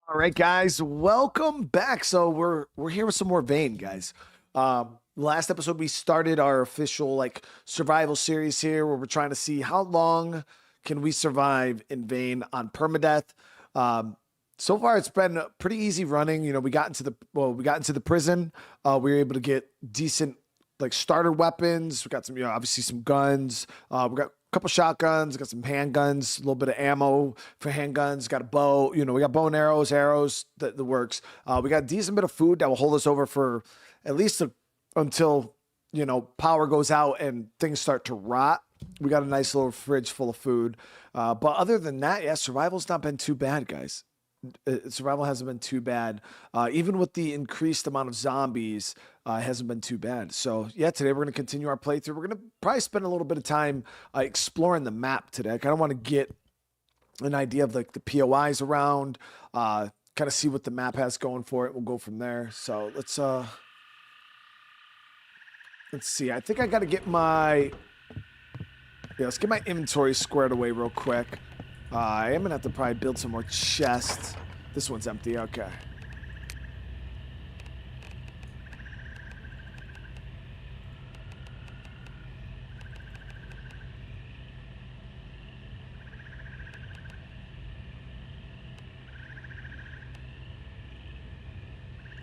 All right, guys, welcome back. So we're here with some more Vane, guys. Last episode we started our official survival series here, where we're trying to see how long can we survive in Vane on permadeath. So far it's been pretty easy running. You know, we got into the prison. We were able to get decent starter weapons. We got some, obviously some guns. We got couple shotguns, got some handguns, a little bit of ammo for handguns, got a bow, we got bow and arrows, the works. We got a decent bit of food that will hold us over for at least until, power goes out and things start to rot. We got a nice little fridge full of food. But other than that, yeah, survival's not been too bad, guys. Survival hasn't been too bad. Even with the increased amount of zombies, it hasn't been too bad. So yeah, today we're going to continue our playthrough. We're going to probably spend a little bit of time exploring the map today. I kind of want to get an idea of the POIs around, kind of see what the map has going for it. We'll go from there. So let's see. I think I got to get let's get my inventory squared away real quick. I am going to have to probably build some more chests. This one's empty. Okay.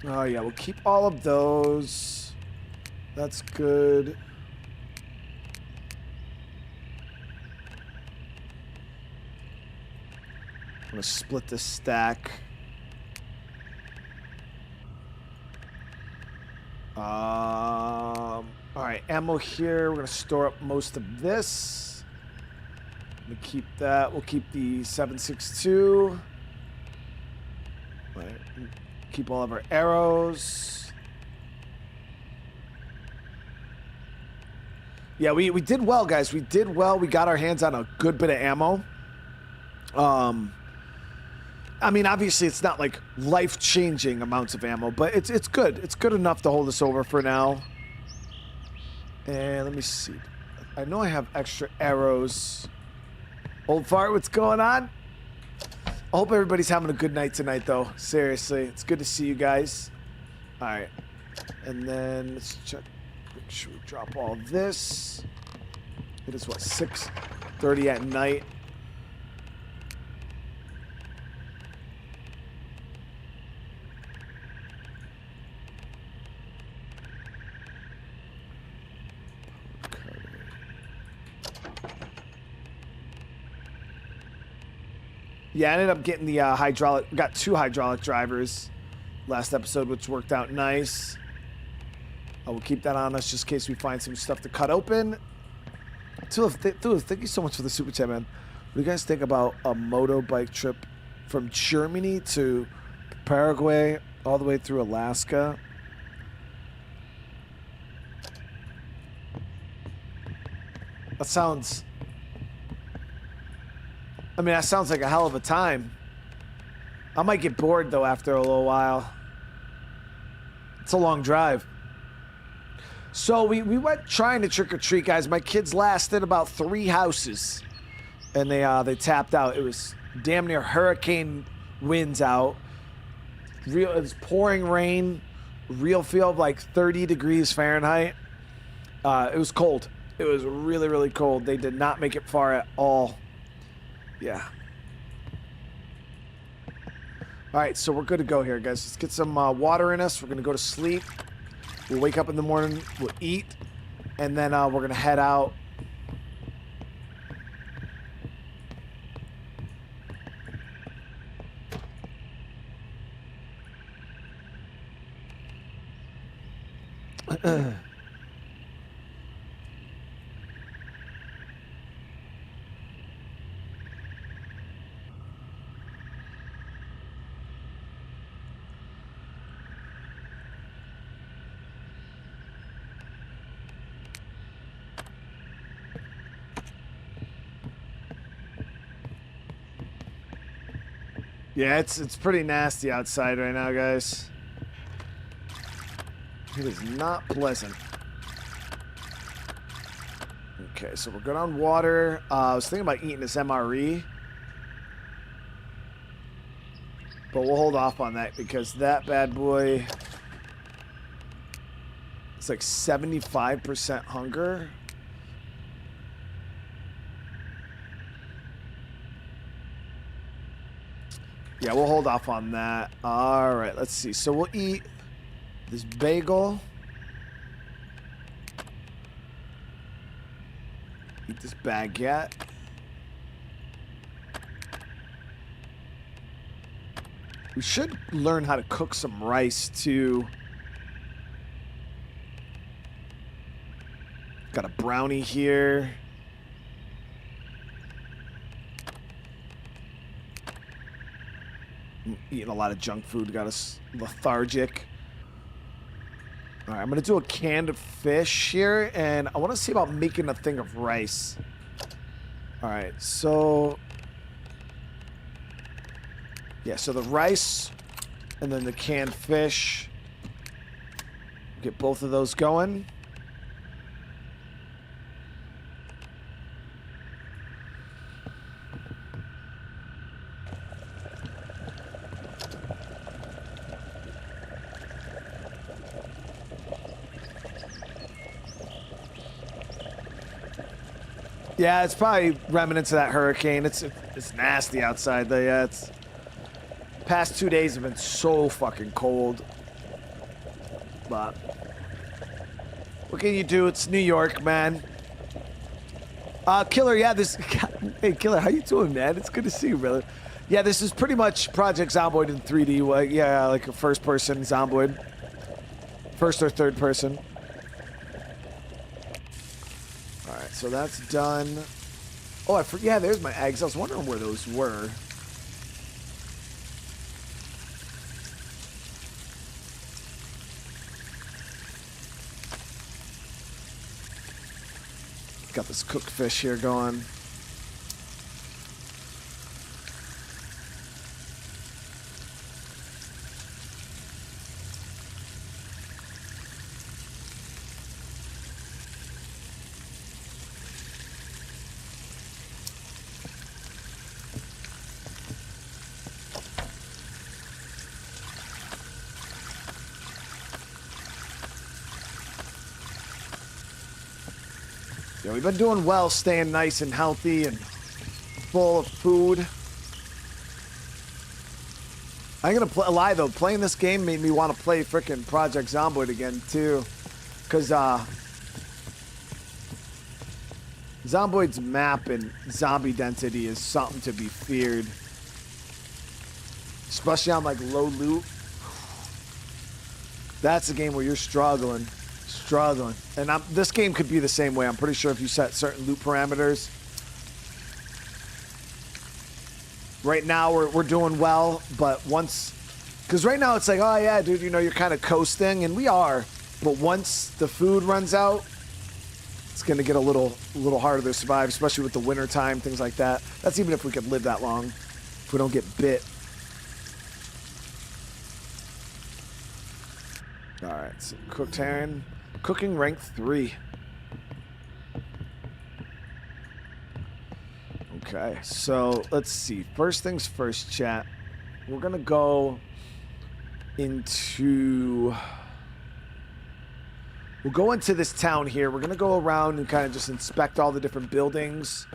Oh, yeah. We'll keep all of those. That's good. I'm going to split this stack. All right, ammo here. We're going to store up most of this. We'll keep that. We'll keep the 7.62. Right. Keep all of our arrows. Yeah, we did well, guys. We did well. We got our hands on a good bit of ammo. I mean, obviously, it's not like life-changing amounts of ammo, but it's good. It's good enough to hold us over for now. And let me see. I know I have extra arrows. Old Fart, what's going on? I hope everybody's having a good night tonight, though. Seriously, it's good to see you guys. All right. And then let's check. Make sure we drop all this. It is, what, 6:30 at night. Yeah, I ended up getting the hydraulic. Got 2 hydraulic drivers last episode, which worked out nice. I will keep that on us just in case we find some stuff to cut open. Tulip, thank you so much for the super chat, man. What do you guys think about a motorbike trip from Germany to Paraguay all the way through Alaska? That sounds... I mean, that sounds like a hell of a time. I might get bored, though, after a little while. It's a long drive. So we went trying to trick-or-treat, guys. My kids lasted about 3 houses. And they tapped out. It was damn near hurricane winds out. It was pouring rain. Real feel of like 30 degrees Fahrenheit. It was cold. It was really, really cold. They did not make it far at all. Yeah. All right, so we're good to go here, guys. Let's get some water in us. We're going to go to sleep. We'll wake up in the morning. We'll eat. And then we're going to head out. Yeah, it's pretty nasty outside right now, guys. It is not pleasant. Okay, so we're good on water. I was thinking about eating this MRE. But we'll hold off on that because that bad boy, it's like 75% hunger. Yeah, we'll hold off on that. All right, let's see. So we'll eat this bagel. Eat this baguette. We should learn how to cook some rice too. Got a brownie here. I'm eating a lot of junk food, got us lethargic. All right, I'm gonna do a canned fish here, and I want to see about making a thing of rice. All right, so yeah, so the rice and then the canned fish. Get both of those going. Yeah, it's probably remnants of that hurricane. It's nasty outside though. Yeah, it's past 2 days have been so fucking cold. But what can you do? It's New York, man. Killer, yeah, this hey Killer, how you doing, man? It's good to see you, brother. Yeah, this is pretty much Project Zomboid in 3D. Yeah, like a first person Zomboid. First or third person. Alright, so that's done. Oh, yeah, there's my eggs. I was wondering where those were. Got this cooked fish here going. Yeah, we've been doing well, staying nice and healthy and full of food. I'm gonna lie though, playing this game made me want to play frickin' Project Zomboid again too, cause Zomboid's map and zombie density is something to be feared, especially on like low loot. That's a game where you're struggling. And this game could be the same way. I'm pretty sure if you set certain loot parameters. Right now we're doing well, but once, because right now it's like, oh yeah, dude, you know, you're kind of coasting, and we are. But once the food runs out, it's gonna get a little harder to survive, especially with the winter time, things like that. That's even if we could live that long, if we don't get bit. All right, so cooked herring. Cooking rank 3. Okay, so let's see. First things first, chat. We're gonna go into... We'll go into this town here. We're gonna go around and kind of just inspect all the different buildings.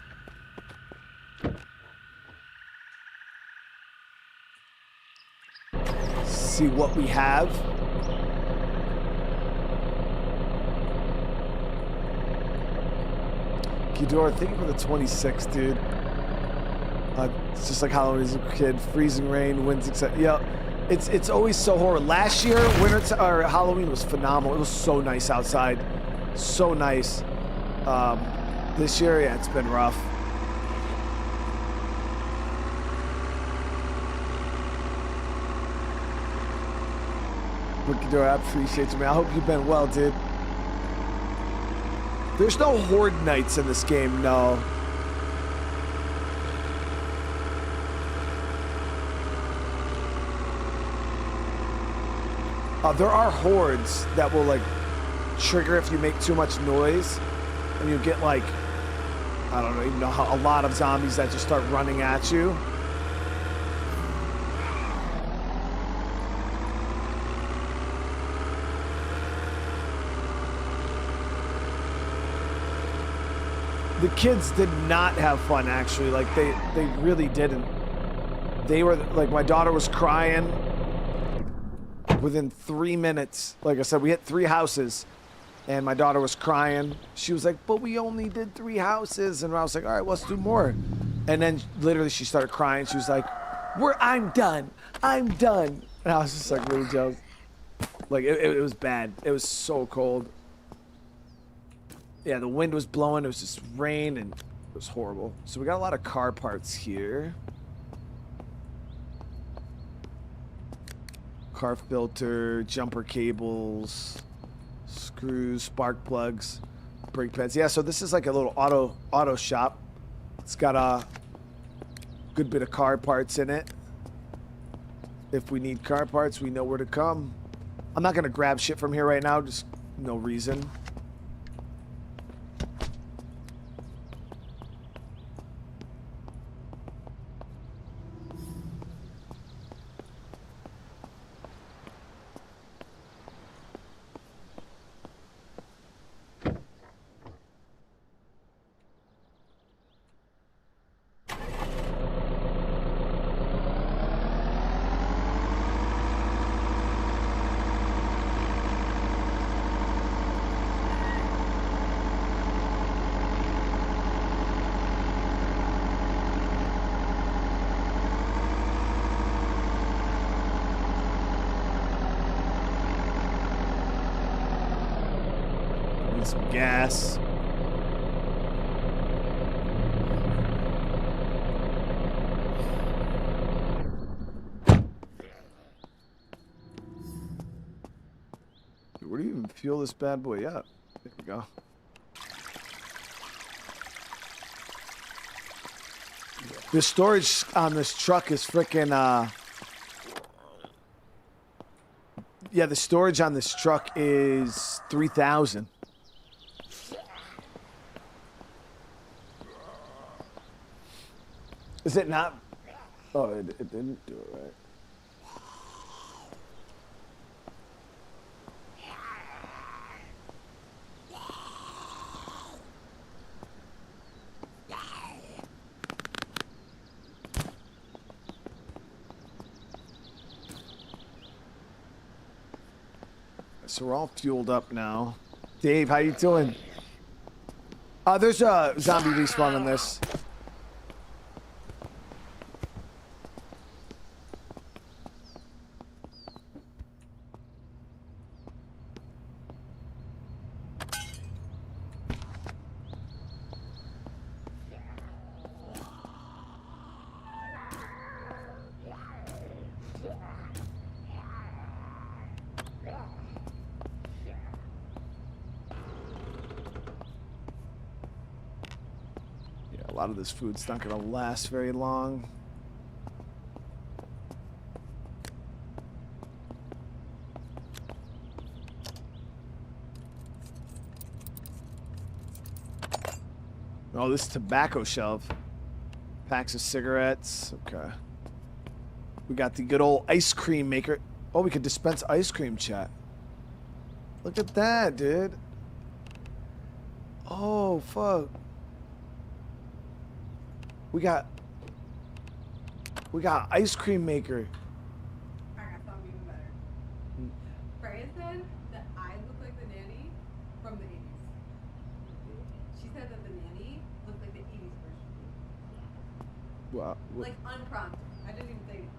See what we have. Ghidorah, thank you for the 26, dude. It's just like Halloween as a kid. Freezing rain, winds, etc. Yeah, it's always so horrible. Last year, Halloween was phenomenal. It was so nice outside, so nice. This year, yeah, it's been rough. But Ghidorah, I appreciate you, man. I hope you've been well, dude. There's no Horde Knights in this game, no. There are hordes that will like trigger if you make too much noise, and you get like, I don't even know how, a lot of zombies that just start running at you. The kids did not have fun, actually. Like, they really didn't. They were, like, my daughter was crying within 3 minutes. Like I said, we hit 3 houses, and my daughter was crying. She was like, but we only did 3 houses. And I was like, all right, let's do more. And then, literally, she started crying. She was like, I'm done. I'm done. And I was just, like, really jealous. Like, it was bad. It was so cold. Yeah, the wind was blowing. It was just rain, and it was horrible. So we got a lot of car parts here. Car filter, jumper cables, screws, spark plugs, brake pads. Yeah, so this is like a little auto shop. It's got a good bit of car parts in it. If we need car parts, we know where to come. I'm not gonna grab shit from here right now, just no reason. Some gas. Where do you even fuel this bad boy up? There we go. The storage on this truck is freaking yeah, the storage on this truck is 3,000. Is it not? Oh, it didn't do it right. So we're all fueled up now. Dave, how you doing? There's a zombie respawn on this. A lot of this food's not gonna last very long. Oh, this tobacco shelf. Packs of cigarettes. Okay. We got the good old ice cream maker. Oh, we could dispense ice cream, chat. Look at that, dude. Oh, fuck. We got ice cream maker. I got something even better. Freya said that I look like the nanny from the 80s. She said that the nanny looked like the 80s version. Wow. Like unprompted. I didn't even think it.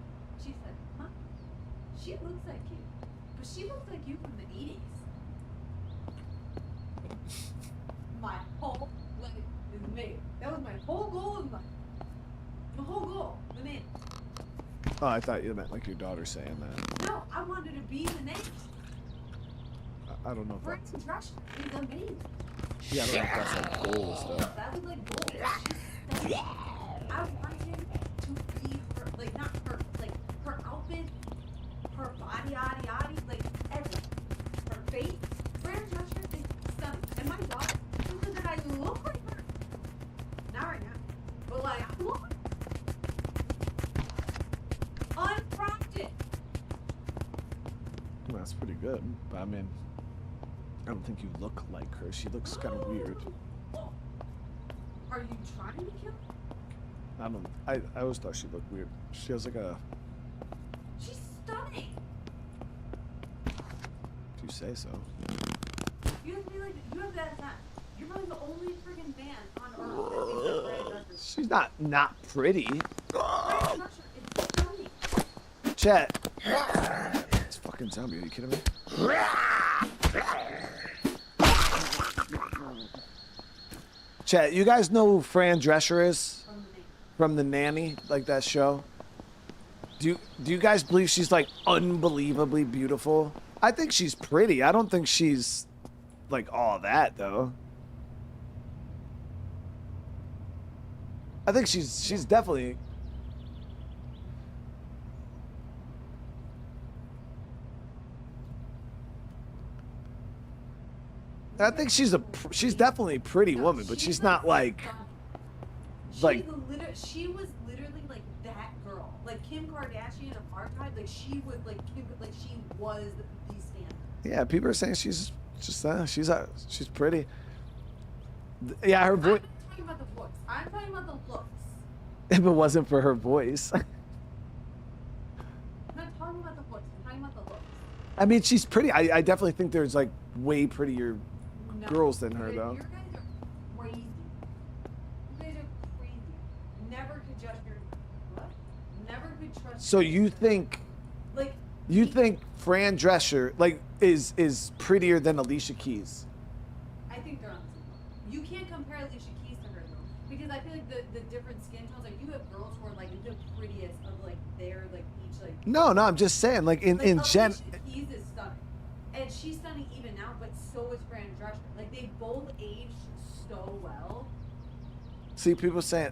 She said, huh? She looks like you. But she looks like you from the 80s. My whole life is made. That was my whole goal in life. The whole goal, the name. Oh, I thought you meant like your daughter saying that. No, I wanted to be the name. I don't know if Friends that's... Rush is amazing. Yeah, I don't know if that's like goals though. That was like goals. She said, I wanted to be her, like not her, like her outfit, her body, like everything. Her face, Friends Rush is stunning. And my daughter, she said that I look like her. Not right now, but like I look like her. Unprompted. That's pretty good. But I mean, I don't think you look like her. She looks kind of weird. Are you trying to kill her? I don't. I always thought she looked weird. She has like a. She's stunning. If you say so. You have to be like, you have that. You're probably the only freaking man on earth that thinks that Fran Drescher is She's not pretty. Fran Drescher is stunning. Chat. It's fucking zombie. Are you kidding me? Chat. You guys know who Fran Drescher is? From the Nanny, like that show. Do you guys believe she's like unbelievably beautiful? I think she's pretty. I don't think she's like all that though. I think she's definitely. I think she's definitely a pretty woman, but she's not like. She was literally like that girl, like Kim Kardashian of our time. Like she was like she was the standard. Yeah, people are saying she's just she's pretty. Yeah, her voice. I'm not talking about the looks. I'm talking about the looks. If it wasn't for her voice. I'm not talking about the looks. I'm talking about the looks. I mean, she's pretty. I definitely think there's like way prettier girls than her though. You guys are crazy. You guys are crazy. Never could judge your what? Never could trust. So you think? Like. You think Fran Drescher like is prettier than Alicia Keys? I think they're on the same level. You can't compare Alicia Keys to her though, because I feel like the different skin tones. Like you have girls who are like the prettiest of like their like each like. No, I'm just saying like in gen. Alicia Keys is stunning, and she's stunning even now. But so is Fran Drescher. Like they both aged so well. See, people saying,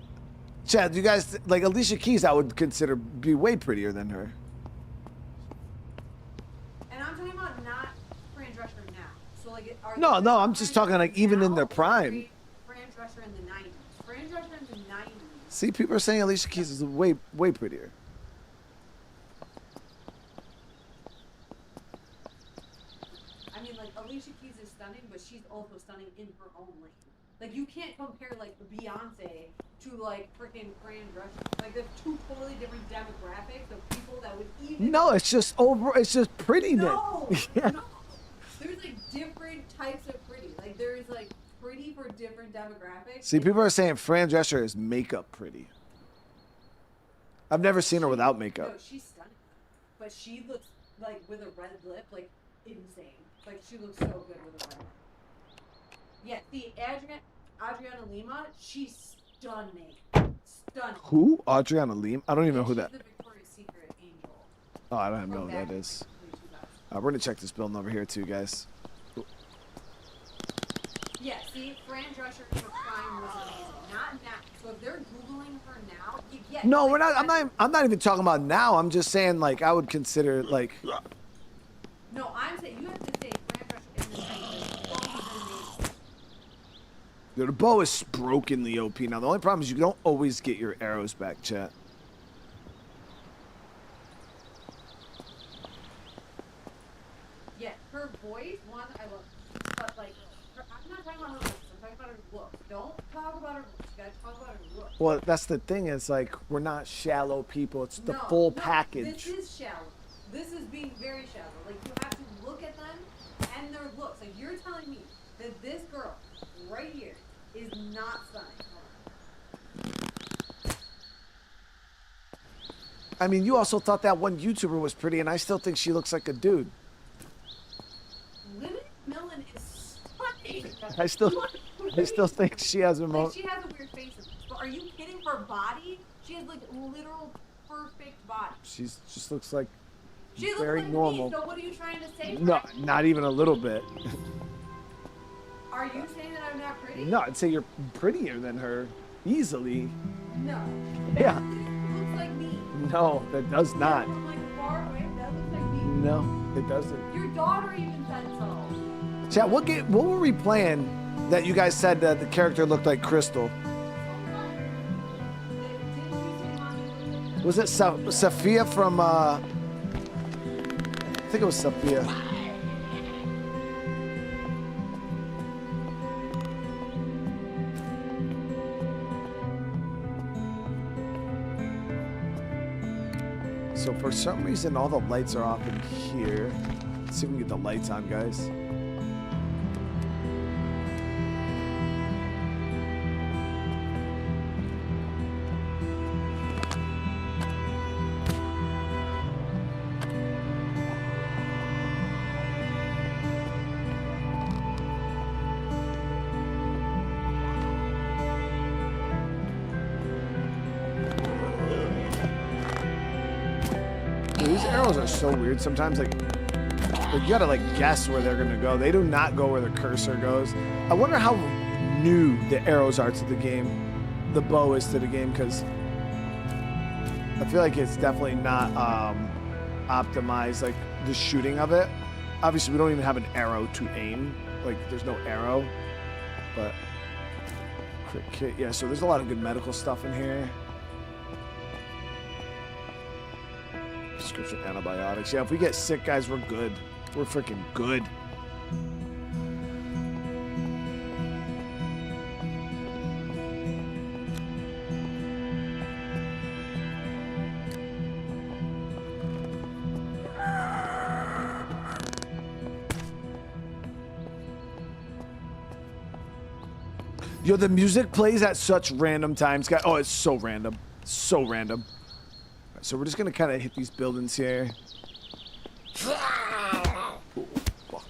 Chad, you guys like Alicia Keys? I would consider be way prettier than her. And I'm talking about not Fran Drescher now. So like, No, I'm just talking like even in their prime. Fran Drescher in the 90s. Fran Drescher in the 90s. See, people are saying Alicia Keys is way prettier. I mean, like Alicia Keys is stunning, but she's also stunning in her own lane. Like you can't compare like Beyonce to like freaking Fran Drescher. Like there's two totally different demographics of people that would even. No, it's just prettiness. No, Yeah. no. There's like different types of pretty. Like there's like pretty for different demographics. See, people are saying Fran Drescher is makeup pretty. I've never seen her without makeup. No, she's stunning, but she looks like with a red lip, like insane. Like she looks so good with a red lip. Yeah, the Adriana Lima, she's stunning. Stunning. Who? Adriana Lima? I don't even know who that. She's the Victoria's Secret angel. Oh, I don't even know who that is. We're gonna check this building over here too, guys. Yeah, see, Fran Drescher in her prime was amazing. Not now. So if they're googling her now, you get. No, we're not. I'm not even talking about now. I'm just saying like I would consider like. No, I'm saying you have to say Fran Drescher in the 90s. Oh, she's amazing. The bow is broken, the OP. Now the only problem is you don't always get your arrows back, chat. Yeah, her voice, one, I love. But like, I'm not talking about her looks. I'm talking about her looks. Don't talk about her looks. You gotta talk about her looks. Well, that's the thing. Is like we're not shallow people. It's the No, full no, package. This is shallow. This is being very shallow. Like you have to look at them and their looks. Like you're telling me that this girl right here is not stunning. I mean, you also thought that one YouTuber was pretty, and I still think she looks like a dude. Lily Millen is stunning. I still think she has a Like mo. she has a weird face, but are you kidding? Her body, she has like literal perfect body. She's just looks like She looks very like normal. me. So what are you trying to say? No, Brian? not even a little bit. Are you saying that I'm not pretty? No, I'd say you're prettier than her easily. No. Yeah. That looks like me. No, that does not. From like far away, that looks like me. No, it doesn't. Your daughter even said so. Chat, what were we playing that you guys said that the character looked like Crystal? Was it Sophia from, I think it was Sophia. So for some reason, all the lights are off in here. Let's see if we can get the lights on, guys. These arrows are so weird sometimes. Like you gotta like guess where they're gonna go. They do not go where the cursor goes. I wonder how new the arrows are to the game, the bow is to the game, because I feel like it's definitely not optimized, like the shooting of it. Obviously, we don't even have an arrow to aim. Like there's no arrow, but quick kit. Yeah, so there's a lot of good medical stuff in here. Prescription antibiotics. Yeah, if we get sick, guys, we're good. We're freaking good. Yo, the music plays at such random times, guys. Oh, it's so random. So random. So we're just gonna kind of hit these buildings here. Ooh, fuck.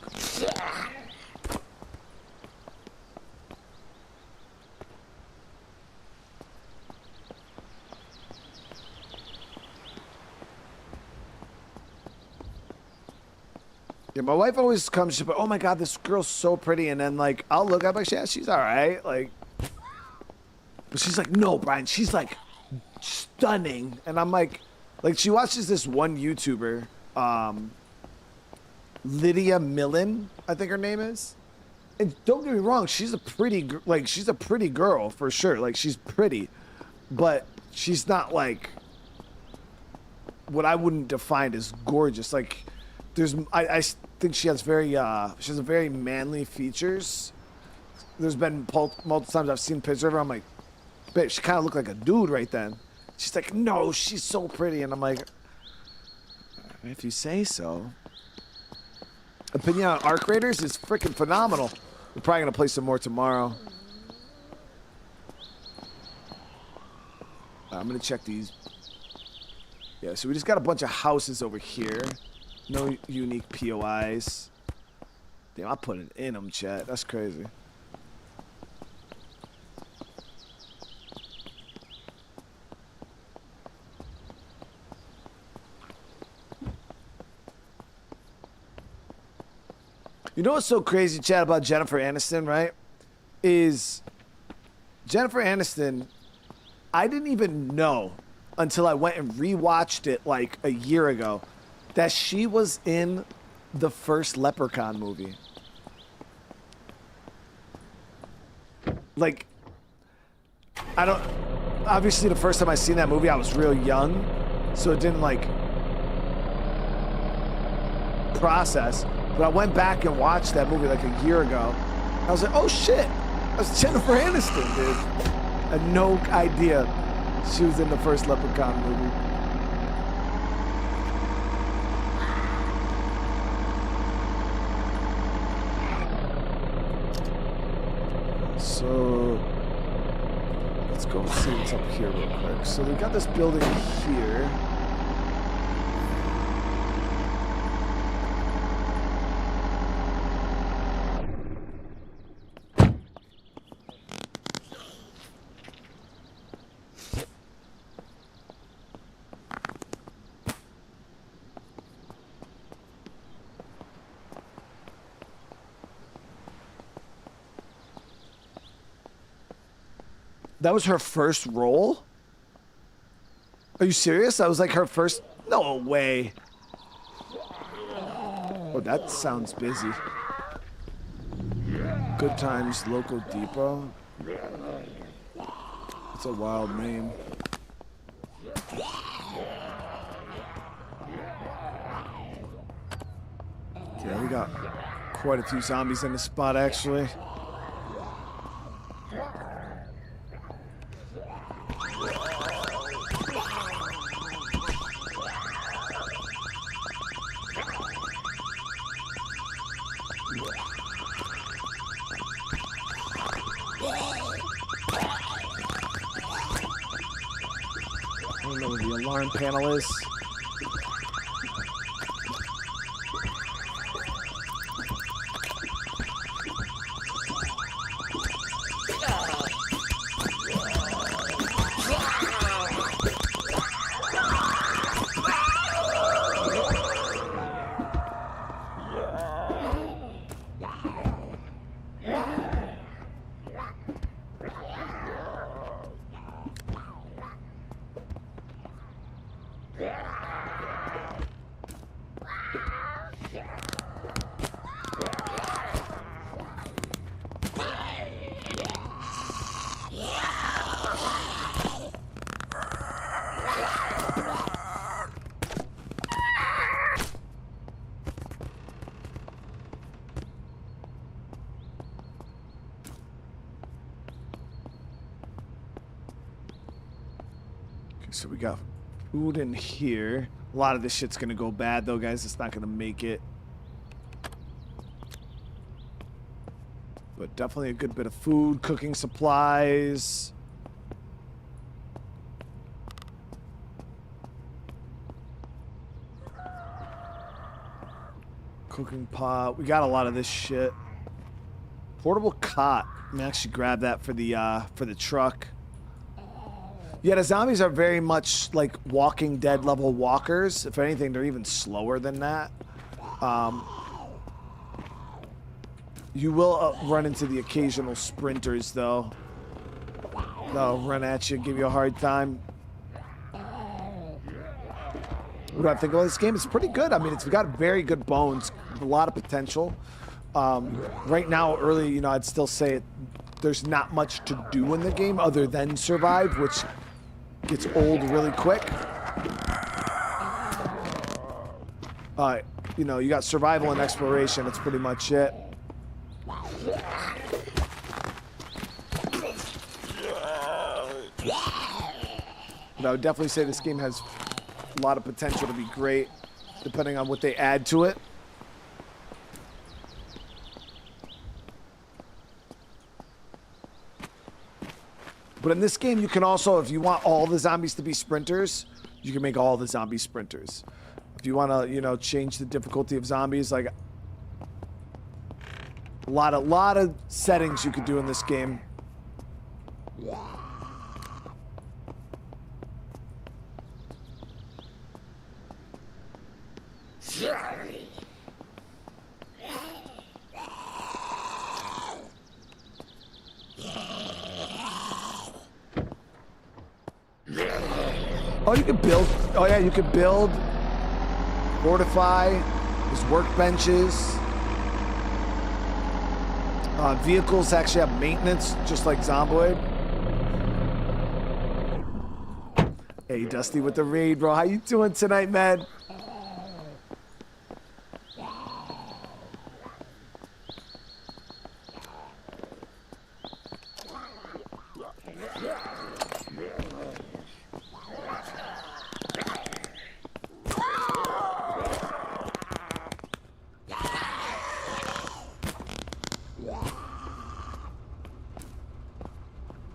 Yeah, my wife always comes, she's like, oh my God, this girl's so pretty. And then like, I'll look up like, yeah, she's all right. Like, but she's like, no, Brian, she's like stunning. And I'm like she watches this one YouTuber, Lydia Millen, I think her name is. And don't get me wrong, she's a pretty, she's a pretty girl for sure. Like she's pretty, but she's not like what I wouldn't define as gorgeous. Like I think she has she has a very manly features. There's been multiple times I've seen pictures of her. I'm like, babe, she kind of looked like a dude right then. She's like, no, she's so pretty. And I'm like, if you say so. Opinion on Arc Raiders is freaking phenomenal. We're probably going to play some more tomorrow. I'm going to check these. Yeah, so we just got a bunch of houses over here. No unique POIs. Damn, I put it in them, chat. That's crazy. You know what's so crazy, chat, about Jennifer Aniston, right? Is Jennifer Aniston, I didn't even know until I went and rewatched it like a year ago that she was in the first Leprechaun movie. Like, I don't, obviously the first time I seen that movie, I was real young, so it didn't like process. But I went back and watched that movie like a year ago. I was like, oh shit, that's Jennifer Aniston, dude. I had no idea she was in the first Leprechaun movie. So let's go see what's up here real quick. So we got this building here. That was her first role? Are you serious? That was like her first? No way. Oh, that sounds busy. Good Times Local Depot. It's a wild name. Yeah, we got quite a few zombies in the spot, actually. alarm panel is. So we got food in here. A lot of this shit's gonna go bad though, guys. It's not gonna make it. But definitely a good bit of food, cooking supplies. Cooking pot. We got a lot of this shit. Portable cot. I'm gonna actually grab that for the truck. Yeah, the zombies are very much like Walking Dead level walkers. If anything, they're even slower than that. You will run into the occasional sprinters, though. They'll run at you, give you a hard time. What do I think about this game? It's pretty good. I mean, it's got very good bones, a lot of potential. Right now, early, you know, I'd still say there's not much to do in the game other than survive, which gets old really quick. You know, you got survival and exploration. That's pretty much it. But I would definitely say this game has a lot of potential to be great, depending on what they add to it. But in this game, you can also, if you want all the zombies to be sprinters, you can make all the zombies sprinters. If you want to, you know, change the difficulty of zombies, like a lot of settings you could do in this game. Oh, you can build. Oh, yeah, you can build, fortify. There's workbenches. Vehicles actually have maintenance, just like Zomboid. Hey, Dusty with the raid, bro. How you doing tonight, man?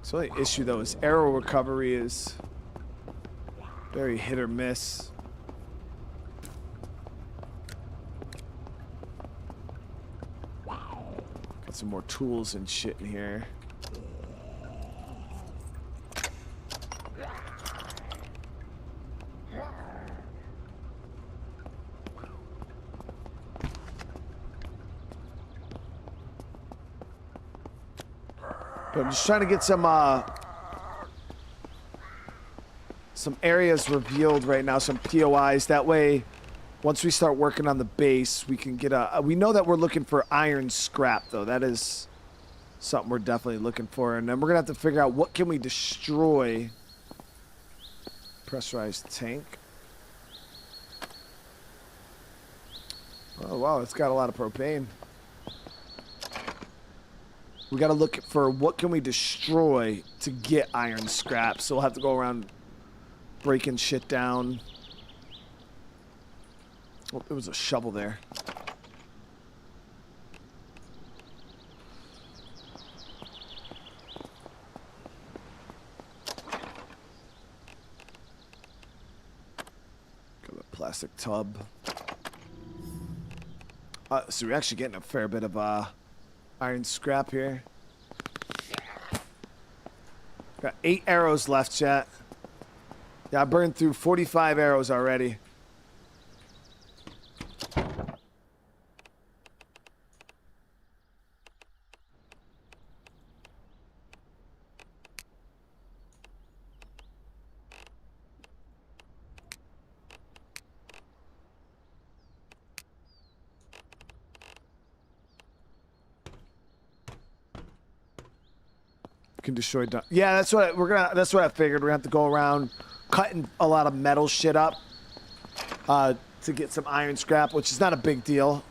The only issue though is arrow recovery is very hit or miss. Got some more tools and shit in here. But I'm just trying to get some areas revealed right now, some POIs. That way, once we start working on the base, we can get a... We know that we're looking for iron scrap, though. That is something we're definitely looking for. And then we're going to have to figure out what can we destroy. Pressurized tank. Oh, wow, it's got a lot of propane. We got to look for what can we destroy to get iron scrap. So we'll have to go around breaking shit down. Oh, there was a shovel there. plastic tub. So we're actually getting a fair bit of iron scrap here. Got 8 arrows left, chat. Yeah, I burned through 45 arrows already. Can destroy. Yeah, that's what that's what I figured. We're gonna have to go around cutting a lot of metal shit up to get some iron scrap, which is not a big deal.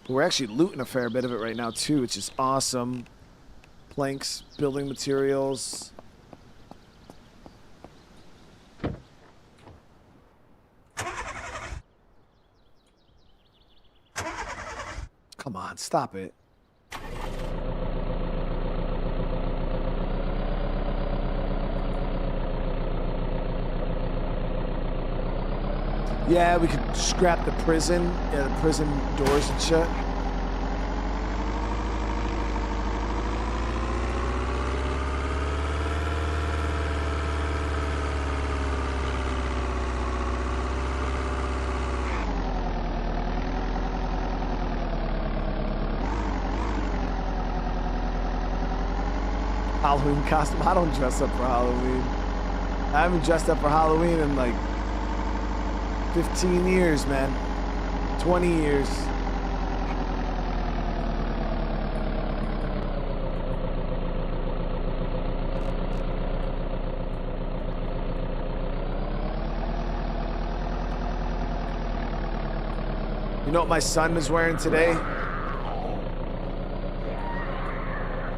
We're actually looting a fair bit of it right now too, which is awesome. Planks, building materials. Come on, stop it. Yeah, we could scrap the prison. Yeah, the prison doors and shit. Halloween costume. I don't dress up for Halloween. I haven't dressed up for Halloween in like 15 years, man. 20 years. You know what my son is wearing today?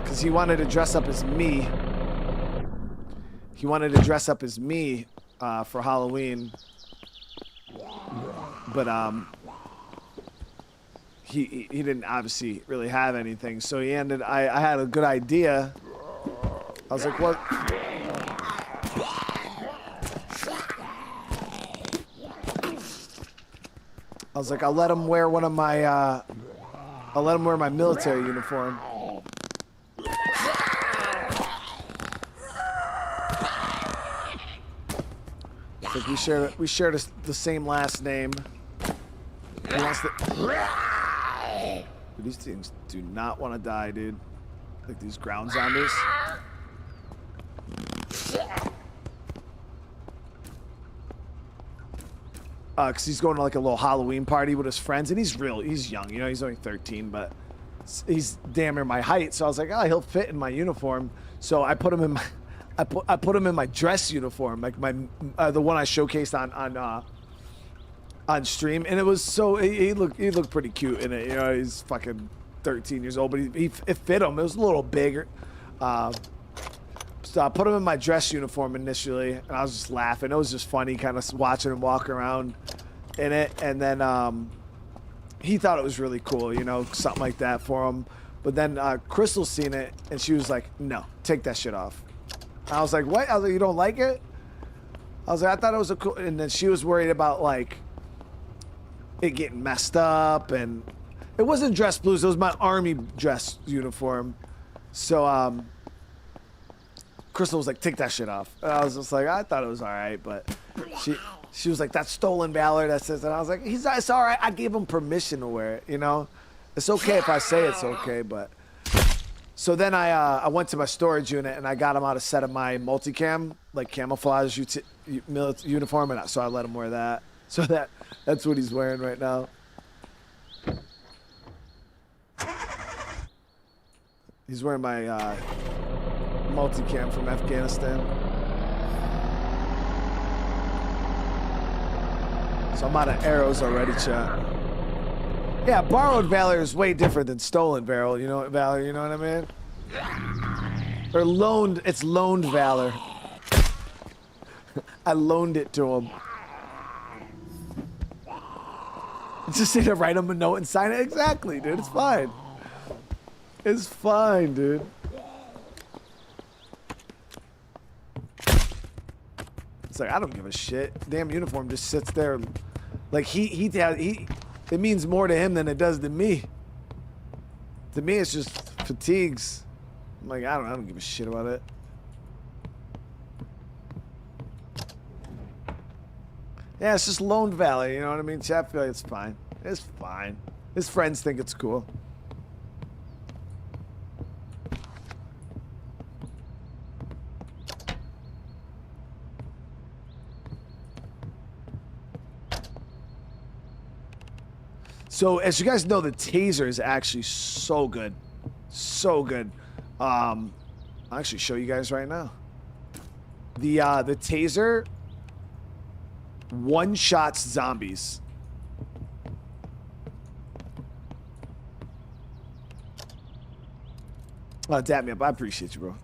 Because he wanted to dress up as me. He wanted to dress up as me for Halloween. But he didn't obviously really have anything, so he ended. I had a good idea. I was like, what? I was like, I'll let him wear one of my. I'll let him wear my military uniform. It's like we share the same last name. He wants to... These things do not want to die, dude. Like these ground zombies. Cause he's going to like a little Halloween party with his friends, and he's young, you know, he's only 13, but he's damn near my height. So I was like, oh, he'll fit in my uniform. So I put him in my, I put him in my dress uniform, like my the one I showcased on stream, and it was so he looked pretty cute in it. You know, he's fucking 13 years old, but it fit him. It was a little bigger. So I put him in my dress uniform initially, and I was just laughing. It was just funny, kind of watching him walk around in it, and then he thought it was really cool, you know, something like that for him. But then Crystal seen it, and she was like, "No, take that shit off." I was like, "What?" I was like, "You don't like it?" I was like, "I thought it was a cool," and then she was worried about like it getting messed up, and it wasn't dress blues. It was my army dress uniform. So Crystal was like, "Take that shit off." And I was just like, I thought it was all right, but she was like, "That's stolen valor." That's this, and I was like, "It's all right. I gave him permission to wear it. You know, it's okay if I say it's okay." But so then I went to my storage unit and I got him out a set of my multicam, like camouflage uniform, and so I let him wear that. So that's what he's wearing right now. He's wearing my multicam from Afghanistan. So I'm out of arrows already, chat. Yeah, borrowed valor is way different than stolen valor. You know what valor? You know what I mean? Or loaned. It's loaned valor. I loaned it to him. Just need to write him a note and sign it. Exactly, dude. It's fine. It's fine, dude. It's like, I don't give a shit. Damn uniform just sits there. Like it means more to him than it does to me. To me, it's just fatigues. I'm like, I don't give a shit about it. Yeah, it's just Lone Valley, you know what I mean? I feel like it's fine. It's fine. His friends think it's cool. So, as you guys know, the taser is actually so good. So good. I'll actually show you guys right now. The taser one-shots zombies. Oh, dab me up. I appreciate you, bro.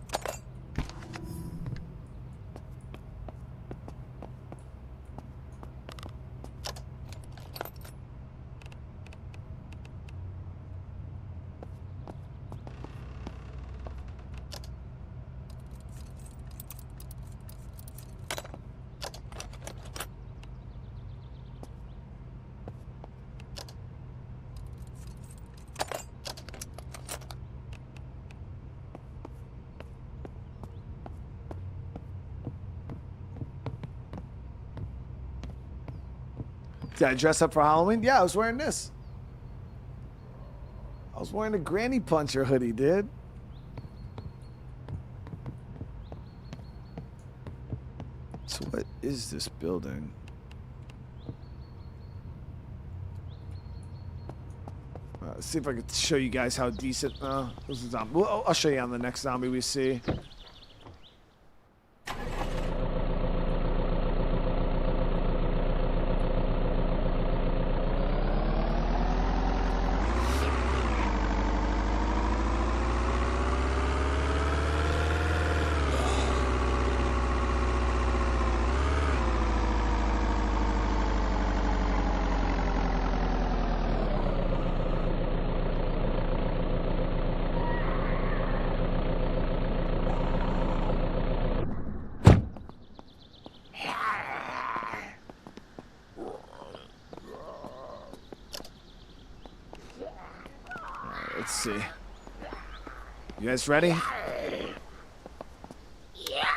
Did I dress up for Halloween? Yeah, I was wearing this. I was wearing a Granny Puncher hoodie, dude. So what is this building? Let's see if I can show you guys how decent. This is zombie. Well, I'll show you on the next zombie we see. Let's see. You guys ready? Yeah.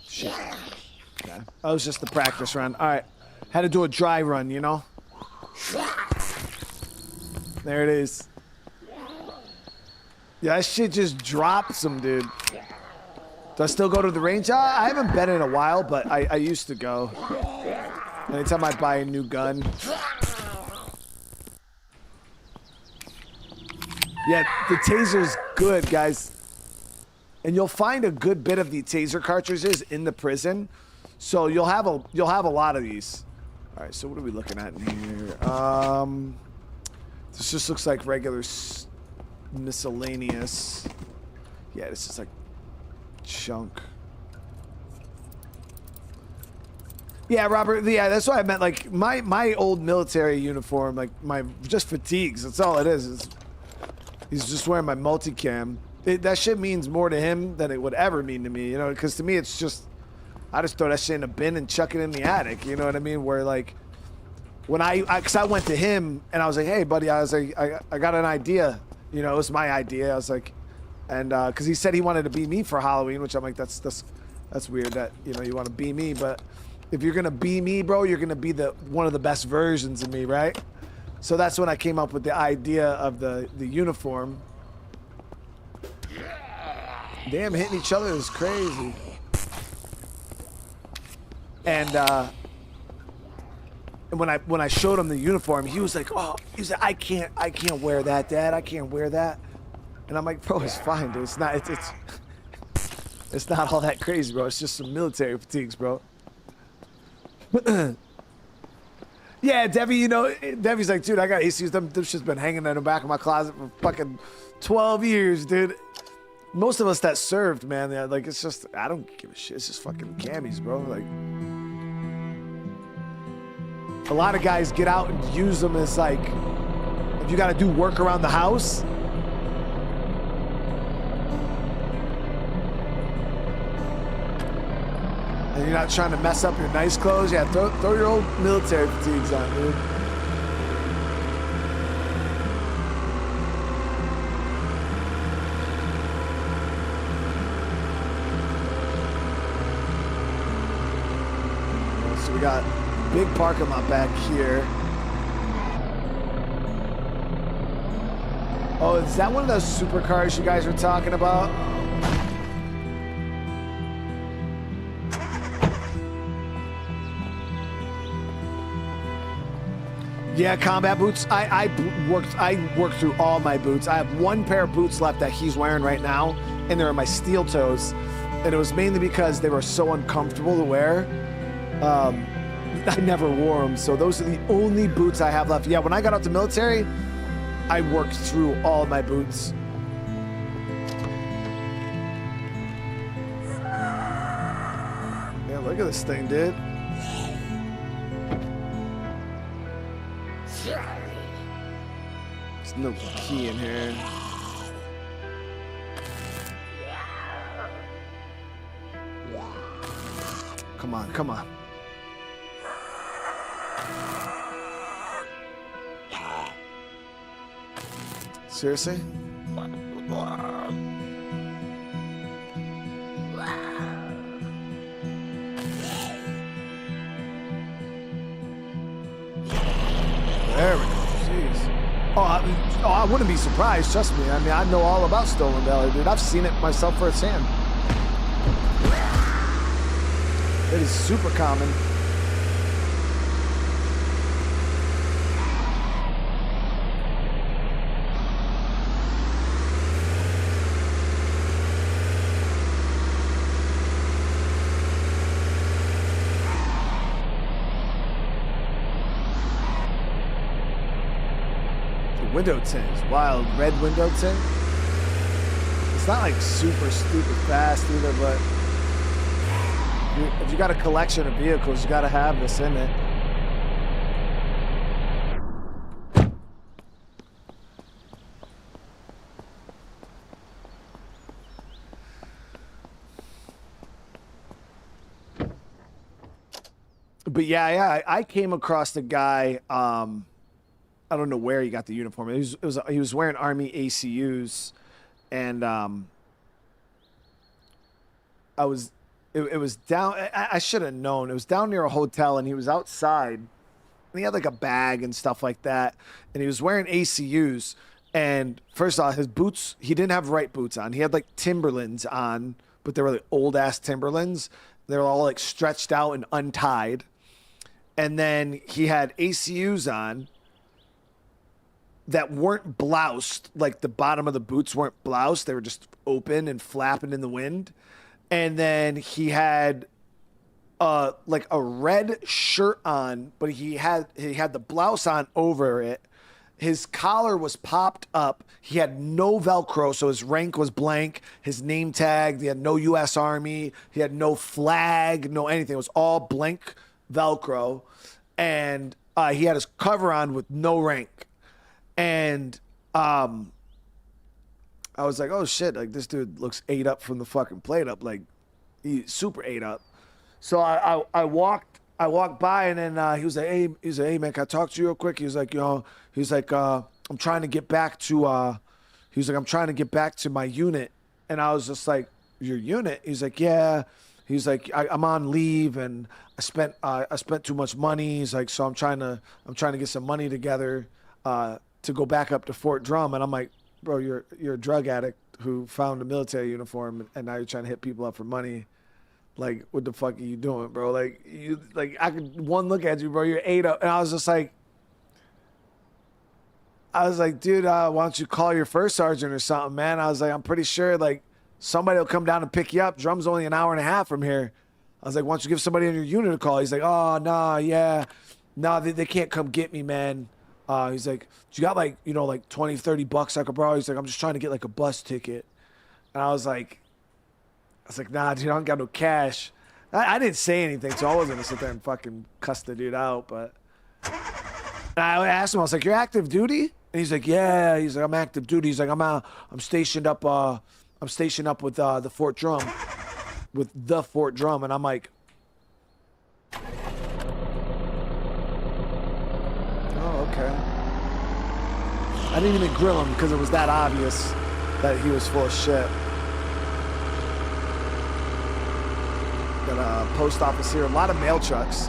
Shit. Okay. That was just the practice run. All right. Had to do a dry run, you know? There it is. Yeah, that shit just drops him, dude. Do I still go to the range? I haven't been in a while, but I used to go. Anytime I buy a new gun. Yeah, the taser's good, guys. And you'll find a good bit of the taser cartridges in the prison. So you'll have a lot of these. All right, so what are we looking at in here? This just looks like regular miscellaneous. Yeah, this is like chunk. Yeah, Robert. Yeah, that's what I meant. Like my old military uniform, like my just fatigues. That's all it is. He's just wearing my multicam. That shit means more to him than it would ever mean to me, you know? Because to me, it's just, I just throw that shit in a bin and chuck it in the attic, you know what I mean? Where like, when because I went to him and I was like, hey, buddy, I was like, I got an idea. You know, it was my idea. I was like, and because he said he wanted to be me for Halloween, which I'm like, that's weird that, you know, you want to be me. But if you're going to be me, bro, you're going to be one of the best versions of me, right? So that's when I came up with the idea of the uniform. Damn, hitting each other is crazy. And when I showed him the uniform, he was like, "Oh," he said, "I can't wear that, Dad. I can't wear that." And I'm like, "Bro, it's fine, dude. It's not it's not all that crazy, bro. It's just some military fatigues, bro." Yeah, Debbie, you know, Debbie's like, dude, I got ASUS. Them shit's been hanging in the back of my closet for fucking 12 years, dude. Most of us that served, man, like, it's just, I don't give a shit. It's just fucking camis, bro. Like, a lot of guys get out and use them as, like, if you got to do work around the house. You're not trying to mess up your nice clothes. Yeah, throw your old military fatigues on, dude. So we got big parking lot back here. Oh, is that one of those supercars you guys were talking about? Yeah, combat boots. I worked through all my boots. I have one pair of boots left that he's wearing right now, and they're my steel toes. And it was mainly because they were so uncomfortable to wear. I never wore them, so those are the only boots I have left. Yeah, when I got out the military, I worked through all my boots. Yeah, look at this thing, dude. There's no key in here. Come on, come on. Seriously? There we go. Jeez. I wouldn't be surprised. Trust me. I mean, I know all about Stolen Valor, dude. I've seen it myself firsthand. It is super common. Window tint is wild. Red window tint. It's not like super stupid fast either, but if you got a collection of vehicles, you got to have this in it. But yeah, I came across the guy. I don't know where he got the uniform. He was wearing Army ACUs, and it was down. I should have known. It was down near a hotel, and he was outside, and he had like a bag and stuff like that, and he was wearing ACUs. And first off, his boots, he didn't have right boots on. He had like Timberlands on, but they were like old ass Timberlands. They were all like stretched out and untied. And then he had ACUs on that weren't bloused, like the bottom of the boots weren't bloused. They were just open and flapping in the wind. And then he had like a red shirt on, but he had the blouse on over it. His collar was popped up. He had no Velcro, so his rank was blank. His name tag, he had no U.S. Army. He had no flag, no anything. It was all blank Velcro. And he had his cover on with no rank. And I was like, oh shit, like this dude looks ate up from the fucking plate up, like he's super ate up. So I walked by, and then he was like, hey man, can I talk to you real quick? He was like, I'm trying to get back to I'm trying to get back to my unit. And I was just like, your unit? He's like, yeah. He's like, I'm on leave, and I spent too much money. He's like, so I'm trying to get some money together to go back up to Fort Drum. And I'm like, bro, you're a drug addict who found a military uniform, and now you're trying to hit people up for money. Like, what the fuck are you doing, bro? Like, I could one look at you, bro, you're ate up. And I was like, dude, why don't you call your first sergeant or something, man? I was like, I'm pretty sure like somebody will come down and pick you up. Drum's only an hour and a half from here. I was like, why don't you give somebody in your unit a call? He's like, oh, nah, yeah. Nah, they can't come get me, man. He's like, you got like, like 20, 30 bucks I could borrow? He's like, I'm just trying to get like a bus ticket. And I was like, nah, dude, I don't got no cash. I didn't say anything, so I wasn't gonna sit there and fucking cuss the dude out. But I asked him, I was like, you're active duty? And he's like, yeah. He's like, I'm active duty. He's like, I'm stationed up with the Fort Drum. And I'm like, Okay. I didn't even grill him because it was that obvious that he was full of shit. Got a post office here. A lot of mail trucks.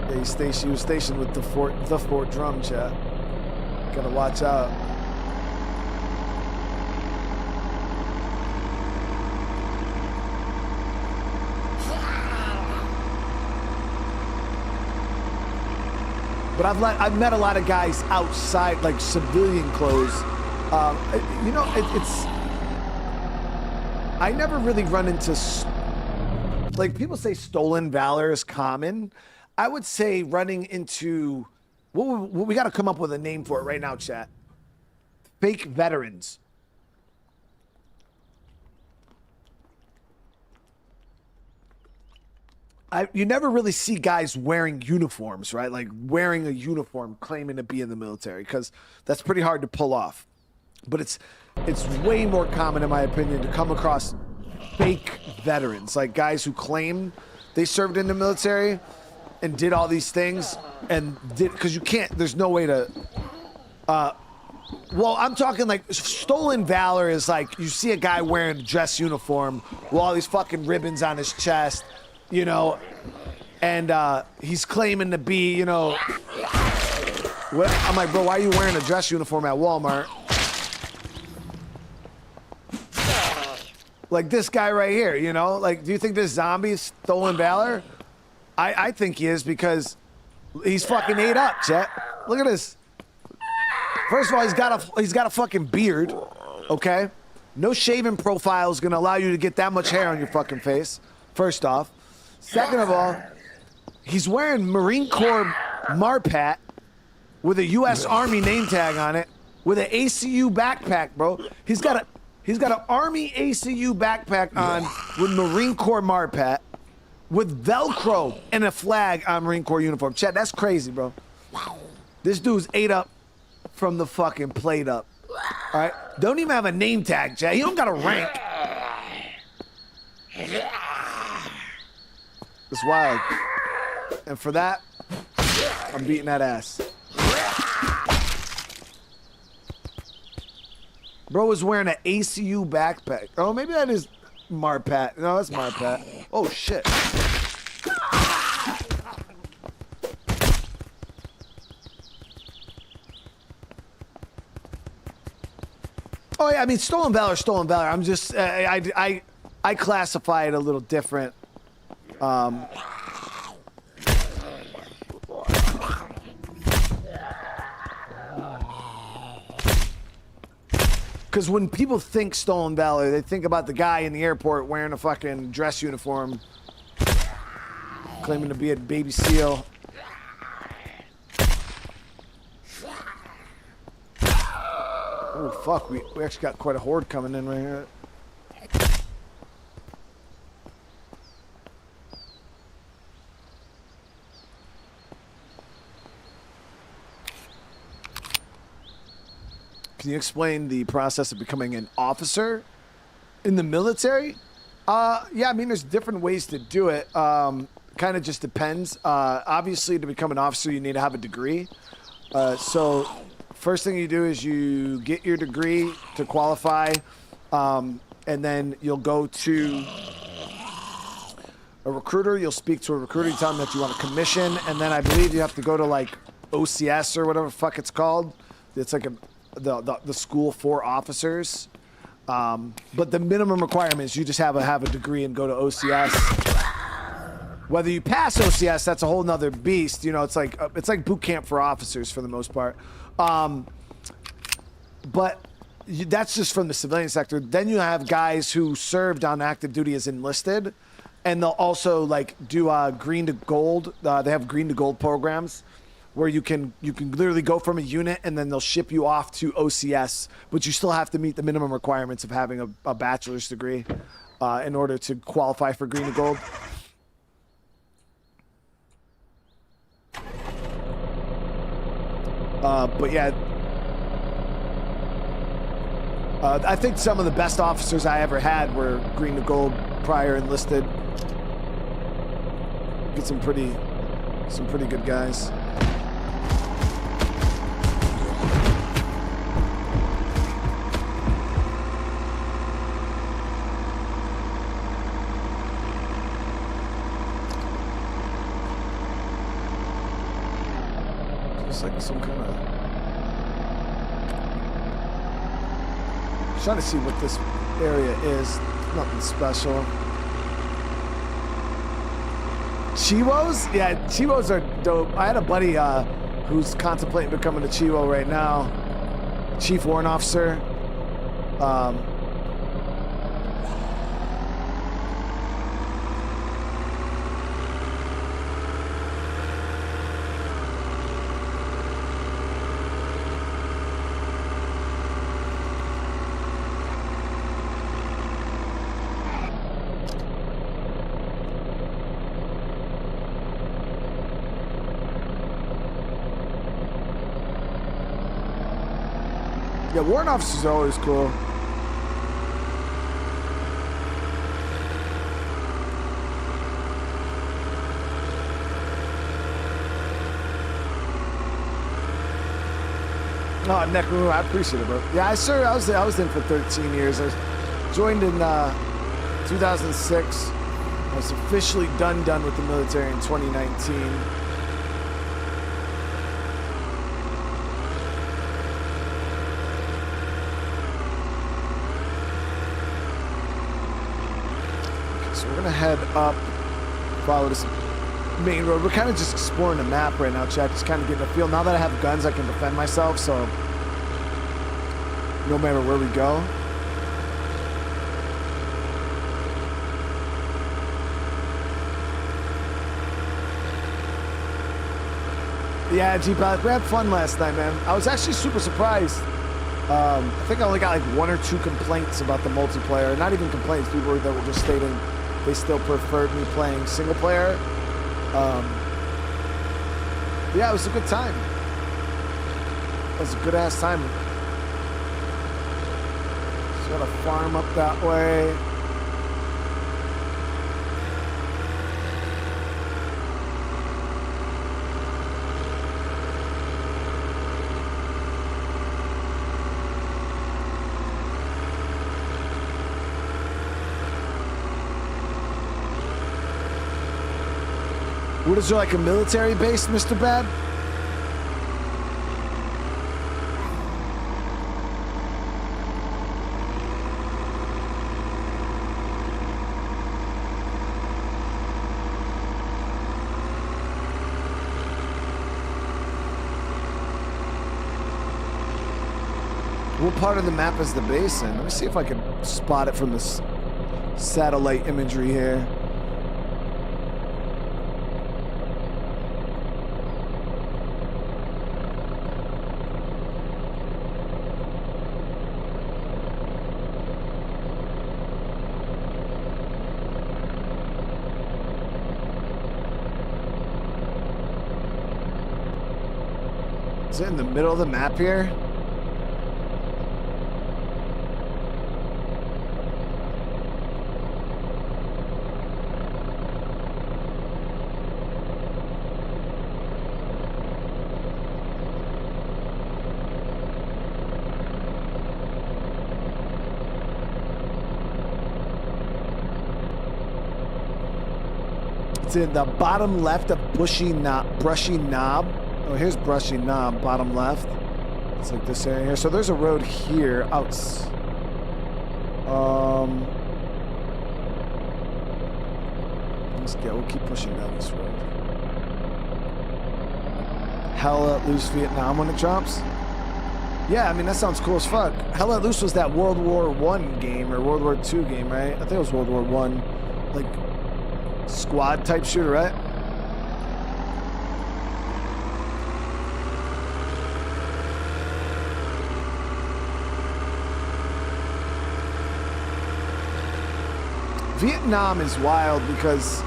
Yeah, he was stationed with the Fort Drum, chat. Gotta watch out. But I've met a lot of guys outside, like civilian clothes. You know, it's. I never really run into, like, people say stolen valor is common. I would say running into, we got to come up with a name for it right now, chat. Fake veterans. You never really see guys wearing uniforms, right? Like wearing a uniform, claiming to be in the military, because that's pretty hard to pull off. But it's way more common, in my opinion, to come across fake veterans, like guys who claim they served in the military and did all these things and did, because you can't, there's no way to, well, I'm talking like stolen valor is like you see a guy wearing a dress uniform with all these fucking ribbons on his chest, you know, and he's claiming to be, you know, what? I'm like, bro, why are you wearing a dress uniform at Walmart? Like this guy right here, you know, like, do you think this zombie is stolen valor? I think he is, because he's fucking ate up, chat. Look at this. First of all, he's got a fucking beard, okay? No shaving profile is gonna allow you to get that much hair on your fucking face, first off. Second of all, he's wearing Marine Corps Marpat with a U.S. Army name tag on it, with an ACU backpack, bro. He's got an Army ACU backpack on with Marine Corps Marpat, with Velcro and a flag on Marine Corps uniform. Chat, that's crazy, bro. This dude's ate up from the fucking plate up. All right? Don't even have a name tag, chat. He don't got a rank. It's wild. And for that, I'm beating that ass. Bro was wearing an ACU backpack. Oh, maybe that is Marpat. No, that's Marpat. Oh, shit. Oh, yeah, I mean, stolen valor, stolen valor. I'm just, I classify it a little different. Because when people think stolen valor, they think about the guy in the airport wearing a fucking dress uniform, claiming to be a baby SEAL. Oh, fuck, we actually got quite a horde coming in right here. Can you explain the process of becoming an officer in the military? Yeah, I mean, there's different ways to do it. Kind of just depends. Obviously, to become an officer, you need to have a degree. So first thing you do is you get your degree to qualify, and then you'll go to a recruiter. You'll speak to a recruiter. You tell them that you want a commission, and then I believe you have to go to like OCS or whatever the fuck it's called. It's like the school for officers, but the minimum requirement is you just have a degree and go to OCS. Whether you pass OCS, that's a whole nother beast. You know, it's like boot camp for officers for the most part. But that's just from the civilian sector. Then you have guys who served on active duty as enlisted, and they'll also like do green to gold. They have green to gold programs, where you can literally go from a unit and then they'll ship you off to OCS, but you still have to meet the minimum requirements of having a bachelor's degree in order to qualify for green to gold. But yeah, I think some of the best officers I ever had were green to gold prior enlisted. Get some pretty Some pretty good guys. Just like some kind of... Trying to see what this area is. Nothing special. Chiwos? Yeah, Chiwos are dope. I had a buddy who's contemplating becoming a Chiwo right now. Chief Warrant Officer. Yeah, warrant officers are always cool. No, Necro, I appreciate it, bro. Yeah, I was in for 13 years. I joined in 2006. I was officially done with the military in 2019. So we're gonna head up, follow this main road. We're kind of just exploring the map right now, chat. Just kind of getting a feel. Now that I have guns, I can defend myself, so no matter where we go. Yeah, G-Pilot, we had fun last night, man. I was actually super surprised. I think I only got like 1 or 2 complaints about the multiplayer. Not even complaints, people that were just stating they still preferred me playing single player. Yeah, it was a good time. It was a good ass time. Just got a farm up that way. What is there, like a military base, Mr. Bad? What part of the map is the base in? Let me see if I can spot it from this satellite imagery here. Is it in the middle of the map here? It's in the bottom left of Brushy Knob. Oh, here's Brushy Knob, bottom left. It's like this area here. So there's a road here. Let's get. We'll keep pushing down this road. Hell Let Loose Vietnam when it drops. Yeah, I mean that sounds cool as fuck. Hell Let Loose was that World War I game or World War II game, right? I think it was World War I, like squad type shooter, right? Vietnam is wild because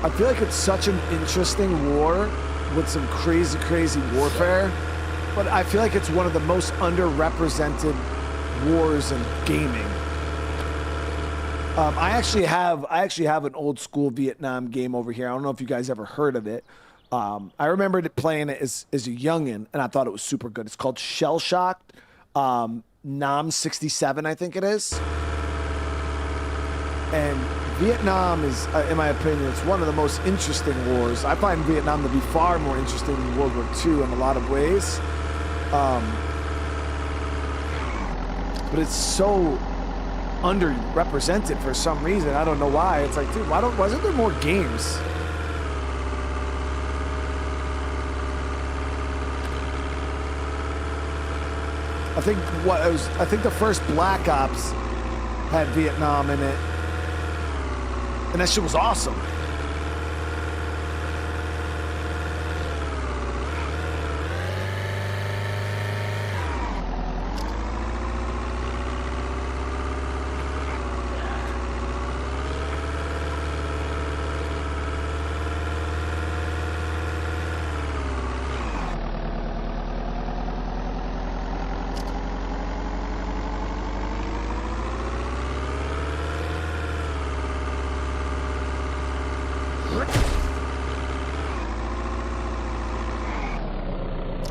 I feel like it's such an interesting war with some crazy, crazy warfare, but I feel like it's one of the most underrepresented wars in gaming. I actually have an old school Vietnam game over here. I don't know if you guys ever heard of it. I remembered playing it as a youngin, and I thought it was super good. It's called Shell Shocked, Nam 67, I think it is. And Vietnam is, in my opinion, it's one of the most interesting wars. I find Vietnam to be far more interesting than World War II in a lot of ways. But it's so underrepresented for some reason. I don't know why. It's like, dude, why isn't there more games? I think the first Black Ops had Vietnam in it. And that shit was awesome.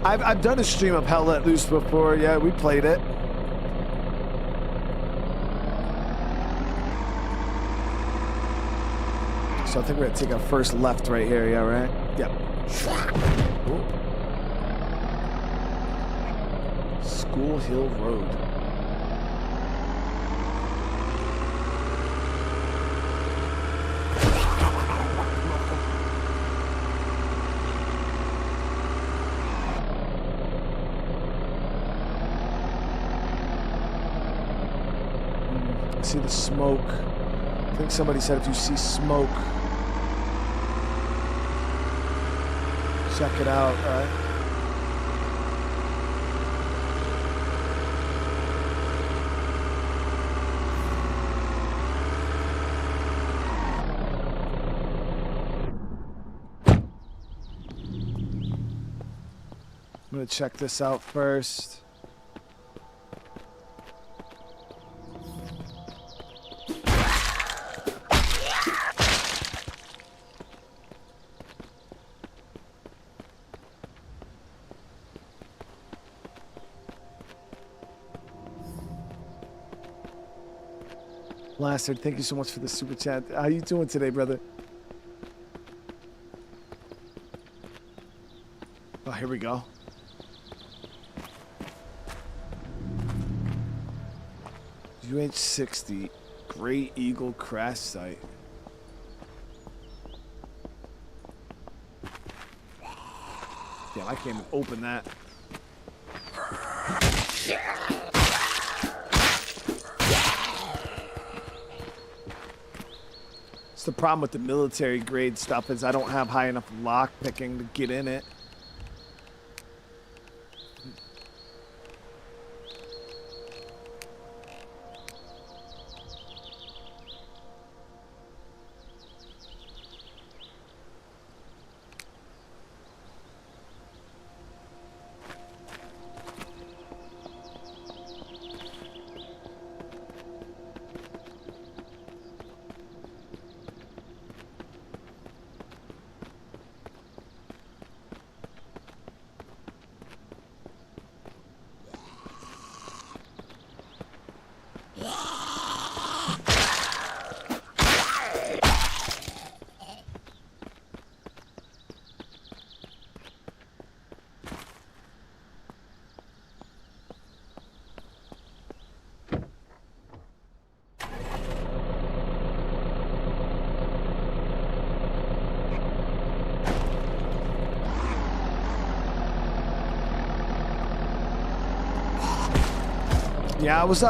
I've done a stream of Hell Let Loose before. Yeah, we played it. So I think we're gonna take our first left right here. Yeah, right? Yep. Ooh. School Hill Road. See the smoke. I think somebody said if you see smoke, check it out, all right? I'm gonna check this out first. Lastard, thank you so much for the super chat. How you doing today, brother? Oh, here we go. UH-60, Great Eagle crash site. Damn, I can't even open that. It's the problem with the military grade stuff is I don't have high enough lock picking to get in it. Yeah, I was,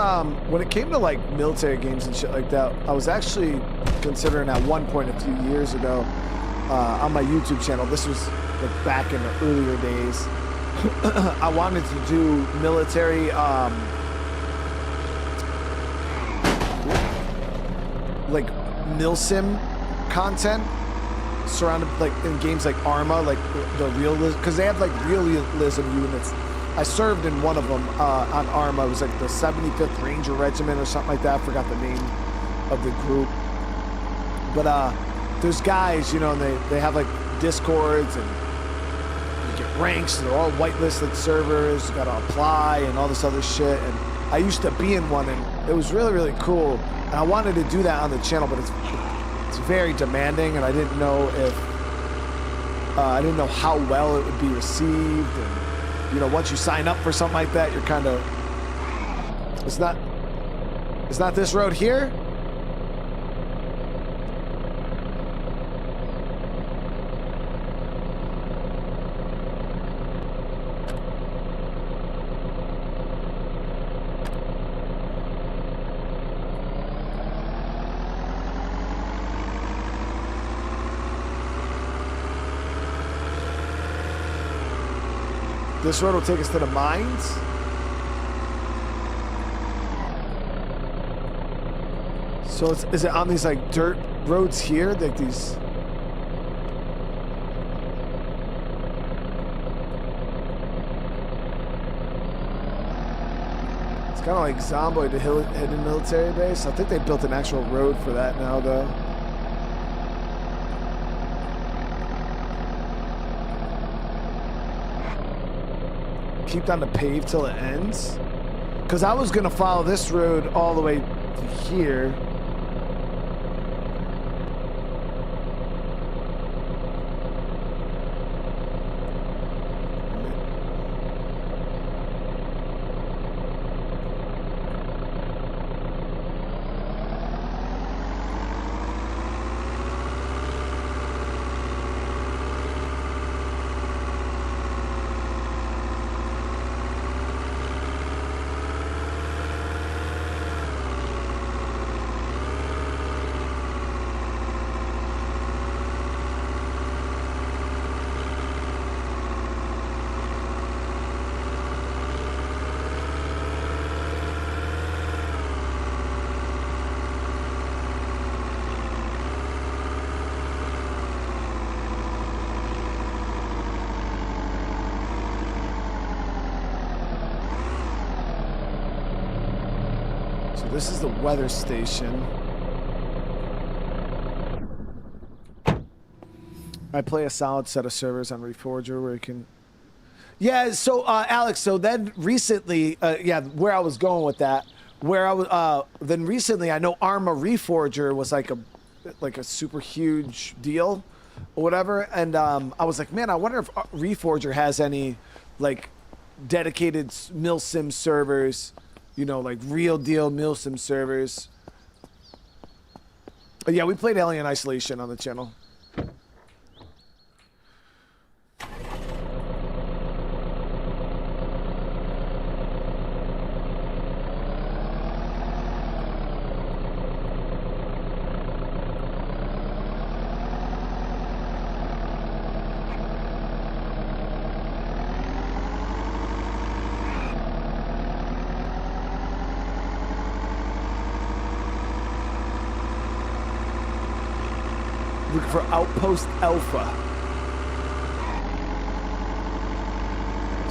when it came to like military games and shit like that, I was actually considering at one point a few years ago on my YouTube channel, this was like back in the earlier days, I wanted to do military, like milsim content surrounded like in games like Arma, like the realism, because they have like realism units. I served in one of them on Arma. It was like the 75th Ranger Regiment or something like that. I forgot the name of the group. But there's guys, you know, and they have like Discords and get ranks. They're all whitelisted servers. You gotta apply and all this other shit. And I used to be in one, and it was really, really cool. And I wanted to do that on the channel, but it's very demanding, and I didn't know if I didn't know how well it would be received. And you know, once you sign up for something like that, you're kind of it's not this road here. This road will take us to the mines. So is it on these like dirt roads here? Like these? It's kind of like Zomboid, the hidden military base. I think they built an actual road for that now, though. Keep down the pave till it ends, because I was gonna follow this road all the way to here. This is the weather station. I play a solid set of servers on Reforger where you can... Yeah, so Alex, so then recently, yeah, where I was going with that, where I was, then recently I know Arma Reforger was like a super huge deal or whatever, and I was like, man, I wonder if Reforger has any like dedicated milsim servers. You know, like real deal milsim servers. But yeah, we played Alien Isolation on the channel. Looking for Outpost Alpha.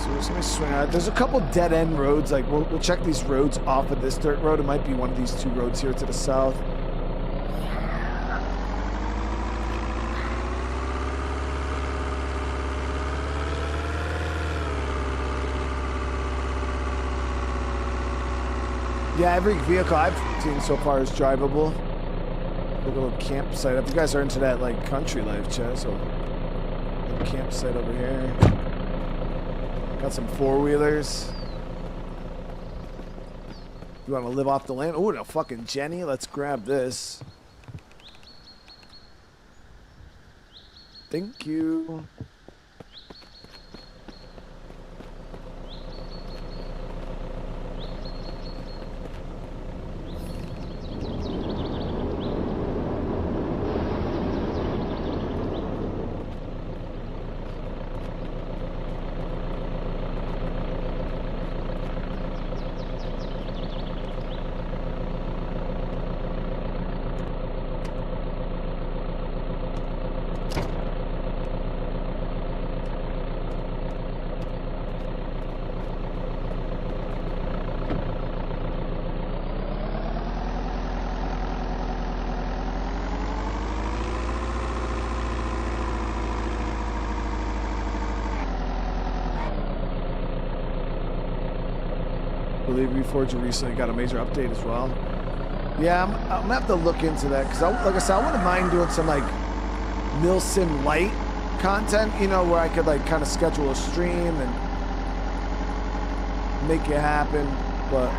So we're just gonna swing out. There's a couple dead end roads. Like we'll check these roads off of this dirt road. It might be one of these two roads here to the south. Yeah, every vehicle I've seen so far is drivable. Like a little campsite. If you guys are into that like country life, Chaz, so little campsite over here. Got some four-wheelers. You want to live off the land? Oh, no, fucking Jenny. Let's grab this. Thank you. believe Reforger recently got a major update as well. Yeah, I'm gonna have to look into that because, like I said, I wouldn't mind doing some like Milsim light content, you know, where I could like kind of schedule a stream and make it happen. But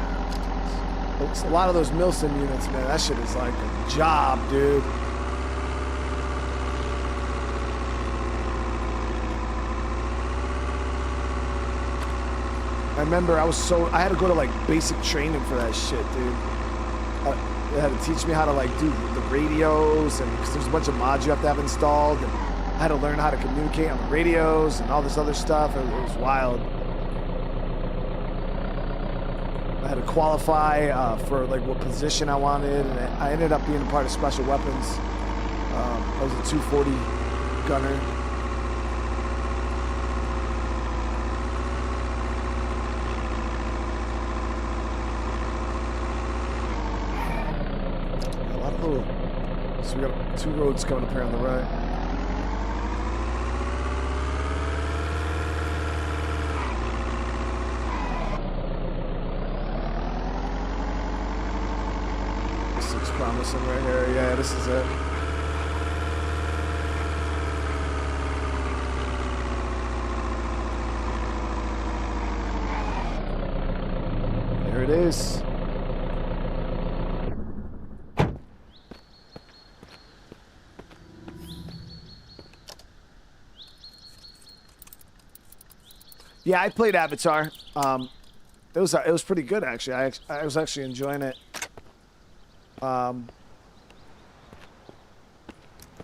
it's a lot of those Milsim units, man, that shit is like a job, dude. I remember I had to go to like basic training for that shit, dude. They had to teach me how to like do the radios, and because there's a bunch of mods you have to have installed, and I had to learn how to communicate on the radios and all this other stuff. It was wild. I had to qualify for like what position I wanted, and I ended up being a part of special weapons. I was a 240 gunner. So we got 2 roads coming up here on the right. This looks promising right here. Yeah, this is it. There it is. Yeah, I played Avatar. It was pretty good actually. I was actually enjoying it.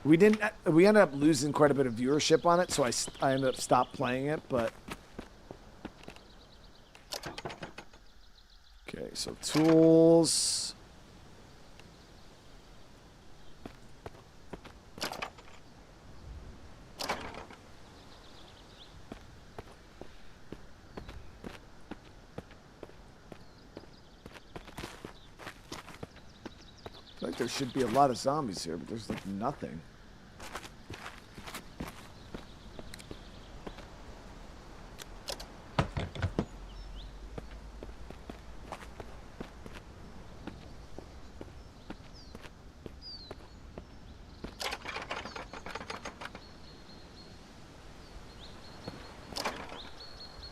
We ended up losing quite a bit of viewership on it, so I ended up stopped playing it. But okay, so tools. Like there should be a lot of zombies here, but there's like nothing.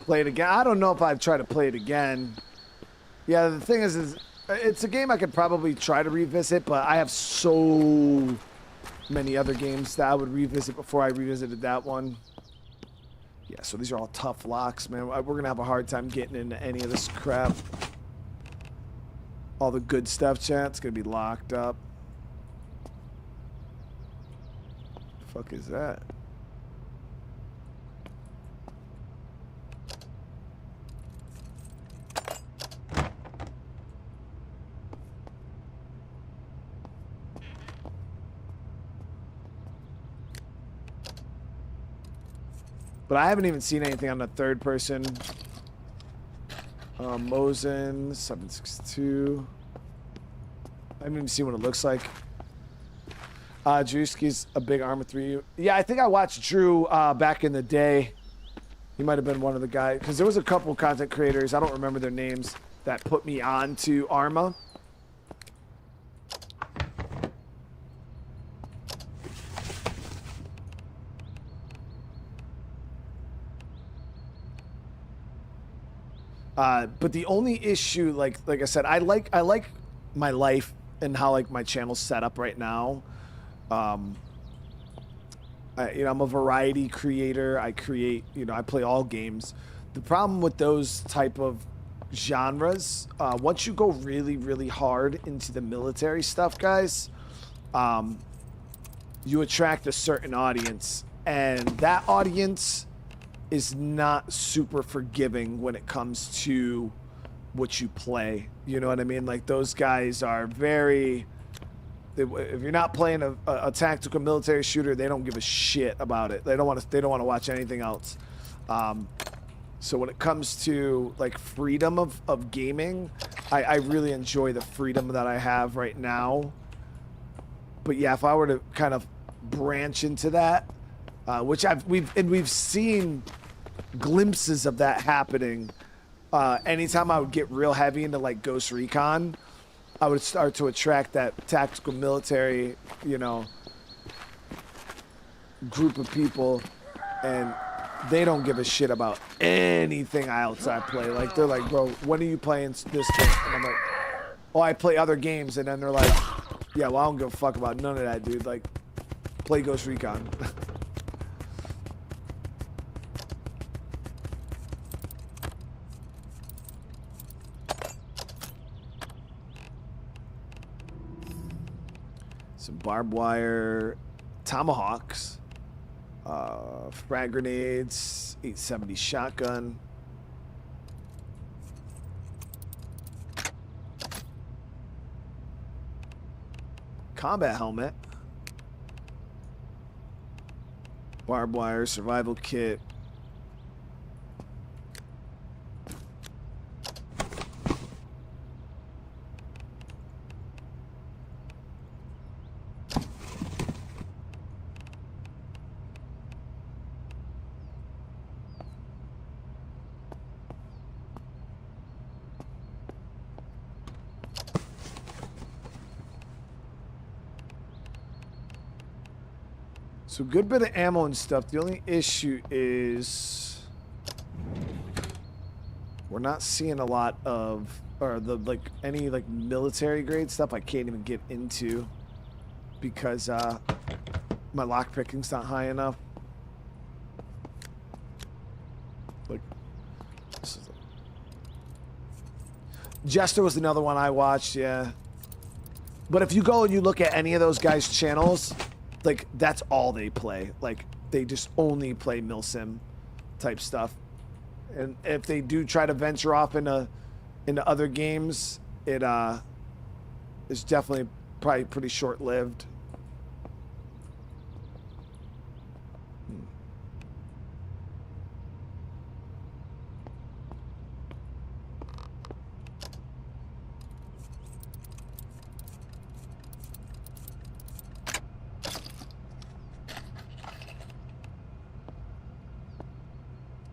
Play it again. I don't know if I'd try to play it again. Yeah, the thing is it's a game I could probably try to revisit, but I have so many other games that I would revisit before I revisited that one. Yeah, so these are all tough locks, man. We're going to have a hard time getting into any of this crap. All the good stuff, chat, it's going to be locked up. The fuck is that? But I haven't even seen anything on the third person. Mosin 762. I haven't even seen what it looks like. Drewski's a big Arma 3. Yeah, I think I watched Drew back in the day. He might have been one of the guys, because there was a couple content creators, I don't remember their names, that put me on to Arma. But the only issue, like I said, I like my life and how like my channel's set up right now. I'm a variety creator. I create, I play all games. The problem with those type of genres, once you go really, really hard into the military stuff, guys, you attract a certain audience, and that audience is not super forgiving when it comes to what you play. You know what I mean? Like those guys are very, if you're not playing a tactical military shooter, they don't give a shit about it. They don't want to watch anything else. So when it comes to like freedom of gaming, I really enjoy the freedom that I have right now. But yeah, if I were to kind of branch into that, which we've seen glimpses of that happening anytime I would get real heavy into like Ghost Recon, I would start to attract that tactical military, you know, group of people, and they don't give a shit about anything else I play. Like, they're like, bro, when are you playing this game? And I'm like, oh, I play other games. And then they're like, yeah, well, I don't give a fuck about none of that, dude. Like, play Ghost Recon. Some barbed wire, tomahawks, frag grenades, 870 shotgun. Combat helmet. Barbed wire, survival kit. So good bit of ammo and stuff. The only issue is we're not seeing a lot of, or the like any like military grade stuff I can't even get into because my lock picking's not high enough. Like, this is Jester was another one I watched, yeah. But if you go and you look at any of those guys' channels, like, that's all they play. Like, they just only play milsim type stuff. And if they do try to venture off into other games, it is definitely probably pretty short-lived.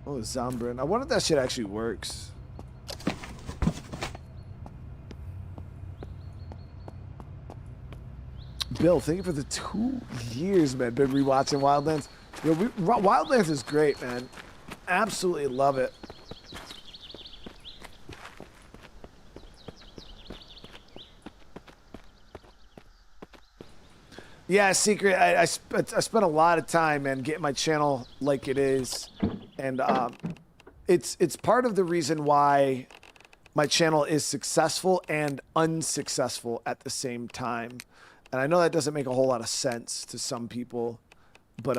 Oh, Zombrin. I wonder if that shit actually works. Bill, thank you for the 2 years, man. Been rewatching Wildlands. Yo, Wildlands is great, man. Absolutely love it. Yeah, Secret. I spent a lot of time, man, getting my channel like it is, and it's part of the reason why my channel is successful and unsuccessful at the same time. And I know that doesn't make a whole lot of sense to some people, but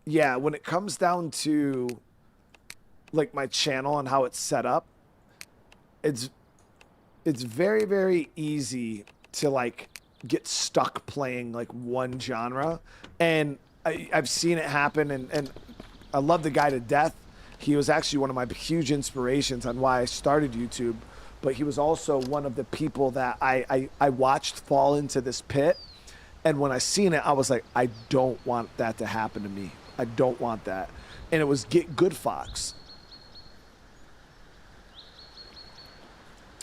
yeah, when it comes down to like my channel and how it's set up, it's very, very easy to like get stuck playing like one genre. And I've seen it happen, and I love the guy to death. He was actually one of my huge inspirations on why I started YouTube, but he was also one of the people that I watched fall into this pit. And when I seen it, I was like, I don't want that to happen to me. I don't want that. And it was Get Good Fox.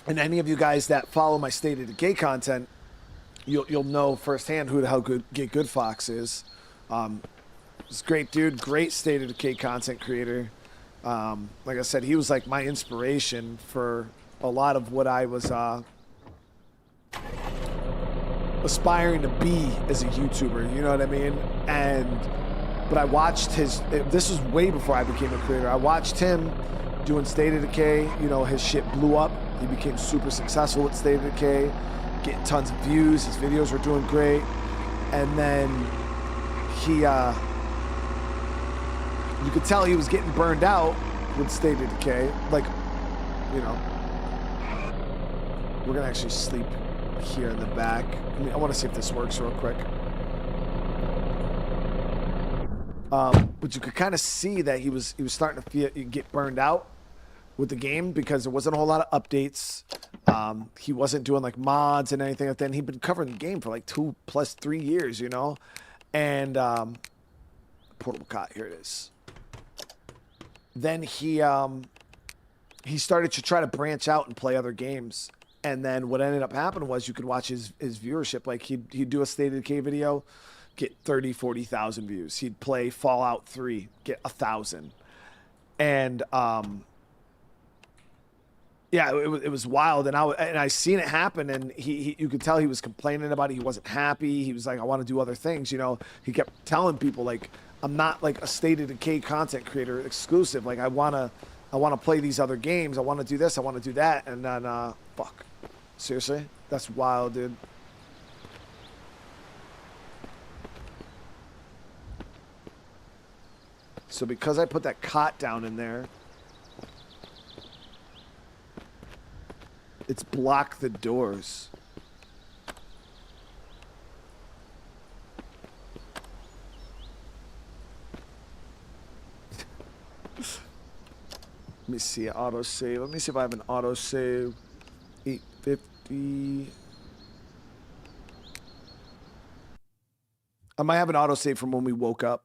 And any of you guys that follow my State of Decay content, you'll know firsthand who the hell Get Good Fox is. He's a great dude, great State of Decay content creator. Like I said, he was like my inspiration for a lot of what I was aspiring to be as a YouTuber, you know what I mean? But I watched this was way before I became a creator. I watched him doing State of Decay, you know, his shit blew up. He became super successful with State of Decay, getting tons of views, his videos were doing great. And then he, you could tell he was getting burned out with State of Decay. Like, you know, we're gonna actually sleep here in the back. I want to see if this works real quick. But you could kind of see that he was starting to get burned out with the game because there wasn't a whole lot of updates. He wasn't doing like mods and anything like that. And he'd been covering the game for like 2+3 years, you know. And portable cot, here it is. Then he he started to try to branch out and play other games. And then what ended up happening was you could watch his viewership. Like he'd do a State of Decay video, get 30, 40,000 views. He'd play Fallout 3, get 1,000. And yeah, it was wild. And I seen it happen. And you could tell he was complaining about it. He wasn't happy. He was like, I want to do other things. You know, he kept telling people like, I'm not like a State of Decay content creator exclusive. Like I want to play these other games. I want to do this. I want to do that. And then, fuck. Seriously? That's wild, dude. So because I put that cot down in there, it's blocked the doors. Let me see, autosave. Let me see if I have an autosave. 850. I might have an autosave from when we woke up.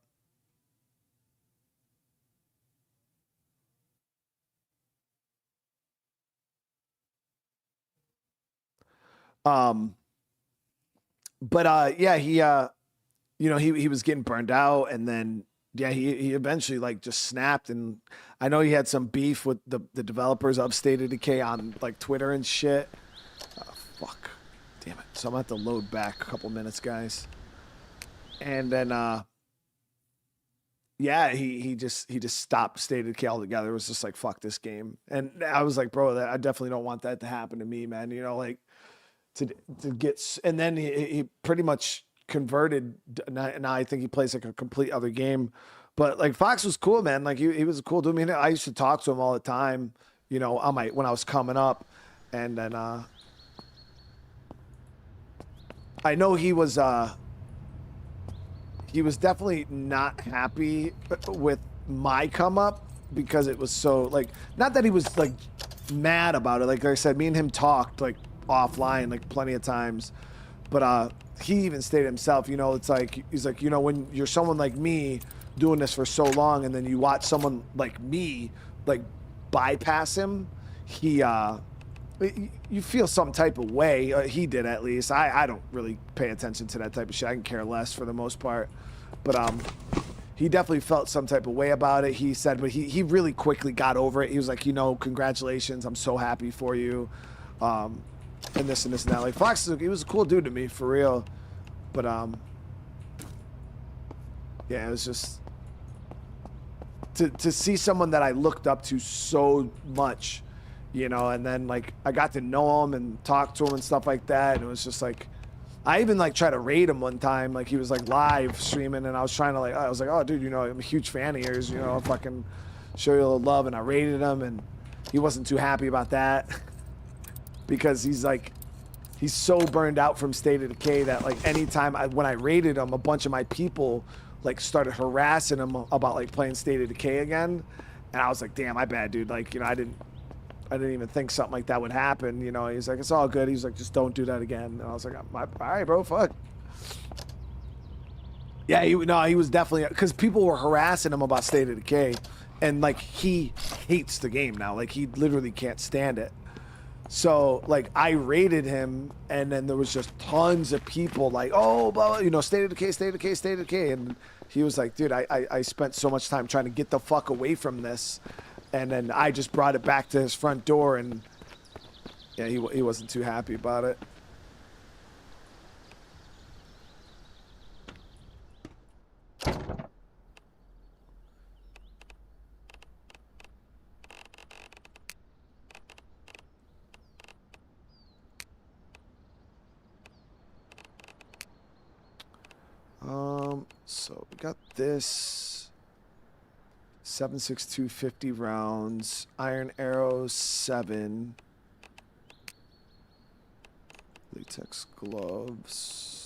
Yeah, he you know, he was getting burned out, and then yeah, he eventually like just snapped. And I know he had some beef with the developers of State of Decay on like Twitter and shit. Fuck. Damn it. So I'm gonna have to load back a couple minutes, guys. And then yeah, he just stopped State of Decay altogether. It was just like, fuck this game. And I was like, bro, I definitely don't want that to happen to me, man. You know, like to get, and then he pretty much converted. Now I think he plays like a complete other game. But like Fox was cool, man. Like he was a cool dude. I mean, I used to talk to him all the time, you know, when I was coming up. And then I know he was definitely not happy with my come up, because it was so like, not that he was like mad about it. Like I said, me and him talked like offline like plenty of times, but he even stated himself, you know, it's like, he's like, you know, when you're someone like me doing this for so long, and then you watch someone like me like bypass him, you feel some type of way. He did, at least. I don't really pay attention to that type of shit. I can care less for the most part. But he definitely felt some type of way about it. He said, but he really quickly got over it. He was like, you know, congratulations. I'm so happy for you. And this and this and that. Like Fox, he was a cool dude to me, for real. But yeah, it was just to see someone that I looked up to so much, you know, and then like I got to know him and talk to him and stuff like that, and it was just like, I even like tried to raid him one time. Like he was like live streaming, and I was trying to like, I was like, oh dude, you know, I'm a huge fan of yours, you know, fucking show you a little love. And I raided him, and he wasn't too happy about that because he's so burned out from State of Decay that like anytime when I raided him, a bunch of my people like started harassing him about like playing State of Decay again. And I was like, damn, my bad, dude. Like, you know, I didn't even think something like that would happen. You know, he's like, it's all good. He's like, just don't do that again. And I was like, all right, bro, fuck. Yeah, he was definitely, because people were harassing him about State of Decay, and like he hates the game now. Like he literally can't stand it. So like I raided him, and then there was just tons of people like, oh, blah, blah, you know, State of Decay, State of Decay, State of Decay. And he was like, dude, I spent so much time trying to get the fuck away from this. And then I just brought it back to his front door, and yeah, he wasn't too happy about it. So we got this 7.62 50 rounds, iron arrows 7, latex gloves.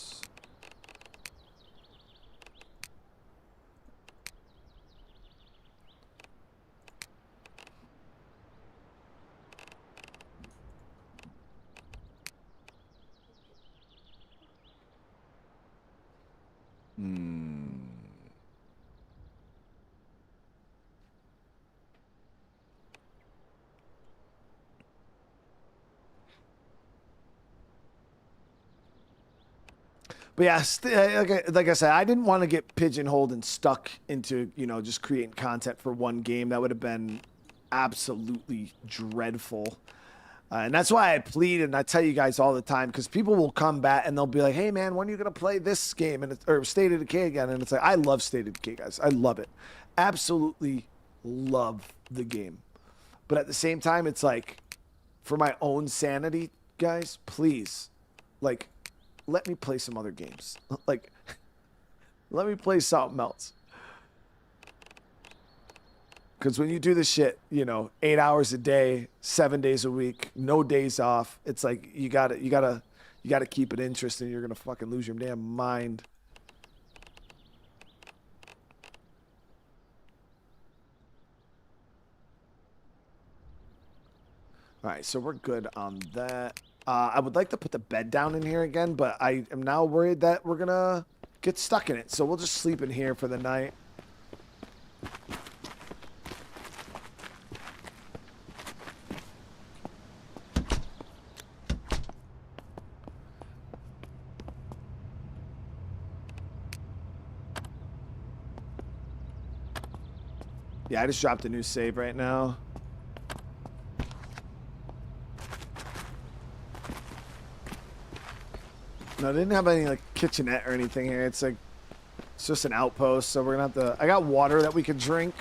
But yeah, like I said, I didn't want to get pigeonholed and stuck into, you know, just creating content for one game. That would have been absolutely dreadful. And that's why I plead and I tell you guys all the time, because people will come back and they'll be like, hey, man, when are you going to play this game? And or State of Decay again. And it's like, I love State of Decay, guys. I love it. Absolutely love the game. But at the same time, it's like, for my own sanity, guys, please, like, let me play some other games. Like, let me play something else. Because when you do this shit, you know, 8 hours a day, 7 days a week, no days off, it's like you gotta keep it interesting. You're gonna fucking lose your damn mind. All right, so we're good on that. I would like to put the bed down in here again, but I am now worried that we're gonna get stuck in it. So we'll just sleep in here for the night. Yeah, I just dropped a new save right now. No, I didn't have any like kitchenette or anything here. It's like, it's just an outpost, so we're gonna have to, I got water that we can drink.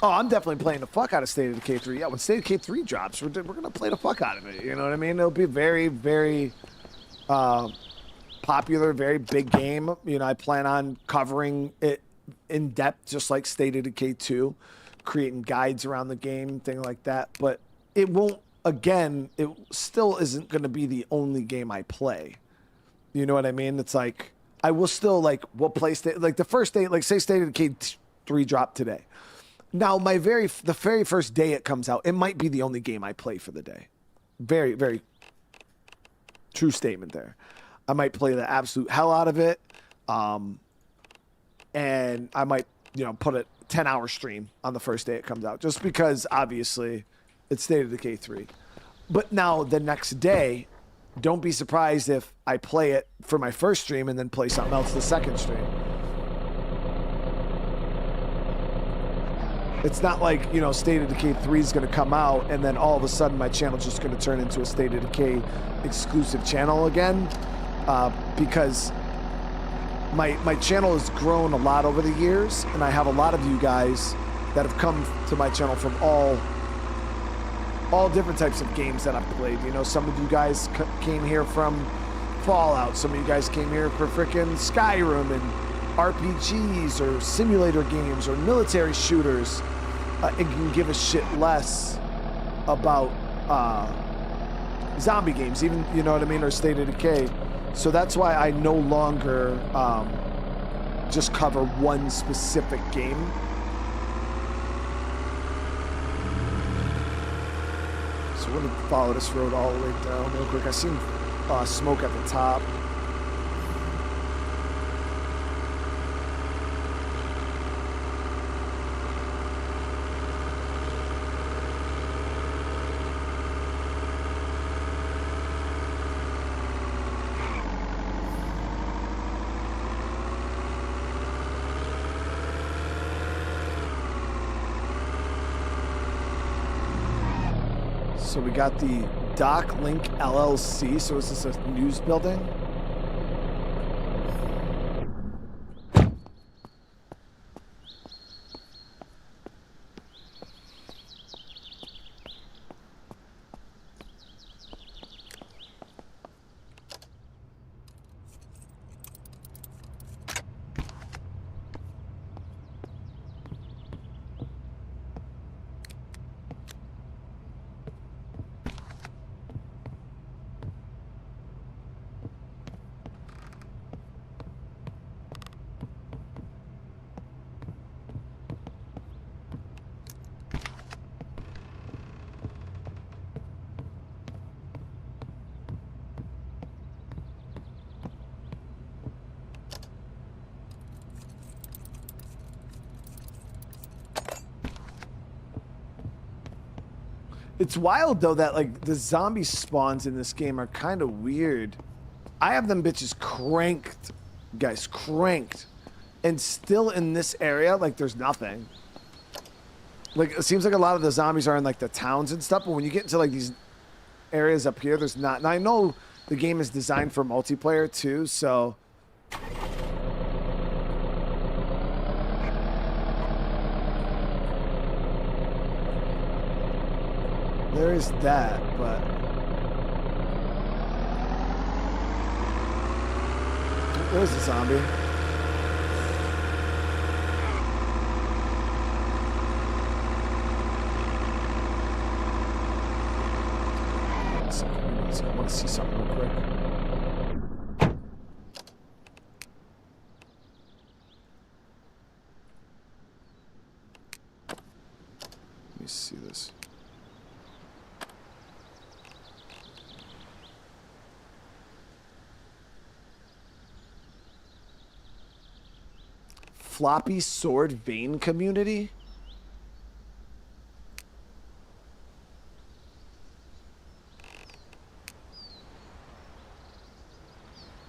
Oh, I'm definitely playing the fuck out of State of Decay 3. Yeah, when State of Decay 3 drops, we're gonna play the fuck out of it. You know what I mean? It'll be very, very popular, very big game. You know, I plan on covering it in depth, just like State of Decay 2, creating guides around the game, thing like that. But it won't, again, it still isn't going to be the only game I play. You know what I mean? It's like, I will still, like, we'll play, like, the first day, like, say State of Decay 3 dropped today. Now, the very first day it comes out, it might be the only game I play for the day. Very, very true statement there. I might play the absolute hell out of it. And I might, you know, put a 10-hour stream on the first day it comes out. Just because, obviously, it's State of Decay 3. But now, the next day, don't be surprised if I play it for my first stream and then play something else the second stream. It's not like, you know, State of Decay 3 is going to come out and then all of a sudden my channel's just going to turn into a State of Decay exclusive channel again. Because my channel has grown a lot over the years, and I have a lot of you guys that have come to my channel from all different types of games that I've played. You know, some of you guys came here from Fallout. Some of you guys came here for frickin' Skyrim and RPGs or simulator games or military shooters. And can give a shit less about zombie games, even, you know what I mean, or State of Decay. So that's why I no longer just cover one specific game. So we're gonna follow this road all the way down real quick. I seen smoke at the top. So we got the Doc Link LLC. So is this a news building? It's wild though that like the zombie spawns in this game are kind of weird. I have them bitches cranked, guys, cranked, and still in this area like there's nothing. Like it seems like a lot of the zombies are in like the towns and stuff, but when you get into like these areas up here, there's not. And I know the game is designed for multiplayer too, so. There is that, but there's a zombie. I want to see something real quick. Let me see this. Floppy sword vein community?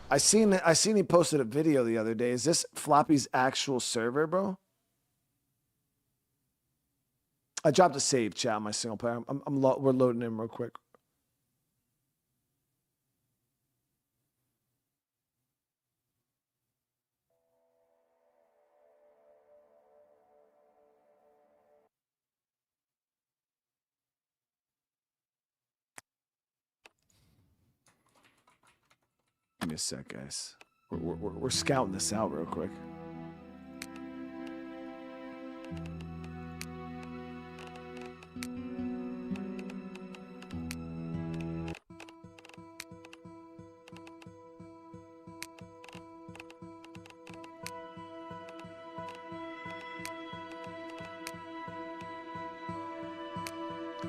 I seen he posted a video the other day. Is this Floppy's actual server, bro? I dropped a save chat on my single player. We're loading in real quick. Give me a sec, guys. We're scouting this out real quick.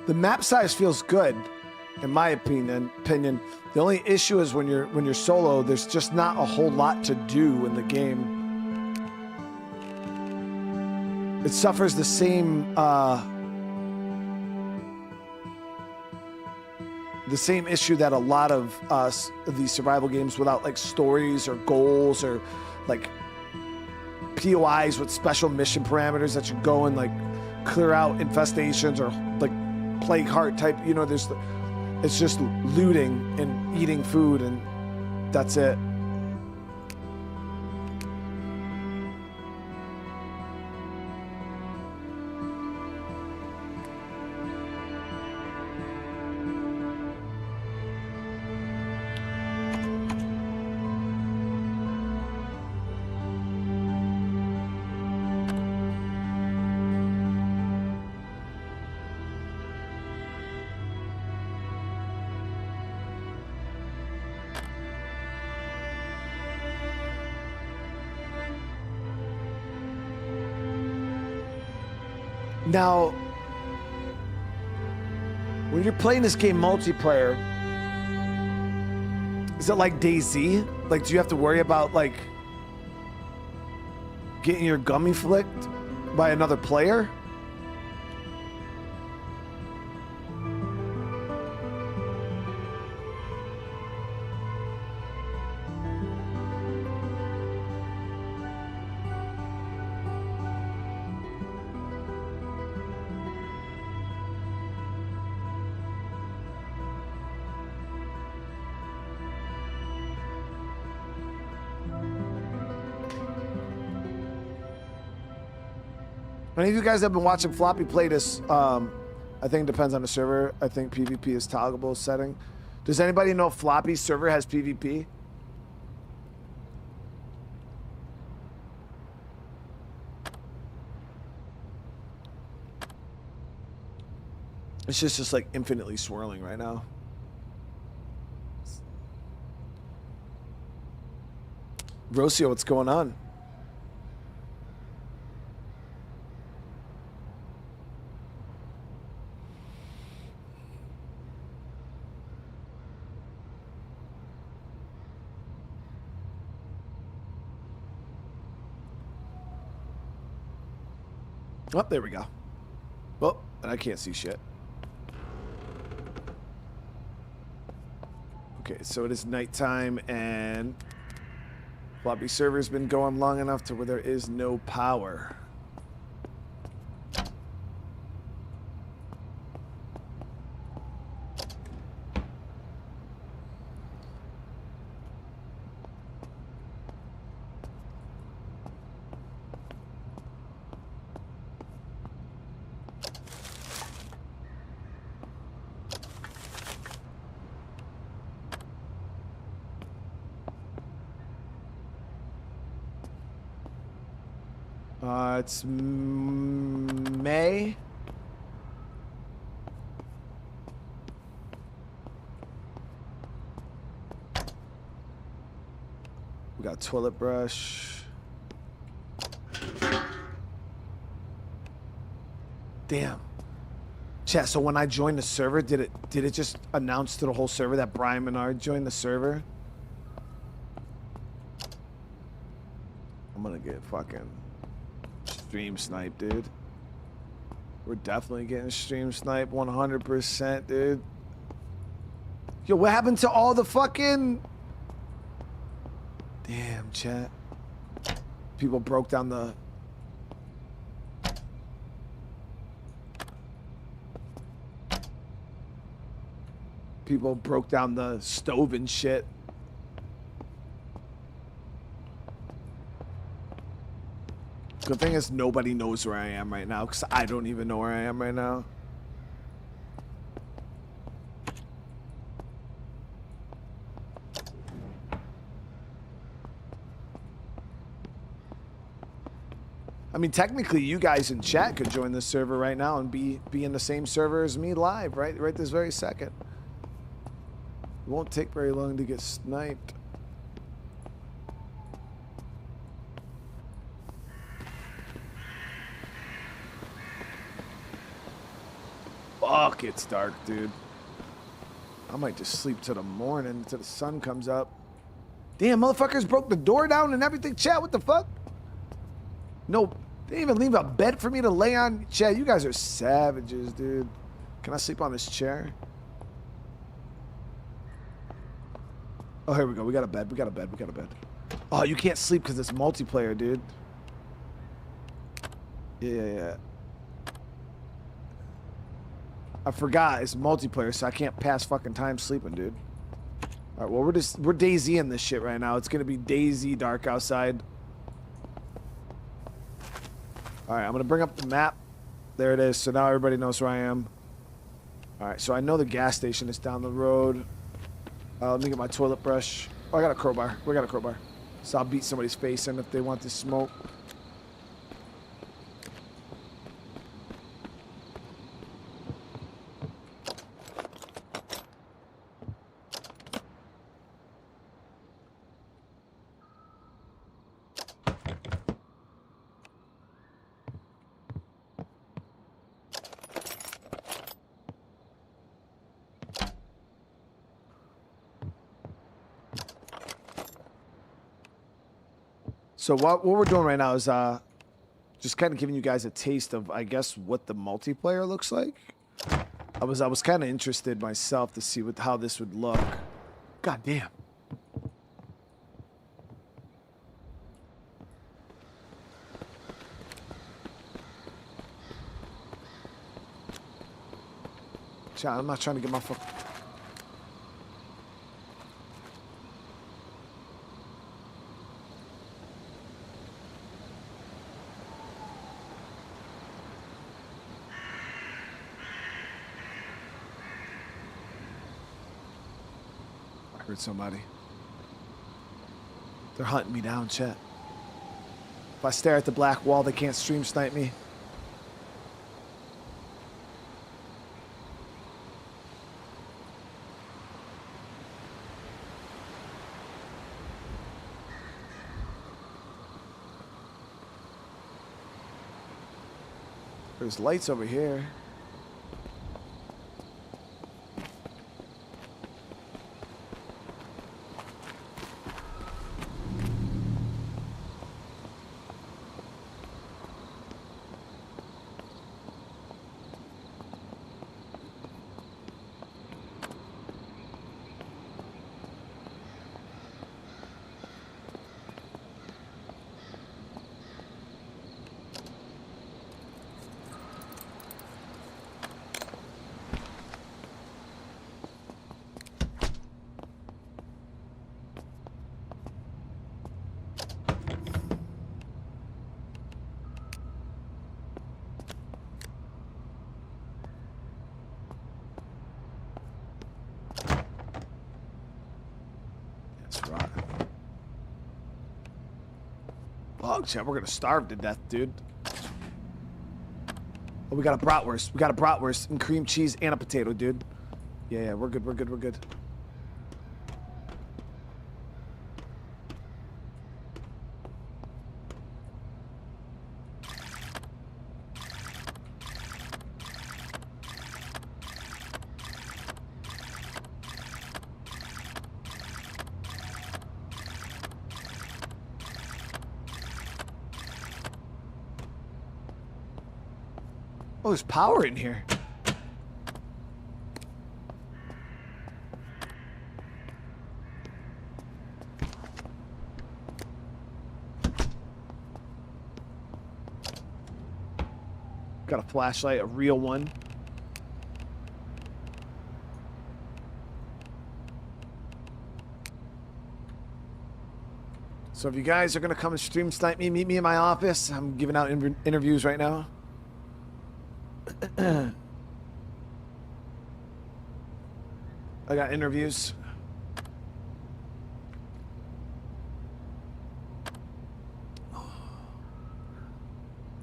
The map size feels good, in my opinion. The only issue is when you're solo, there's just not a whole lot to do in the game. It suffers the same issue that a lot of these survival games without like stories or goals or like POIs with special mission parameters that you go and like clear out infestations or like plague heart type, you know, it's just looting and eating food and that's it. Now, when you're playing this game multiplayer, is it like DayZ? Like, do you have to worry about like getting your gummy flicked by another player? Any of you guys have been watching Floppy play this? I think it depends on the server. I think PvP is toggleable setting. Does anybody know if Floppy's server has PvP? It's just like infinitely swirling right now. Rocio, what's going on? Oh, there we go. Well, and I can't see shit. Okay, so it is nighttime and floppy server's been going long enough to where there is no power. It's May. We got toilet brush. Damn. Chat, so when I joined the server, did it just announce to the whole server that Brian Menard joined the server? I'm gonna get fucking stream sniped, dude. We're definitely getting stream sniped 100%, dude. Yo, what happened to all the fucking... Damn, chat. People broke down the... People broke down the stove and shit. Good thing is nobody knows where I am right now, because I don't even know where I am right now. I mean, technically, you guys in chat could join this server right now and be in the same server as me live, right this very second. It won't take very long to get sniped. Fuck, it's dark, dude. I might just sleep till the morning, until the sun comes up. Damn, motherfuckers broke the door down and everything. Chat, what the fuck? No, they didn't even leave a bed for me to lay on. Chat, you guys are savages, dude. Can I sleep on this chair? Oh, here we go. We got a bed. We got a bed. We got a bed. Oh, you can't sleep because it's multiplayer, dude. Yeah. I forgot it's multiplayer, so I can't pass fucking time sleeping, dude. All right, well, we're DayZ in this shit right now. It's gonna be DayZ dark outside. All right, I'm gonna bring up the map. There it is. So now everybody knows where I am. All right, so I know the gas station is down the road. Let me get my toilet brush. Oh, I got a crowbar. We got a crowbar. So I'll beat somebody's face in if they want to smoke. So what we're doing right now is just kind of giving you guys a taste of, I guess, what the multiplayer looks like. I was kind of interested myself to see how this would look. God damn. Chat, I'm not trying to get my fuck. Heard somebody. They're hunting me down, chat. If I stare at the black wall, they can't stream snipe me. There's lights over here. Fuck, chat. We're gonna starve to death, dude. Oh, we got a bratwurst. We got a bratwurst and cream cheese and a potato, dude. Yeah, yeah, we're good. We're good. We're good. Oh, there's power in here. Got a flashlight, a real one. So if you guys are going to come and stream snipe me, meet me in my office. I'm giving out interviews right now. I got interviews.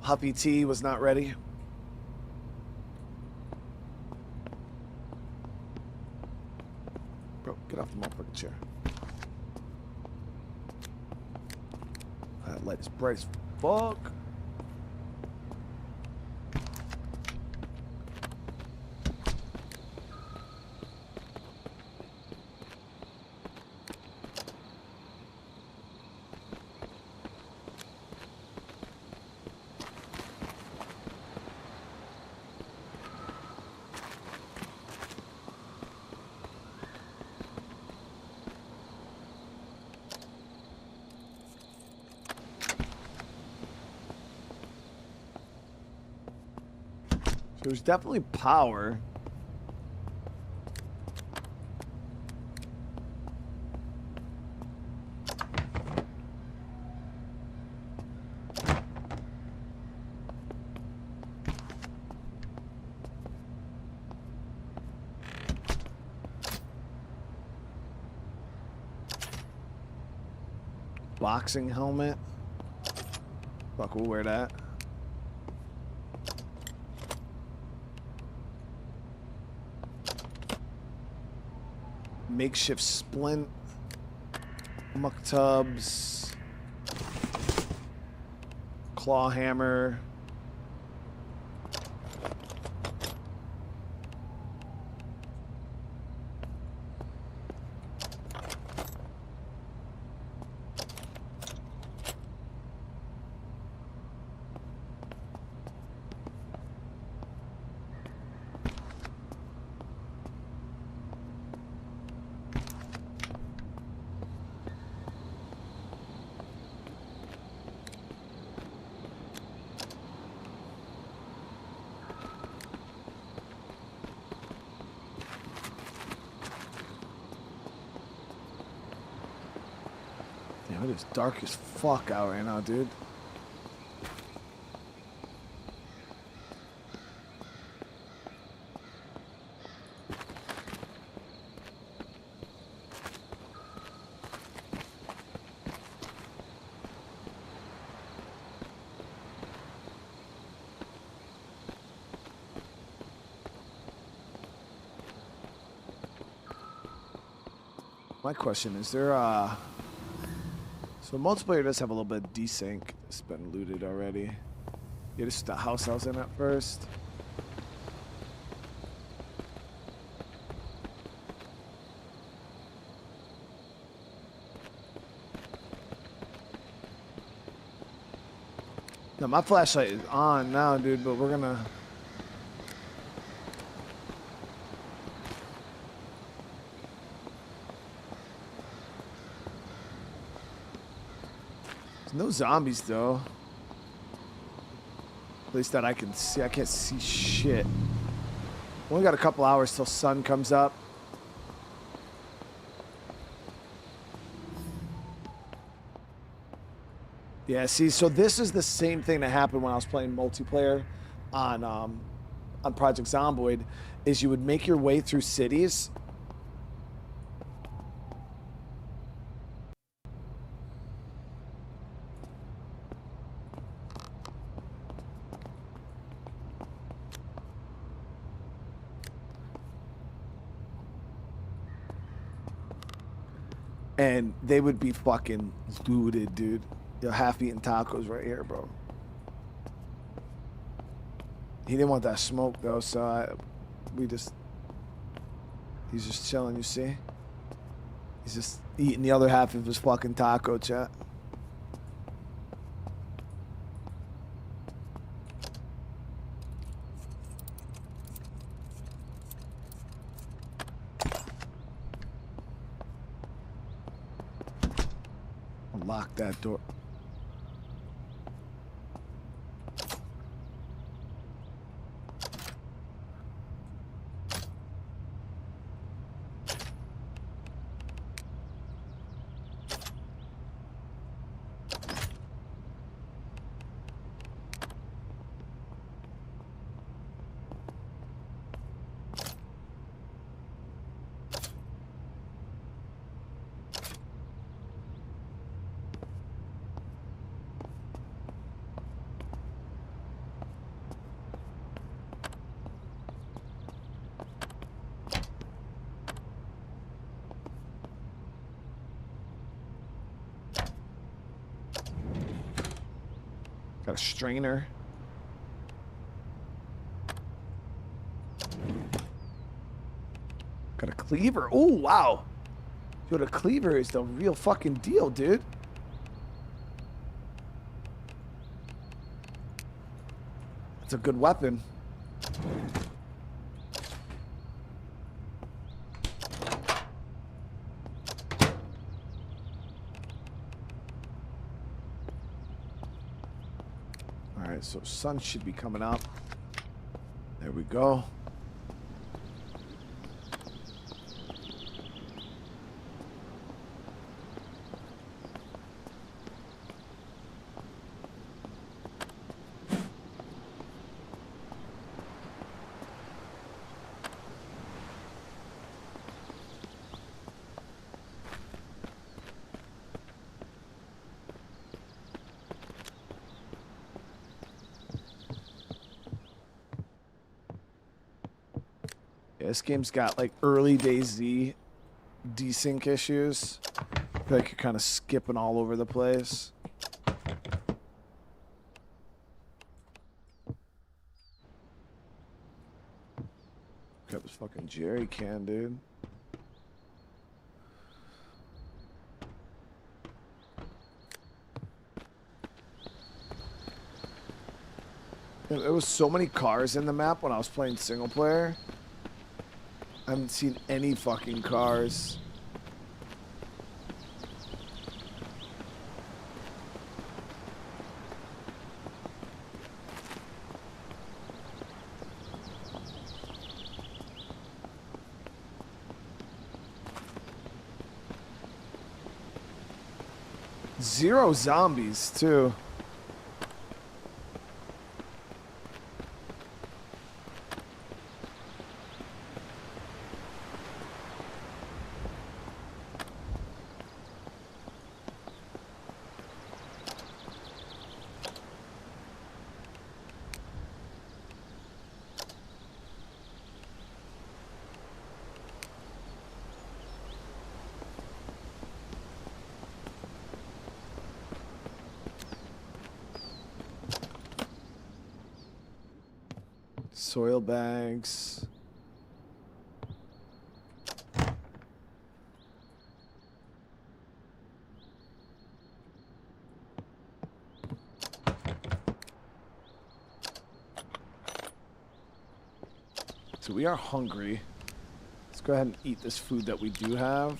Huffy T was not ready. Bro, get off the motherfucking chair. That light is bright as fuck. There's definitely power. Boxing helmet. Fuck, we'll wear that. Makeshift splint, muck tubs, claw hammer, It is dark as fuck out right now, dude. My question is there so multiplayer does have a little bit of desync that's been looted already. Yeah, this is the house I was in at first. Now my flashlight is on now, dude, but we're gonna... No zombies though. At least that I can see. I can't see shit. Only got a couple hours till sun comes up. Yeah, see, so this is the same thing that happened when I was playing multiplayer on Project Zomboid, is you would make your way through cities. and they would be fucking looted, dude. Yo, half-eaten tacos right here, bro. He didn't want that smoke though, so he's just chilling, you see? He's just eating the other half of his fucking taco, chat. Lock that door. Got a strainer. Got a cleaver. Oh, wow. Yo, the cleaver is the real fucking deal, dude. It's a good weapon. Alright, so sun should be coming up. There we go. This game's got like early DayZ desync issues. I feel like you're kind of skipping all over the place. Got this fucking jerry can, dude. There was so many cars in the map when I was playing single player. I haven't seen any fucking cars. Zero zombies, too. Soil bags. So we are hungry. Let's go ahead and eat this food that we do have.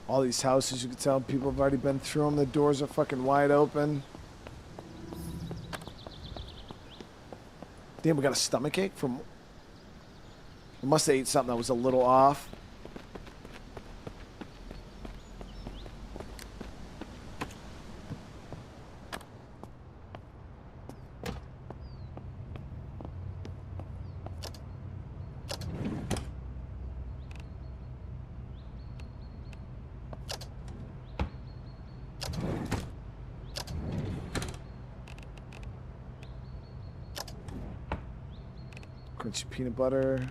All these houses, you can tell people have already been through them. The doors are fucking wide open. Damn, we got a stomachache from... We must have ate something that was a little off. Crunchy peanut butter.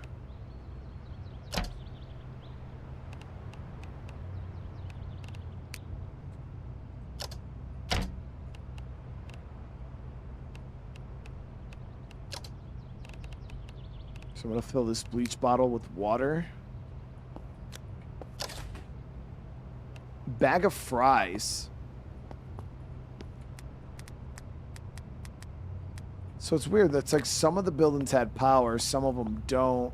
So I'm gonna fill this bleach bottle with water. Bag of fries. So it's weird. That's like some of the buildings had power, some of them don't.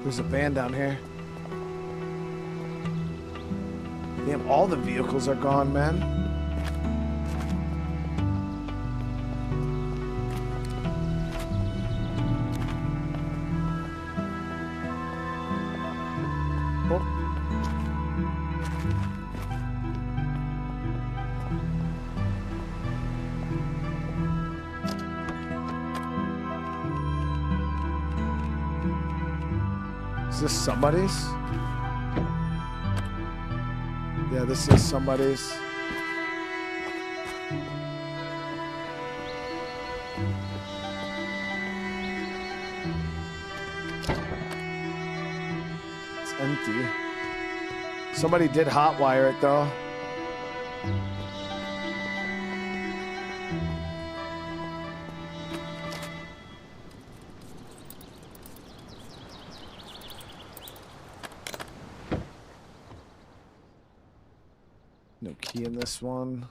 There's a van down here. Damn, all the vehicles are gone, man. Oh. Is this somebody's? Yeah, this is somebody's. It's empty. Somebody did hotwire it though. No key in this one.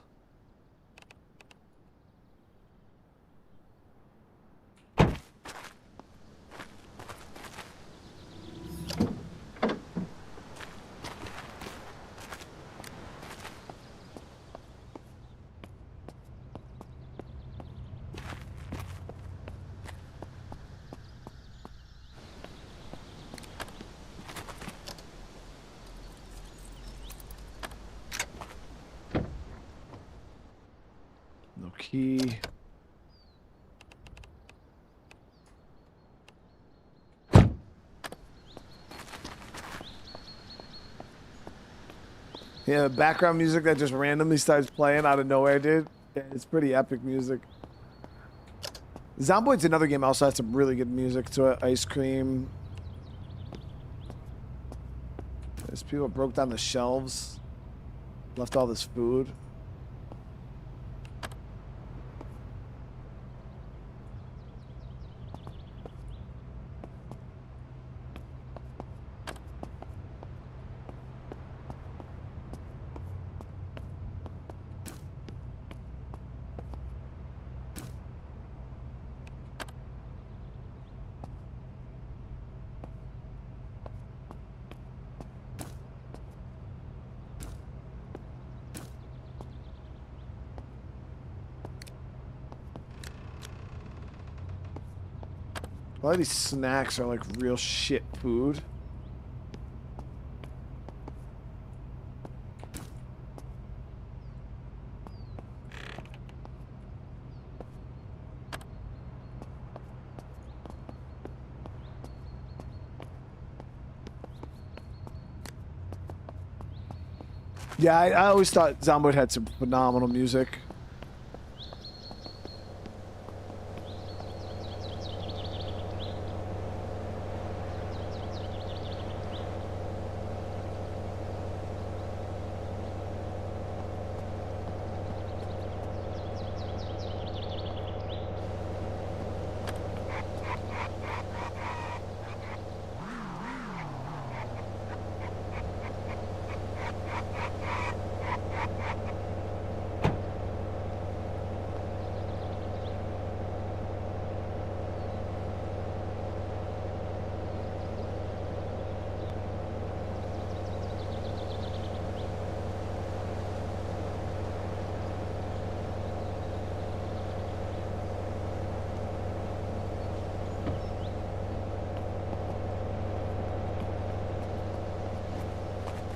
No key. Yeah, background music that just randomly starts playing out of nowhere, dude. Yeah, it's pretty epic music. Zomboid's another game also had some really good music to it. Ice cream. There's people broke down the shelves. Left all this food. A lot of these snacks are like real shit food. Yeah, I always thought Zomboid had some phenomenal music.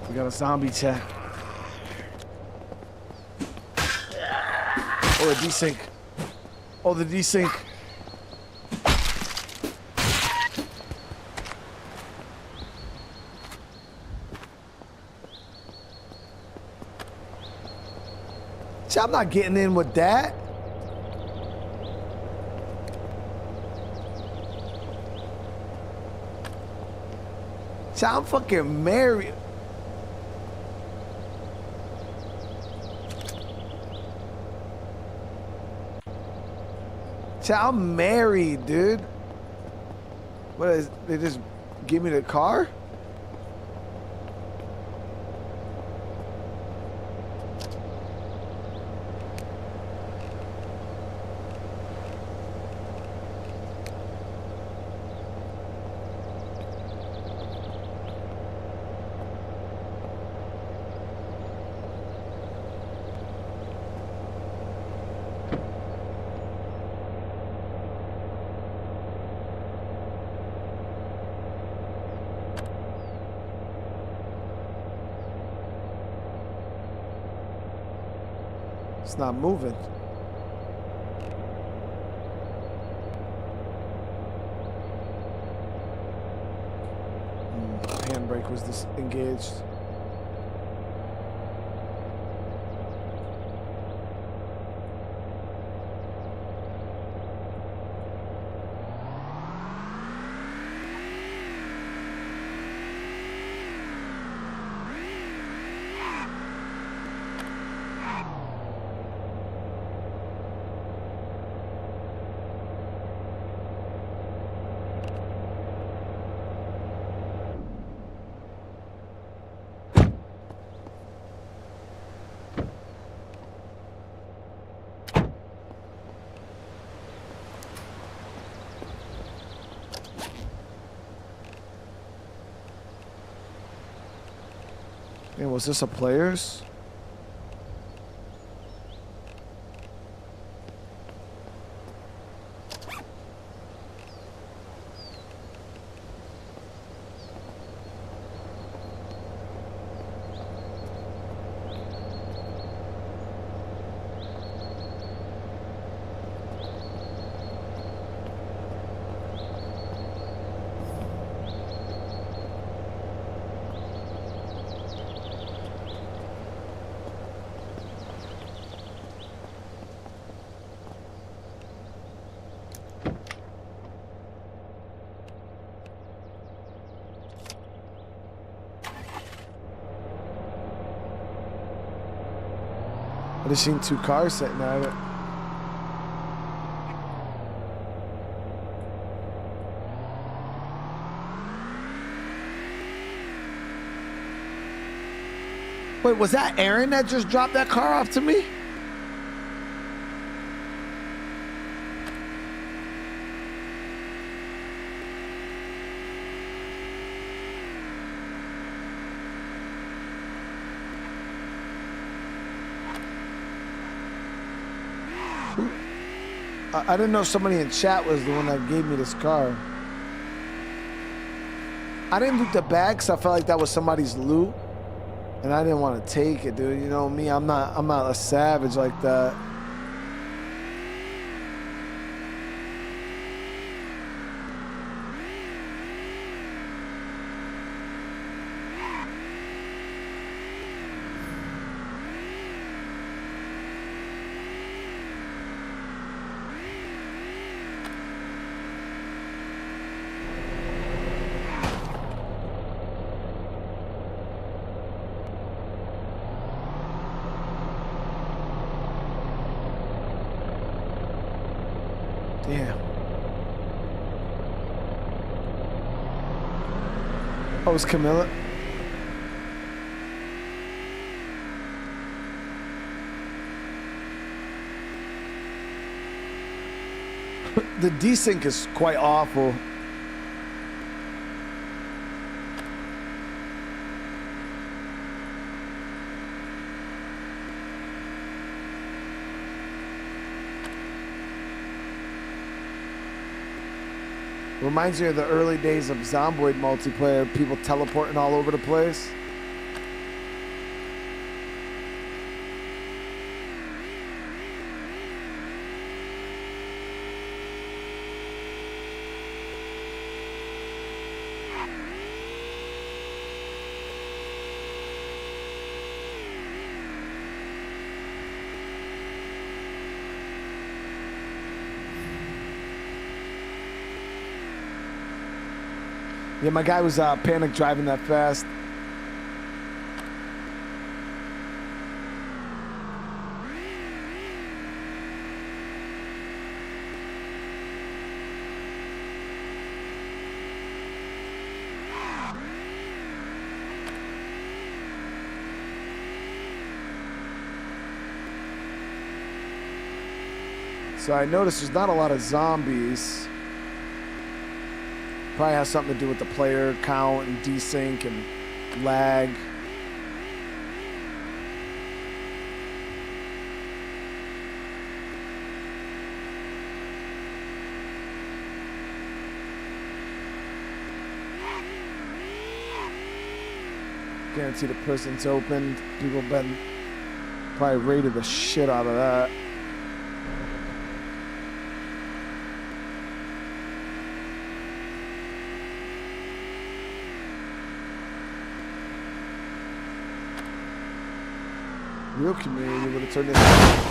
We got a zombie chat. Oh, a desync. Oh, the desync. See, I'm not getting in with that. See, I'm fucking married. See, I'm married, dude. What is, they just give me the car? It's not moving. Handbrake was disengaged. Man, was this a player's? I just seen two cars sitting at it. Wait, was that Aaron that just dropped that car off to me? I didn't know somebody in chat was the one that gave me this car. I didn't loot the bag because I felt like that was somebody's loot, and I didn't want to take it, dude. You know me, I'm not a savage like that. Damn. Oh, it's Camilla. The desync is quite awful. Reminds me of the early days of Zomboid multiplayer, people teleporting all over the place. Yeah, my guy was panic driving that fast. So I noticed there's not a lot of zombies. Probably has something to do with the player count and desync and lag. Guarantee the prison's open. People been probably raided the shit out of that. Real community would have turned into.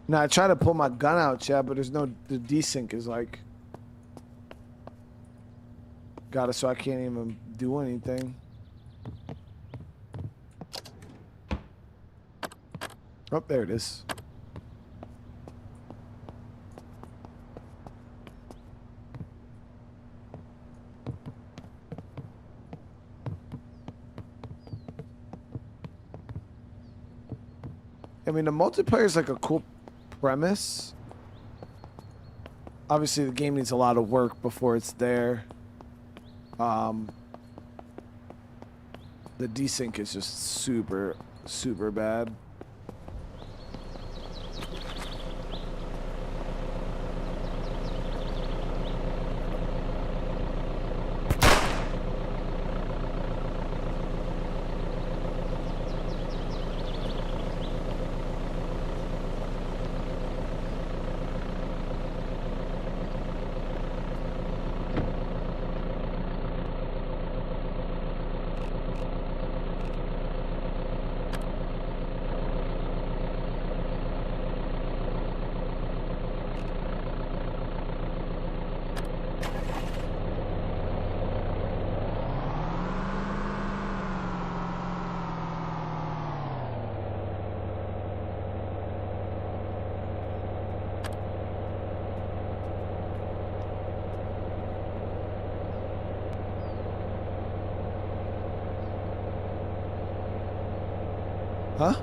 Now I try to pull my gun out, Chad, but there's no. The desync is like. Got it, so I can't even do anything. Oh, there it is. I mean, the multiplayer is like a cool premise. Obviously, the game needs a lot of work before it's there. The desync is just super, super bad. Huh?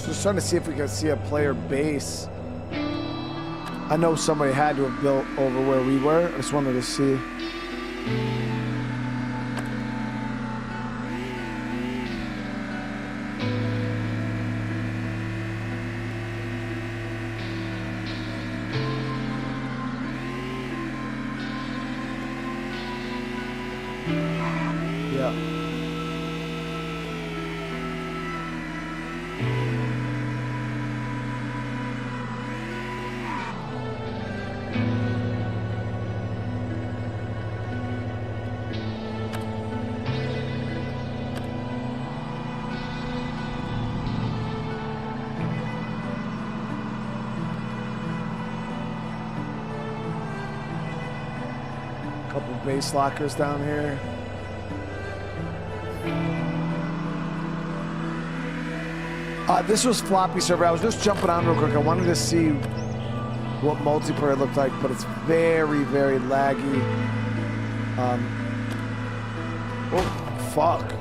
Just trying to see if we can see a player base. I know somebody had to have built over where we were. I just wanted to see. Yeah. Couple base lockers down here. This was floppy server. I was just jumping on real quick. I wanted to see what multiplayer looked like, but it's very, very laggy. Oh, fuck.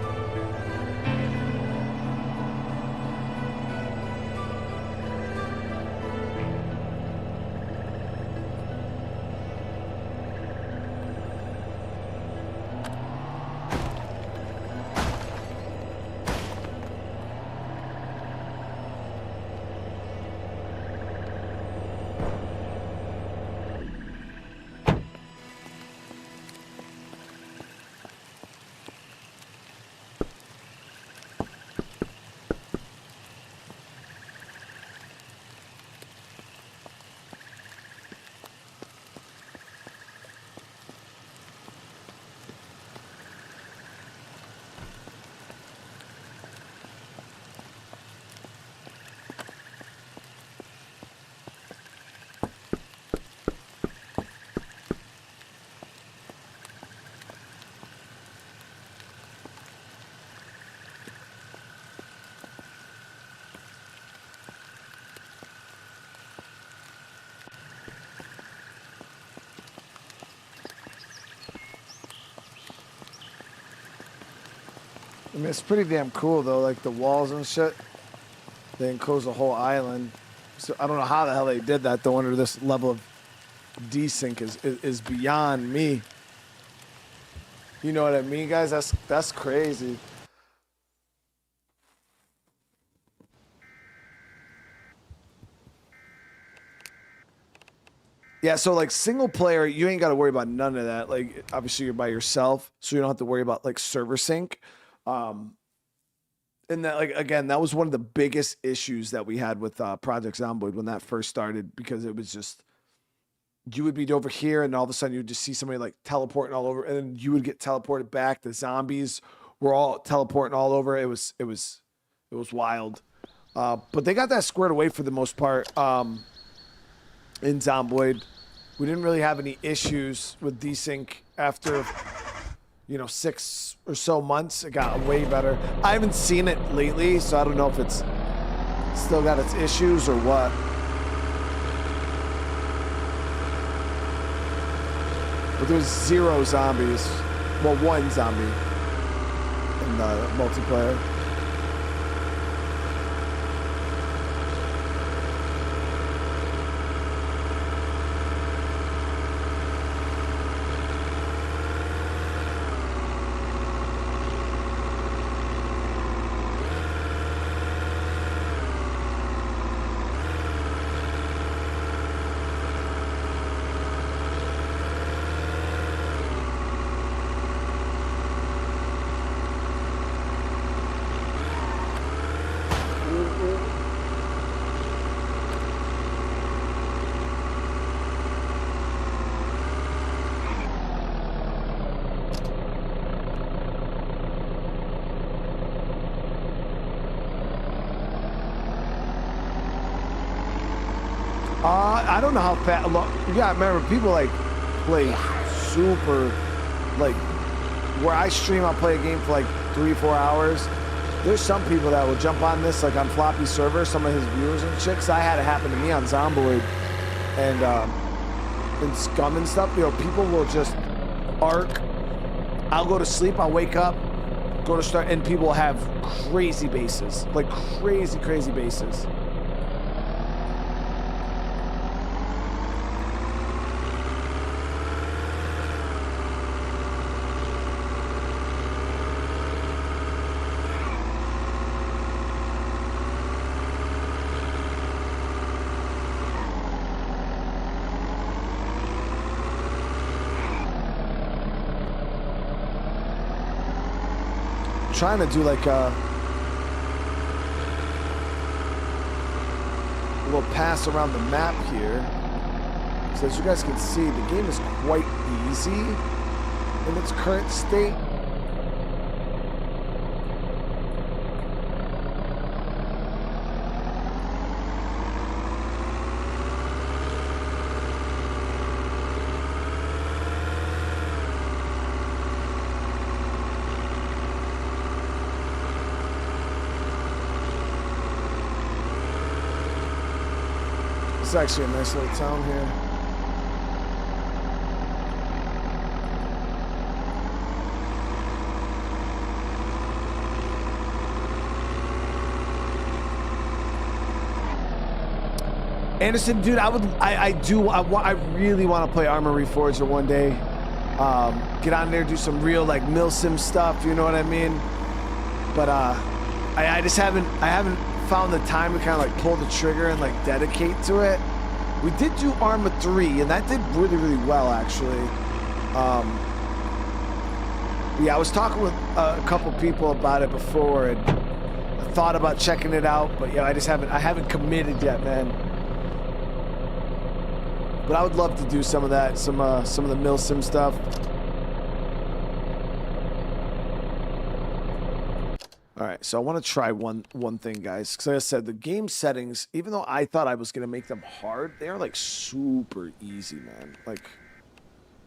I mean, it's pretty damn cool though, like the walls and shit. They enclose the whole island. So I don't know how the hell they did that though under this level of desync is beyond me. You know what I mean, guys? That's crazy. Yeah, so like single player, you ain't got to worry about none of that. Like obviously you're by yourself, so you don't have to worry about like server sync. And that, like, again, that was one of the biggest issues that we had with Project Zomboid when that first started, because it was just, you would be over here and all of a sudden you would just see somebody like teleporting all over, and then you would get teleported back. The zombies were all teleporting all over. It was wild. But they got that squared away for the most part. In Zomboid, we didn't really have any issues with desync after, 6 or so months. It got way better. I haven't seen it lately, so I don't know if it's still got its issues or what. But there's 0 zombies. Well, 1 zombie in the multiplayer. I don't know how fast. You gotta remember, people like play super, like where I stream, I'll play a game for like 3-4 hours. There's some people that will jump on this like on floppy server, some of his viewers and shit. 'Cause I had it happen to me on Zomboid and Scum and stuff. You know, people will just arc. I'll go to sleep, I'll wake up, go to start, and people have crazy bases, like crazy bases. Trying to do like a little pass around the map here. So as you guys can see, the game is quite easy in its current state. It's actually a nice little town here. Anderson, dude, I really want to play Armor Reforger one day. Get on there, do some real like milsim stuff, you know what I mean? But I just haven't found the time to kind of like pull the trigger and like dedicate to it. We did do Arma 3 and that did really well actually. Yeah, I was talking with a couple people about it before and I thought about checking it out, but yeah, I haven't committed yet, man. But I would love to do some of that, some of the milsim stuff. All right, so I want to try one thing, guys. Because like I said, the game settings, even though I thought I was going to make them hard, they're like super easy, man. Like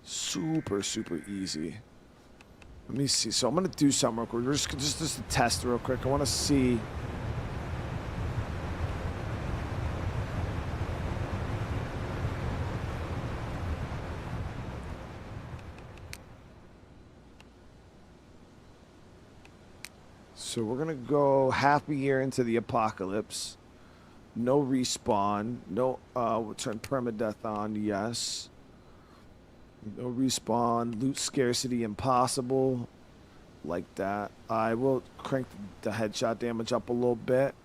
super easy. Let me see. So I'm going to do something real quick. We're just to test real quick. I want to see. So we're gonna go half a year into the apocalypse. No respawn. No, we'll turn permadeath on, yes. No respawn. Loot scarcity impossible. Like that. I will crank the headshot damage up a little bit.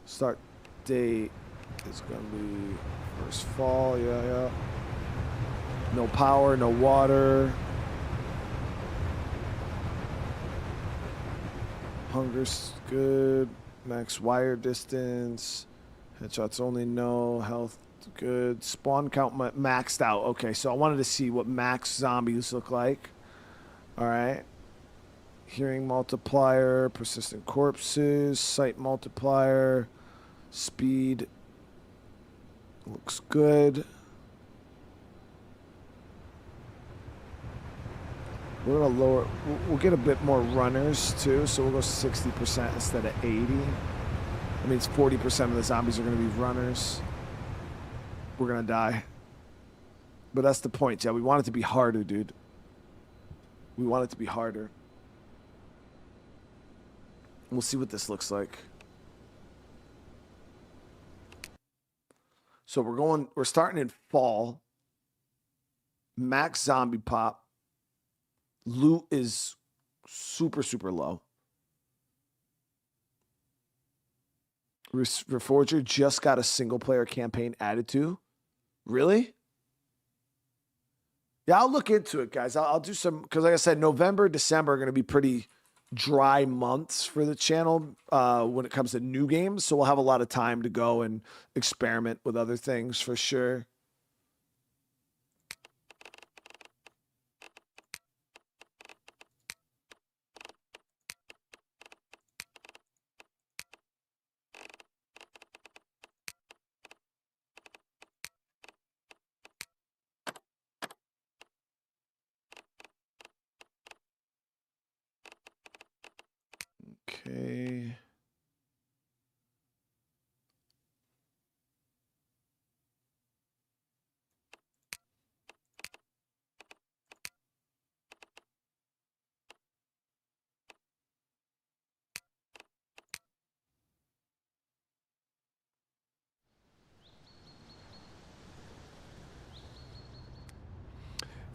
Start date is gonna be first fall, yeah. No power, no water. Hunger's good. Max wire distance. Headshots only, no. Health good. Spawn count maxed out. Okay, so I wanted to see what max zombies look like. All right. Hearing multiplier. Persistent corpses. Sight multiplier. Speed. Looks good. We're gonna lower, we'll get a bit more runners too, so we'll go 60% instead of 80. That means 40% of the zombies are gonna be runners. We're gonna die. But that's the point, yeah, we want it to be harder, dude. We want it to be harder. We'll see what this looks like. So we're starting in fall. Max zombie pop. Loot is super low. Reforger just got a single player campaign added to. Really? Yeah, I'll look into it, guys. I'll do some, because like I said, November, December are going to be pretty dry months for the channel when it comes to new games. So we'll have a lot of time to go and experiment with other things for sure.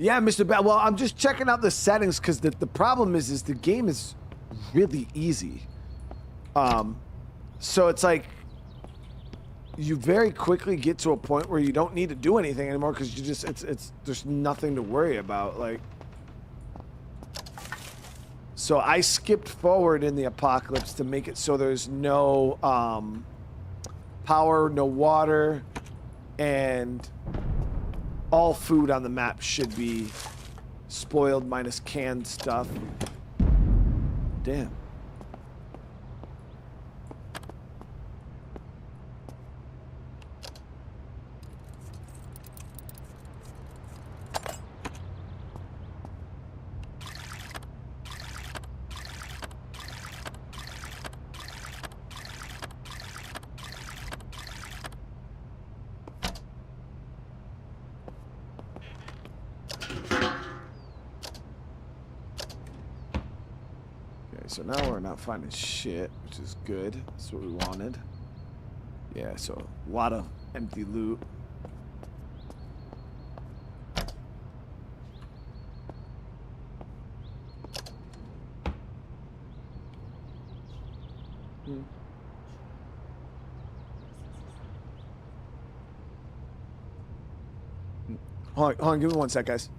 Yeah, Mr. Bell. Well, I'm just checking out the settings because the problem is the game is really easy. So it's like you very quickly get to a point where you don't need to do anything anymore because you just it's there's nothing to worry about. Like, so I skipped forward in the apocalypse to make it so there's no power, no water, and all food on the map should be spoiled minus canned stuff. Damn. So now we're not finding shit, which is good. That's what we wanted. Yeah, so a lot of empty loot. Hold on, give me one sec, guys.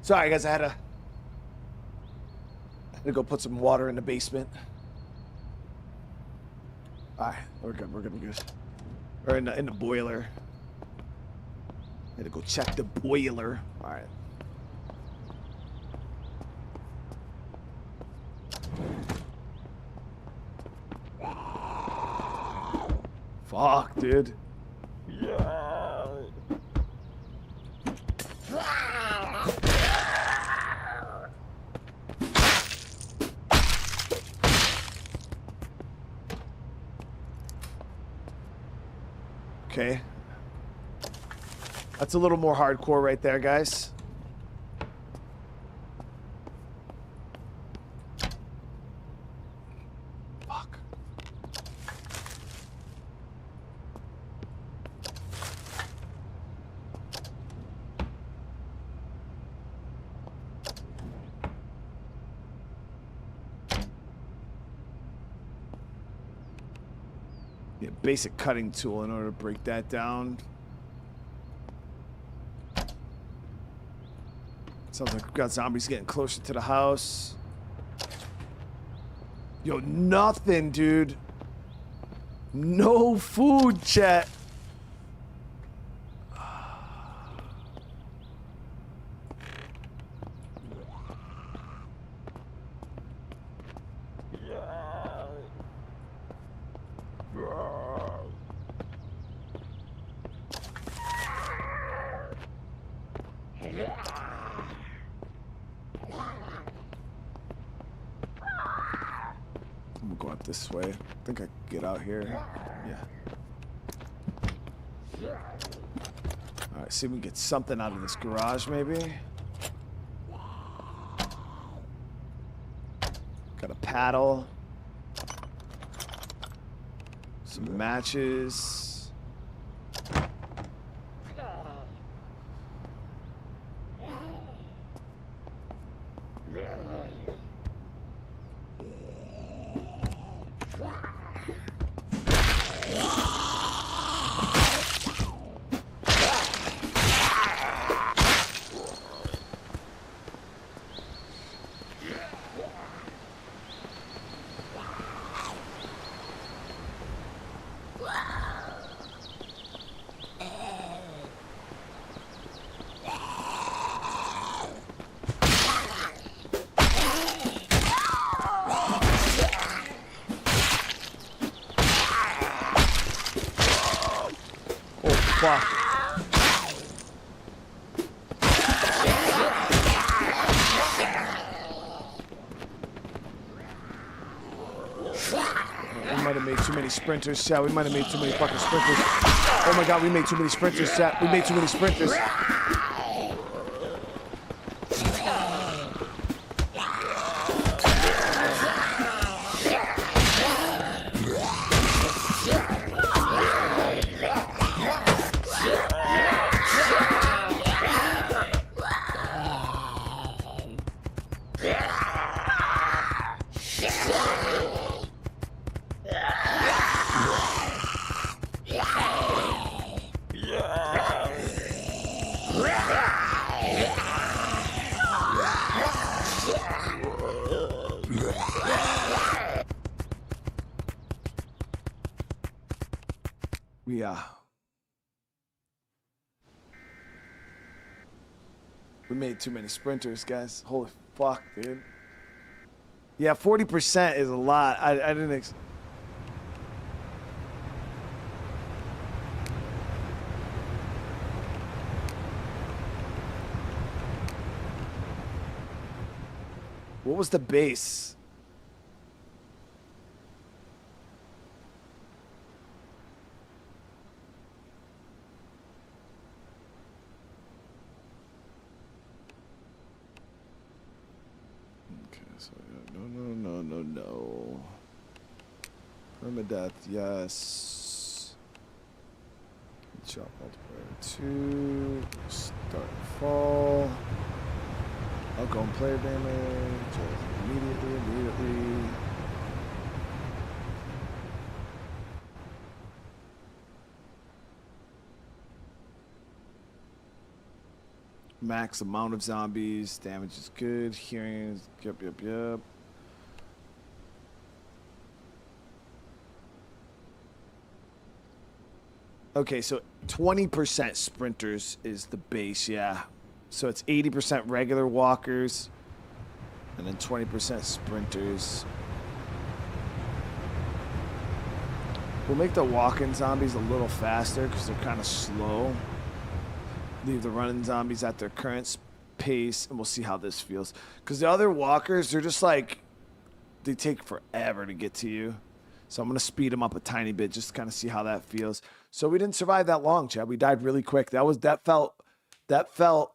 Sorry, guys. I had to go put some water in the basement. All right, we're good. We're good. We're good. Or in the boiler. Had to go check the boiler. All right. Fuck, dude. Yeah. Okay. That's a little more hardcore right there, guys. Fuck. Yeah, basic cutting tool in order to break that down. Sounds like we've got zombies getting closer to the house. Yo, nothing, dude. No food, chat. I'm gonna go out this way. I think I can get out here. Yeah. Alright, see if we can get something out of this garage, maybe. Got a paddle. Some matches. Fuck. We might have made too many sprinters, chat. We might have made too many fucking sprinters. Oh my god, we made too many sprinters, chat. We made too many sprinters. We made too many sprinters, guys. Holy fuck, dude. Yeah, 40% is a lot. I didn't What was the base? No. Permadeath, yes. Chop multiplayer 2. Start fall. Outgoing player damage. Immediately. Max amount of zombies. Damage is good. Hearing is... Yep. Okay, so 20% sprinters is the base, yeah. So it's 80% regular walkers, and then 20% sprinters. We'll make the walking zombies a little faster because they're kind of slow. Leave the running zombies at their current pace, and we'll see how this feels. Because the other walkers, they're just like, they take forever to get to you. So I'm going to speed them up a tiny bit just to kind of see how that feels. So we didn't survive that long, Chad. We died really quick. That felt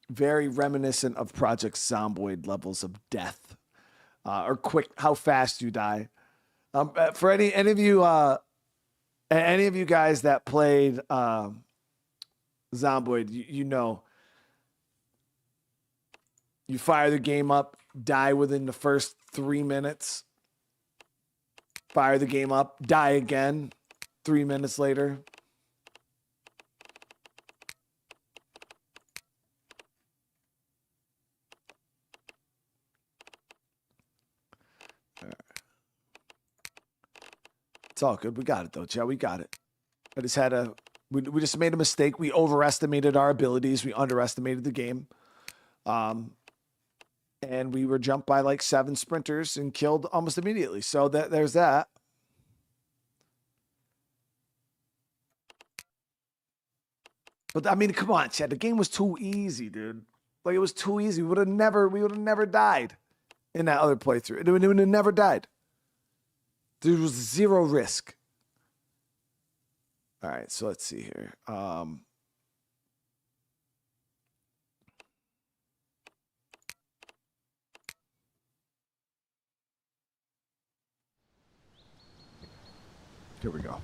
very reminiscent of Project Zomboid levels of death. Or quick, how fast you die. For any of you guys that played Zomboid, you know, you fire the game up, die within the first 3 minutes, fire the game up, die again 3 minutes later. It's all good. We got it though, Chad. We got it. I just had we just made a mistake. We overestimated our abilities. We underestimated the game. And we were jumped by like 7 sprinters and killed almost immediately. So there's that. But I mean, come on, Chad. The game was too easy, dude. Like it was too easy. We would have never died in that other playthrough. It would have never died. There was 0 risk. All right, so let's see here. Here we go.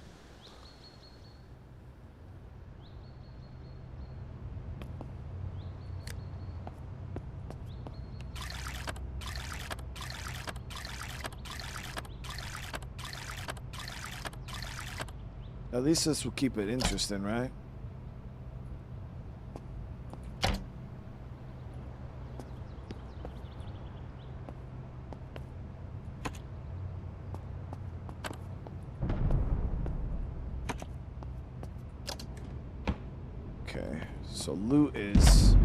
At least this will keep it interesting, right? Okay, so loot is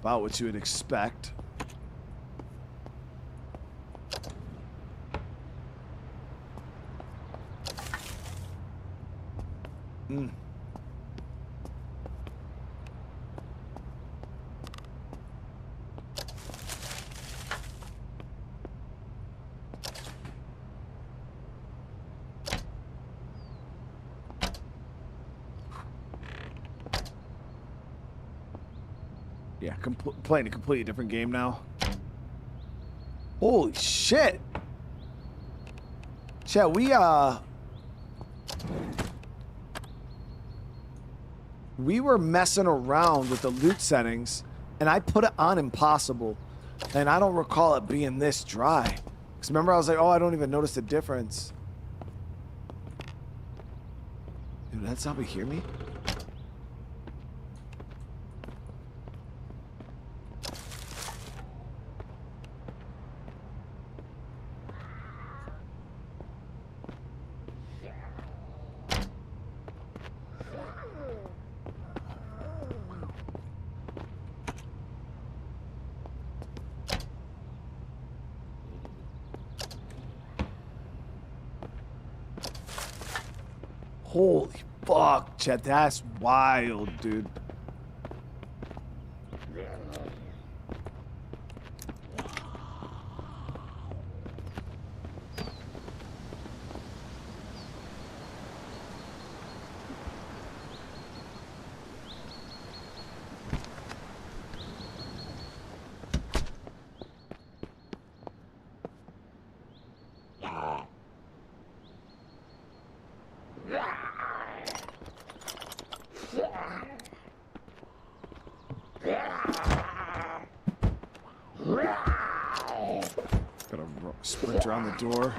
about what you would expect. Yeah, playing a completely different game now. Holy shit! Chat, we were messing around with the loot settings, and I put it on impossible, and I don't recall it being this dry. Because remember, I was like, oh, I don't even notice the difference. Dude, did that zombie hear me? Holy fuck, Chet, that's wild, dude. Gotta sprint around the door.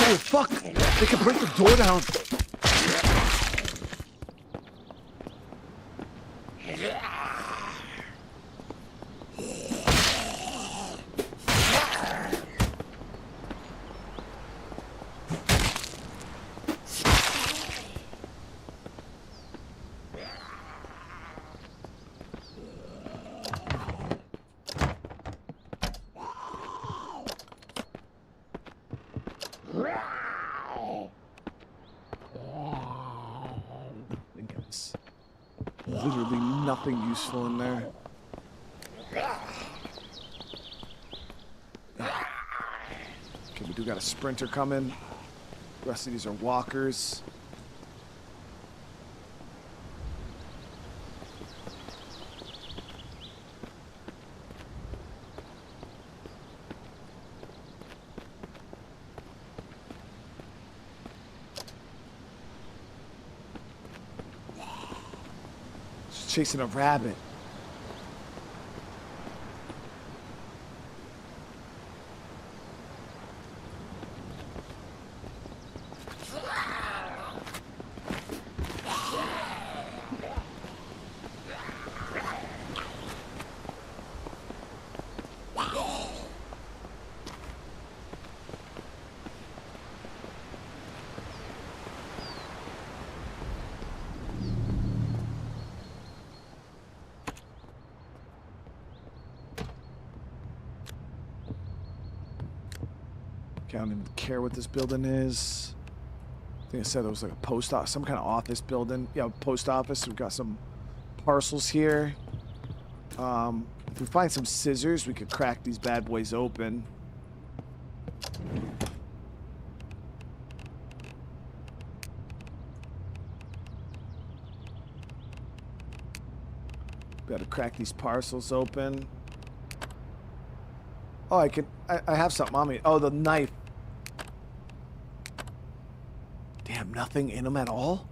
Oh, fuck. They can break the door down. Literally nothing useful in there. Okay, we do got a sprinter coming. The rest of these are walkers. Chasing a rabbit. I don't even care what this building is. I think I said it was like a post office, some kind of office building. Yeah, post office. We've got some parcels here. If we find some scissors, we could crack these bad boys open. Got to crack these parcels open. Oh, I have something on me. Oh, the knife. Damn, nothing in them at all?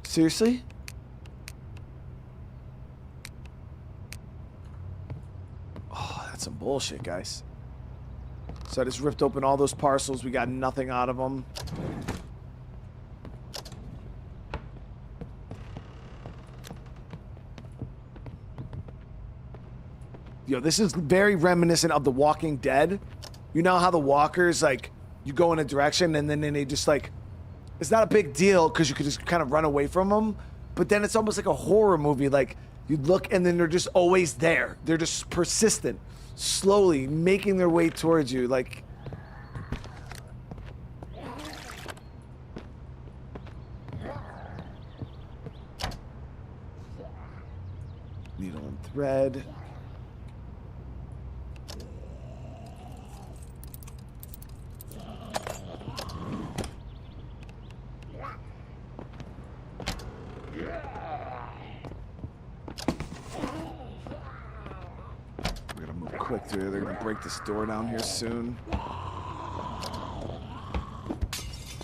Seriously? Oh, that's some bullshit, guys. So I just ripped open all those parcels. We got nothing out of them. Yo, this is very reminiscent of The Walking Dead. You know how the walkers, like, you go in a direction and then they just, like, it's not a big deal because you could just kind of run away from them. But then it's almost like a horror movie. Like, you look and then they're just always there. They're just persistent, slowly making their way towards you. Like, needle and thread. Quick through. They're gonna break this door down here soon.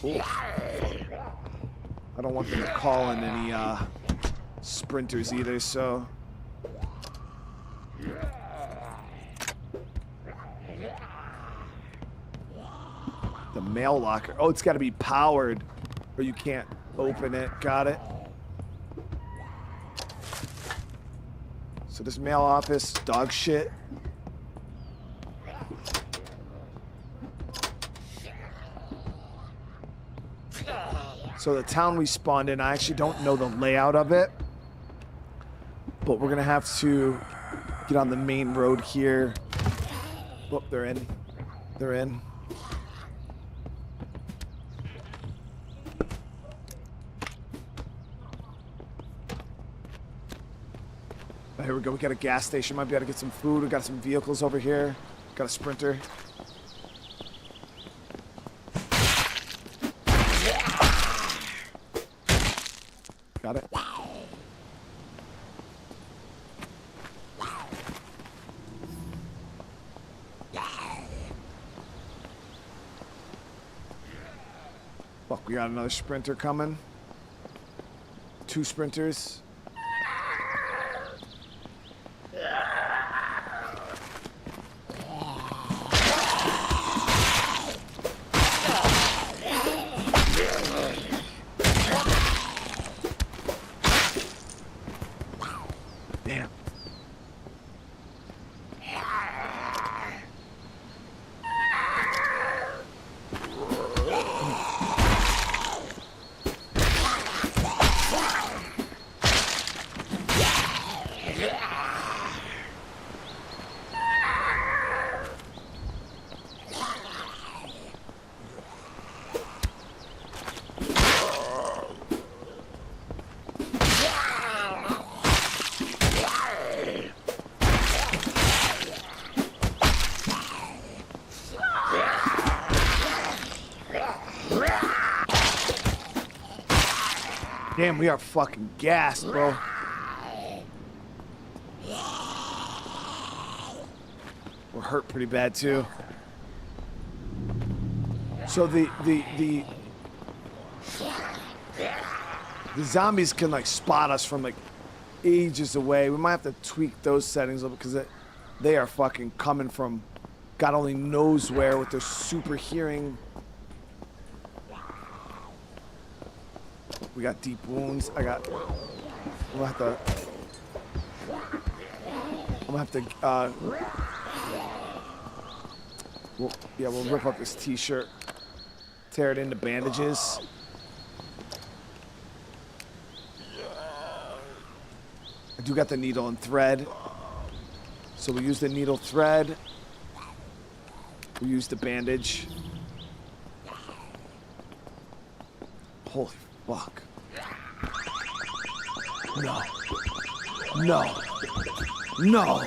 Ooh. I don't want them to call in any sprinters either, so the mail locker. Oh, it's got to be powered or you can't open it. Got it. So this mail office, dog shit. So the town we spawned in, I actually don't know the layout of it, but we're gonna have to get on the main road here. Oh, they're in. They're in. Oh, here we go. We got a gas station. Might be able to get some food. We got some vehicles over here. Got a sprinter. Got it. Fuck, we got another sprinter coming. 2 sprinters. Damn, we are fucking gassed, bro. We're hurt pretty bad too. So the zombies can like spot us from like ages away. We might have to tweak those settings a little because they are fucking coming from God only knows where with their super hearing. We got deep wounds. I'm gonna have to we'll rip up this t-shirt, tear it into bandages. I do got the needle and thread. So we use the needle thread. We use the bandage. Holy fuck. No. No. No.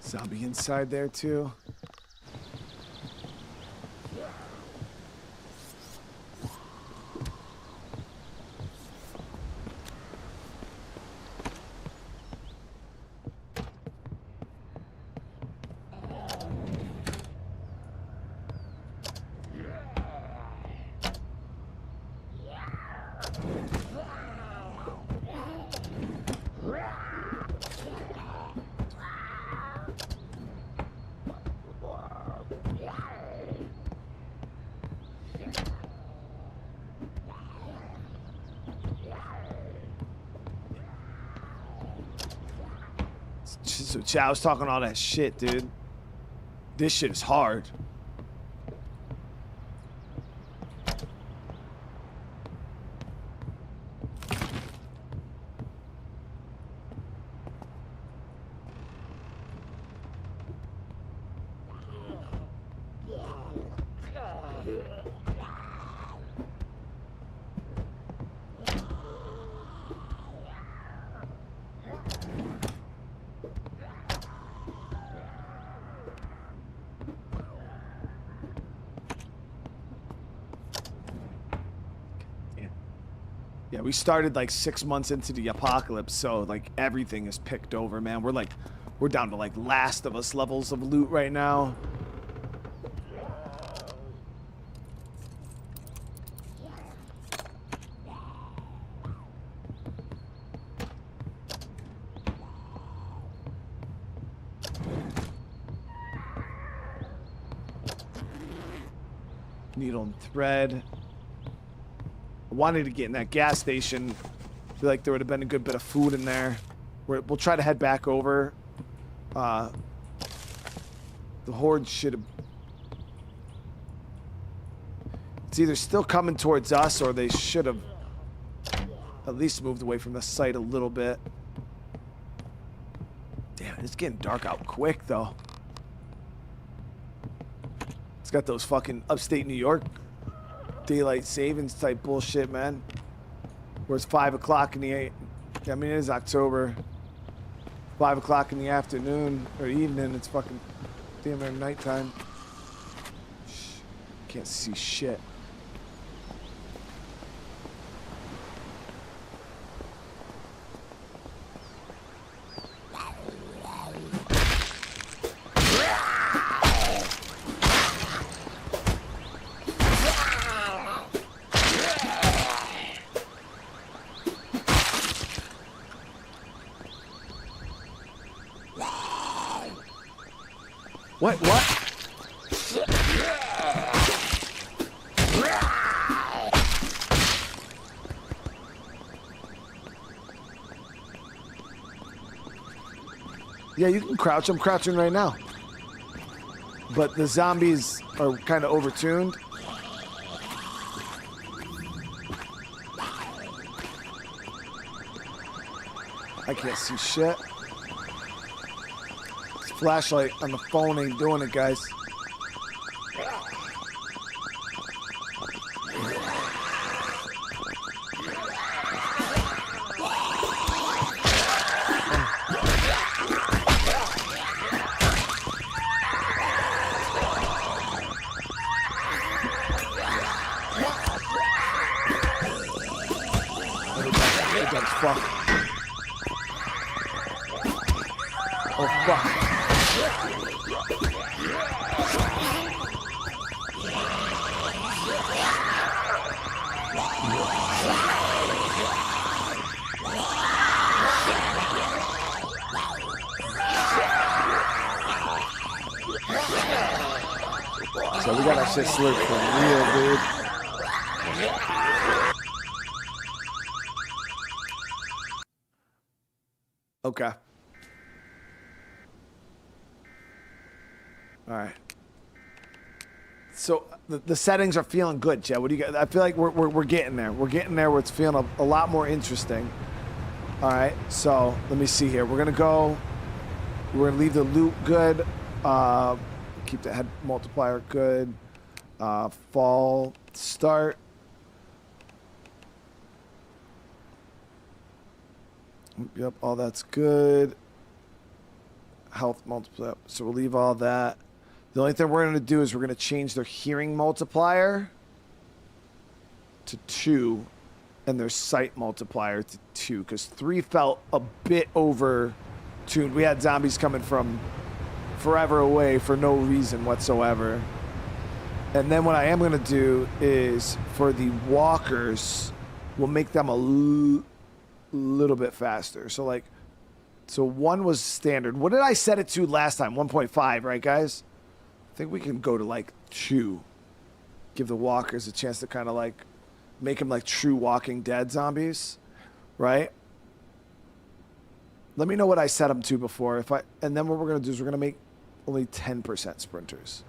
Zombie inside there too. So Chow's talking all that shit, dude. This shit is hard. Yeah, we started like 6 months into the apocalypse, so like everything is picked over, man. We're down to like Last of Us levels of loot right now. Needle and thread. I wanted to get in that gas station. I feel like there would have been a good bit of food in there. We'll try to head back over. The horde should have... It's either still coming towards us or they should have at least moved away from the site a little bit. Damn, it's getting dark out quick though. It's got those fucking upstate New York daylight savings type bullshit, man. Where it's 5 o'clock in the I mean, it is October. 5 o'clock in the afternoon or evening. It's fucking damn near nighttime. Can't see shit. What? Yeah, you can crouch. I'm crouching right now. But the zombies are kind of overtuned. I can't see shit. This flashlight on the phone ain't doing it, guys. Fuck. Oh, fuck. So we got our shit slipped for real, dude. Okay. All right. So the settings are feeling good, Chad. What do you got? I feel like we're getting there. We're getting there where it's feeling a lot more interesting. All right. So let me see here. We're gonna leave the loot good. Keep the head multiplier good. Fall start. Yep, all that's good. Health multiplier. So we'll leave all that. The only thing we're going to do is we're going to change their hearing multiplier to 2 and their sight multiplier to 2 because 3 felt a bit over tuned. We had zombies coming from forever away for no reason whatsoever. And then what I am going to do is for the walkers, we'll make them a little bit faster. So 1 was standard. What did I set it to last time? 1.5, right, guys? I think we can go to 2. Give the walkers a chance to kind of make them like true Walking Dead zombies, right? Let me know what I set them to before. And then what we're gonna do is we're gonna make only 10% sprinters.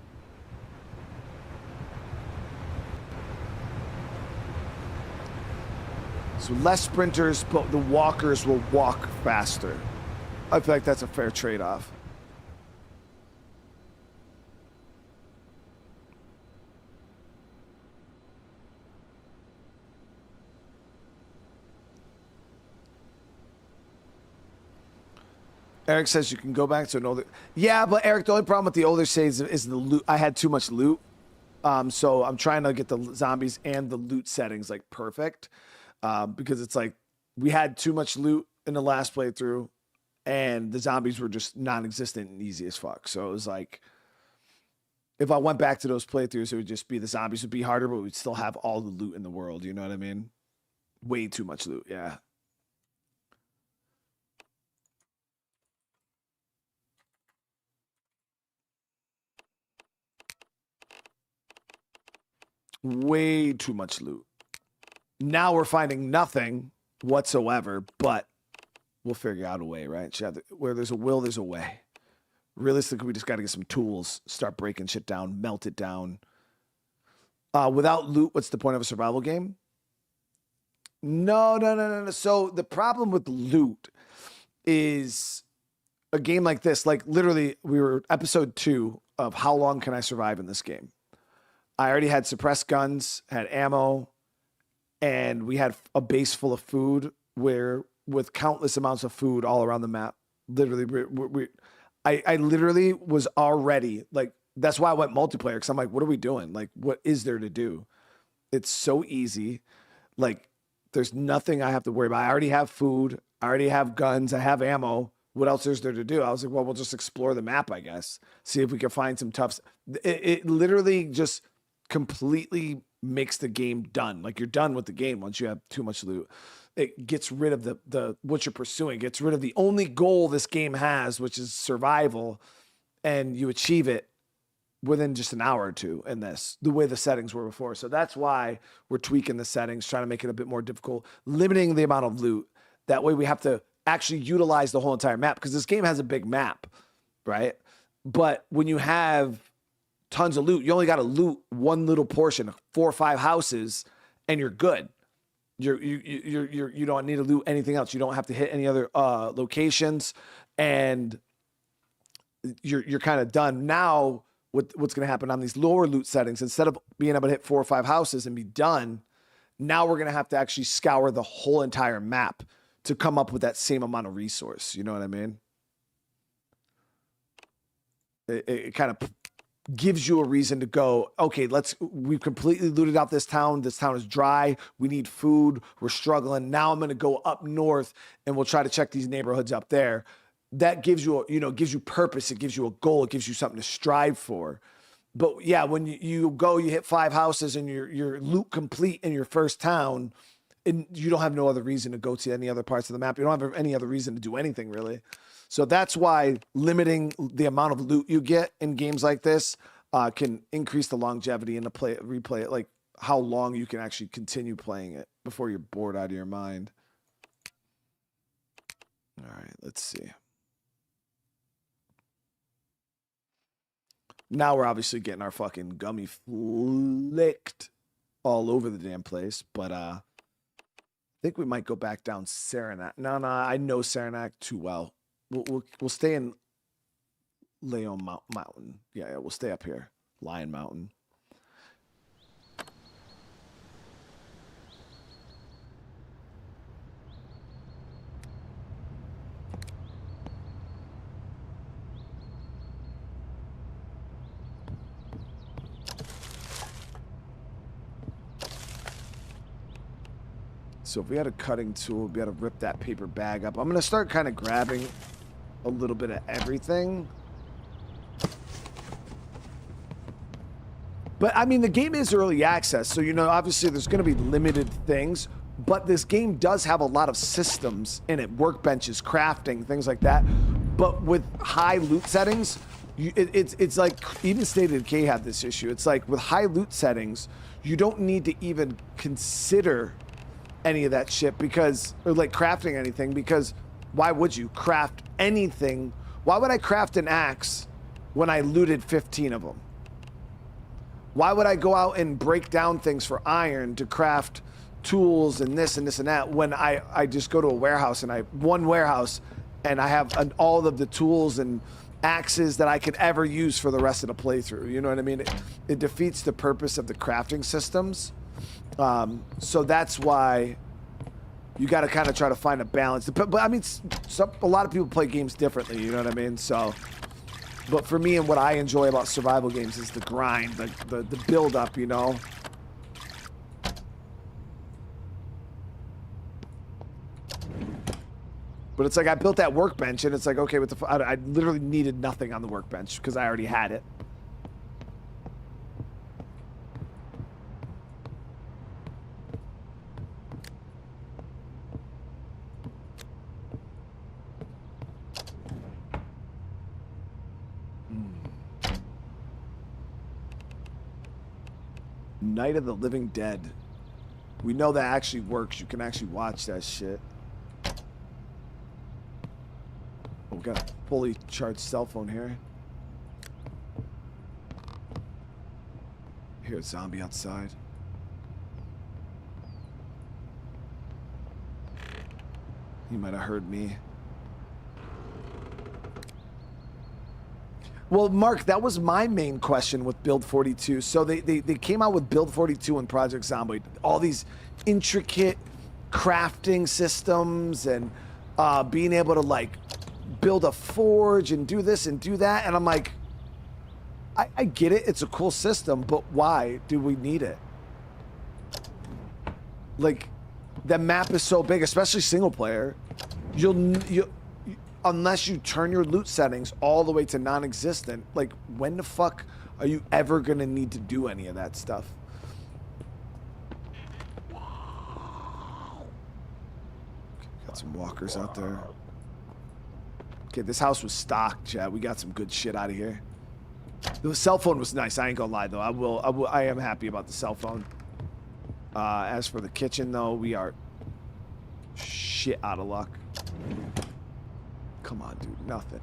So less sprinters, but the walkers will walk faster. I feel like that's a fair trade-off. Eric says you can go back to an older... Yeah, but Eric, the only problem with the older saves is the loot. I had too much loot. So I'm trying to get the zombies and the loot settings perfect. Because it's we had too much loot in the last playthrough and the zombies were just non-existent and easy as fuck. So it was if I went back to those playthroughs, it would just be the zombies would be harder, but we'd still have all the loot in the world. You know what I mean? Way too much loot. Yeah. Way too much loot. Now we're finding nothing whatsoever, but we'll figure out a way, right? Where there's a will, there's a way. Realistically, we just got to get some tools, start breaking shit down, melt it down. Without loot, what's the point of a survival game? No. So the problem with loot is a game like this, literally, we were episode 2 of How Long Can I Survive in This Game? I already had suppressed guns, had ammo, and we had a base full of food where with countless amounts of food all around the map. Literally, I literally was already like, that's why I went multiplayer, because I'm like, what are we doing? Like, what is there to do? It's so easy. Like, there's nothing I have to worry about. I already have food. I already have guns. I have ammo. What else is there to do? I was like, well, we'll just explore the map, I guess. See if we can find some tough. It literally just completely makes the game done. Like, you're done with the game once you have too much loot. It gets rid of the what you're pursuing. Gets rid of the only goal this game has, which is survival, and you achieve it within just an hour or two in this, the way the settings were before. So that's why we're tweaking the settings, trying to make it a bit more difficult, limiting the amount of loot. That way we have to actually utilize the whole entire map, because this game has a big map, right? But when you have tons of loot, you only got to loot one little portion, 4 or 5 houses, and you're good. You don't need to loot anything else. You don't have to hit any other locations, and you're kind of done. Now, what's going to happen on these lower loot settings, instead of being able to hit 4 or 5 houses and be done, now we're going to have to actually scour the whole entire map to come up with that same amount of resource. You know what I mean? It kind of gives you a reason to go, okay, we've completely looted out this town. This town is dry. We need food. We're struggling. Now I'm going to go up north and we'll try to check these neighborhoods up there. That gives you, gives you purpose. It gives you a goal. It gives you something to strive for. But yeah, when you hit 5 houses and you're loot complete in your first town, and you don't have no other reason to go to any other parts of the map. You don't have any other reason to do anything, really. So that's why limiting the amount of loot you get in games like this can increase the longevity and the replay it, like how long you can actually continue playing it before you're bored out of your mind. All right, let's see. Now we're obviously getting our fucking gummy flicked all over the damn place, but I think we might go back down Saranac. No, I know Saranac too well. We'll stay in Leon Mountain. Yeah, we'll stay up here. Lion Mountain. So if we had a cutting tool, we'd be able to rip that paper bag up. I'm going to start kind of grabbing a little bit of everything. But I mean, the game is early access, so obviously there's going to be limited things, but this game does have a lot of systems in it, workbenches, crafting, things like that. But with high loot settings, it's like, even State of Decay had this issue. It's like with high loot settings, you don't need to even consider any of that shit, because, or like crafting anything, because why would you craft anything? Why would I craft an axe when I looted 15 of them? Why would I go out and break down things for iron to craft tools and this and this and that, when I just go to a warehouse and one warehouse and I have all of the tools and axes that I could ever use for the rest of the playthrough? You know what I mean? It defeats the purpose of the crafting systems. So that's why you got to kind of try to find a balance. But I mean, a lot of people play games differently, you know what I mean? So, but for me, and what I enjoy about survival games is the grind, the build up, But it's like, I built that workbench and it's like, okay, I literally needed nothing on the workbench because I already had it. Night of the Living Dead. We know that actually works. You can actually watch that shit. Oh, we got a fully charged cell phone here. Hear a zombie outside. He might have heard me. Well, Mark, that was my main question with Build 42. So they came out with Build 42 and Project Zomboid. All these intricate crafting systems and being able to like build a forge and do this and do that. And I'm like, I get it. It's a cool system, but why do we need it? Like, the map is so big, especially single player. Unless you turn your loot settings all the way to non-existent, like, when the fuck are you ever gonna need to do any of that stuff? Got some walkers out there. Okay, this house was stocked, chat. We got some good shit out of here. The cell phone was nice. I ain't gonna lie though. I am happy about the cell phone. As for the kitchen though, we are shit out of luck. Come on, dude. Nothing.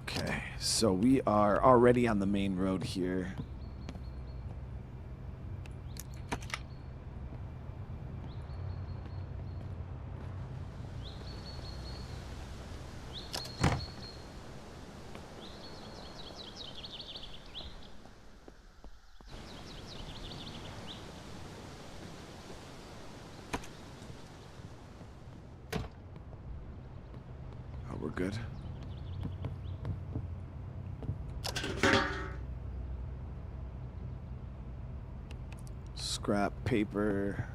Okay, so we are already on the main road here. Good. Scrap paper.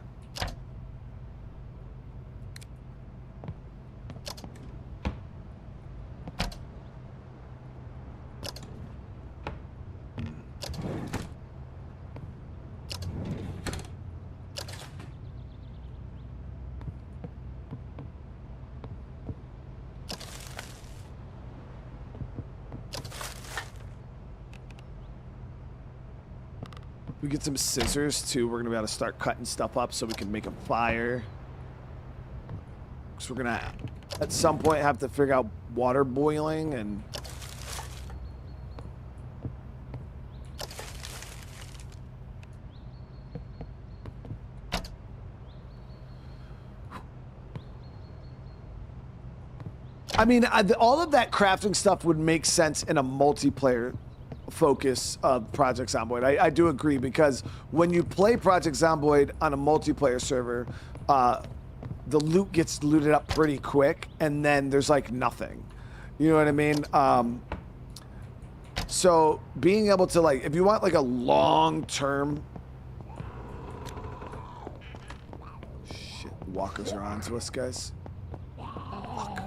We get some scissors too. We're gonna be able to start cutting stuff up so we can make a fire. Because we're gonna at some point have to figure out water boiling and I mean, all of that crafting stuff would make sense in a multiplayer focus of Project Zomboid. I do agree, because when you play Project Zomboid on a multiplayer server, the loot gets looted up pretty quick, and then there's like nothing. You know what I mean? So being able to, like, if you want like a long-term... Shit, walkers are on to us, guys. Fuck.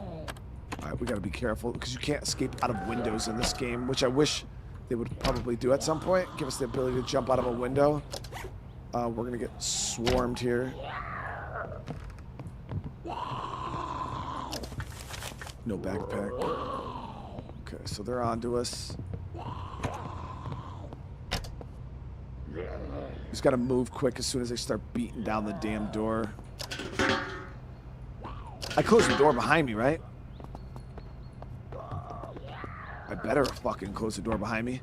Alright, we gotta be careful, because you can't escape out of windows in this game, which I wish they would probably do at some point. Give us the ability to jump out of a window. We're gonna get swarmed here. No backpack. Okay, so they're on to us. Just gotta move quick as soon as they start beating down the damn door. I closed the door behind me, right? I better fucking close the door behind me.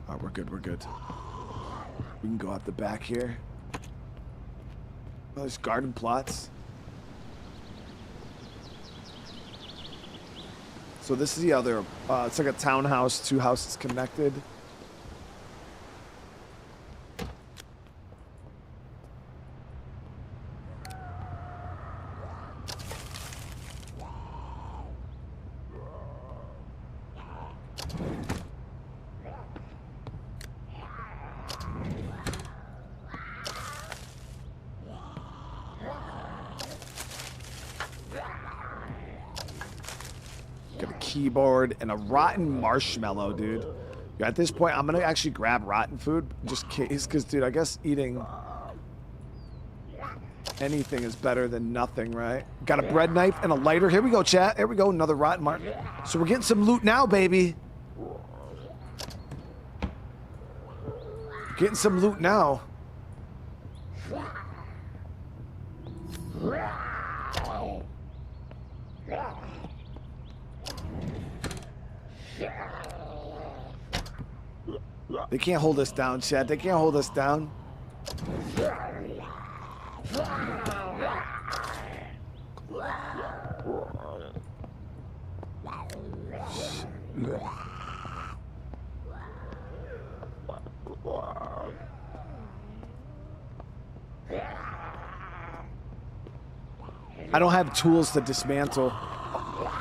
Oh, we're good, we're good. We can go out the back here. Oh, there's garden plots. So this is the other, it's like a townhouse, 2 houses connected. Keyboard and a rotten marshmallow, dude. At this point, I'm gonna actually grab rotten food just in case, because, dude, I guess eating anything is better than nothing, right? Got a bread knife and a lighter. Here we go, chat. Here we go, another rotten So we're getting some loot now, baby. Getting some loot now. They can't hold us down, Chad. They can't hold us down. I don't have tools to dismantle. Oh,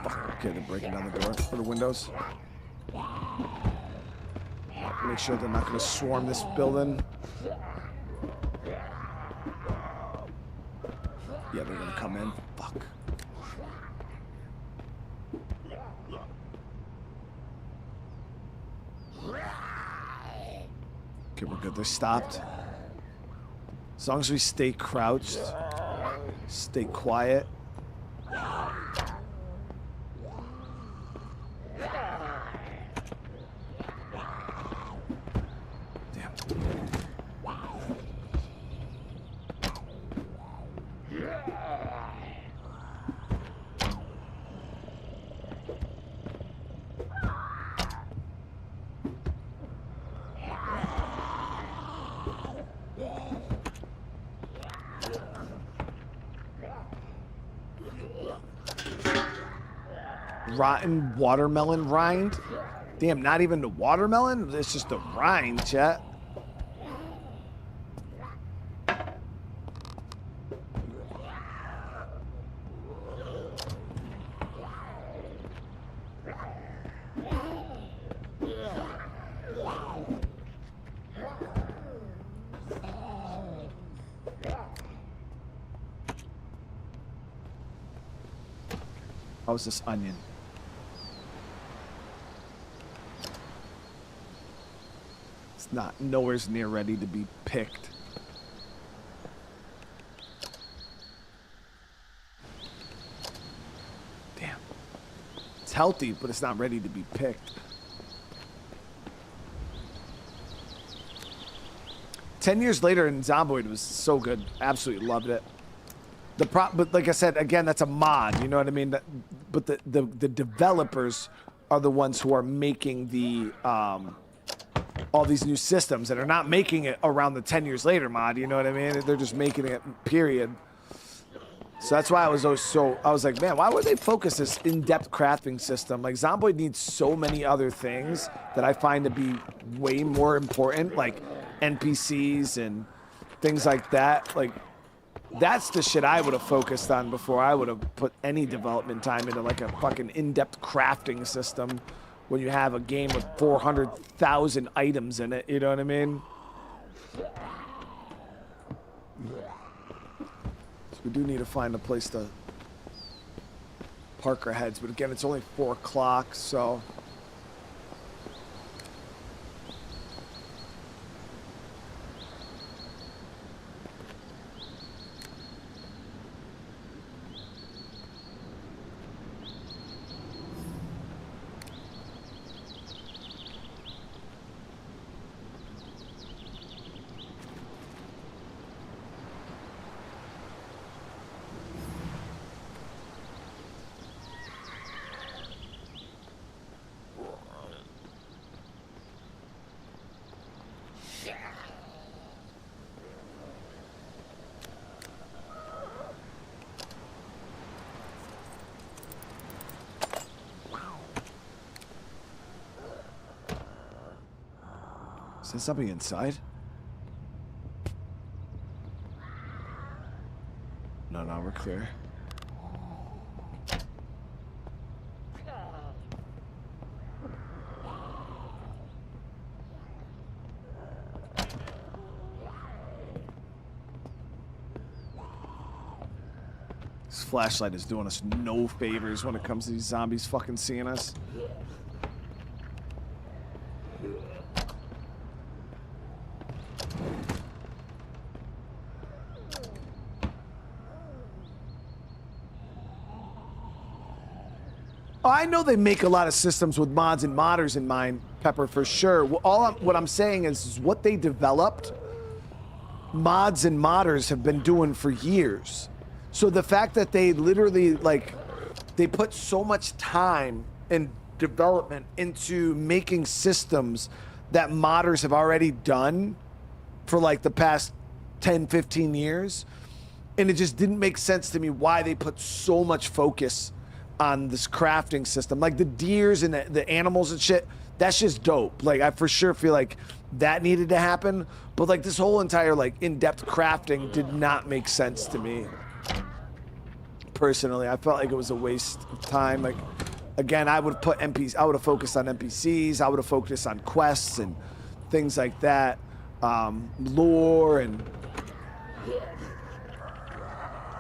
fuck. Okay, they're breaking down the door or the windows. Make sure they're not going to swarm this building. Yeah, they're going to come in. Fuck. Okay, we're good. They're stopped. As long as we stay crouched, stay quiet. Damn. Rotten watermelon rind? Damn, not even the watermelon? It's just the rind, chat. How's this onion? It's not nowhere near ready to be picked. Damn. It's healthy, but it's not ready to be picked. 10 years later in Zomboid was so good. Absolutely loved it. But like I said, again, that's a mod. You know what I mean? But the developers are the ones who are making the all these new systems, and are not making it around the 10 years later mod. You know what I mean? They're just making it. Period. So that's why I was always I was like, man, why would they focus this in-depth crafting system? Like Zomboid needs so many other things that I find to be way more important, like NPCs and things like that. Like. That's the shit I would have focused on before I would have put any development time into like a fucking in-depth crafting system when you have a game with 400,000 items in it, you know what I mean? So we do need to find a place to park our heads, but again, it's only 4 o'clock, so... Is there something inside? No, we're clear. This flashlight is doing us no favors when it comes to these zombies fucking seeing us. I know they make a lot of systems with mods and modders in mind, Pepper, for sure. What I'm saying is what they developed, mods and modders have been doing for years. So the fact that they literally, like, they put so much time and development into making systems that modders have already done for like the past 10, 15 years. And it just didn't make sense to me why they put so much focus on this crafting system. Like the deers and the animals and shit, that's just dope. Like I for sure feel like that needed to happen. But like this whole entire like in-depth crafting did not make sense to me. Personally, I felt like it was a waste of time. Like, again, I would have put NPCs, I would have focused on NPCs, I would have focused on quests and things like that. Lore and...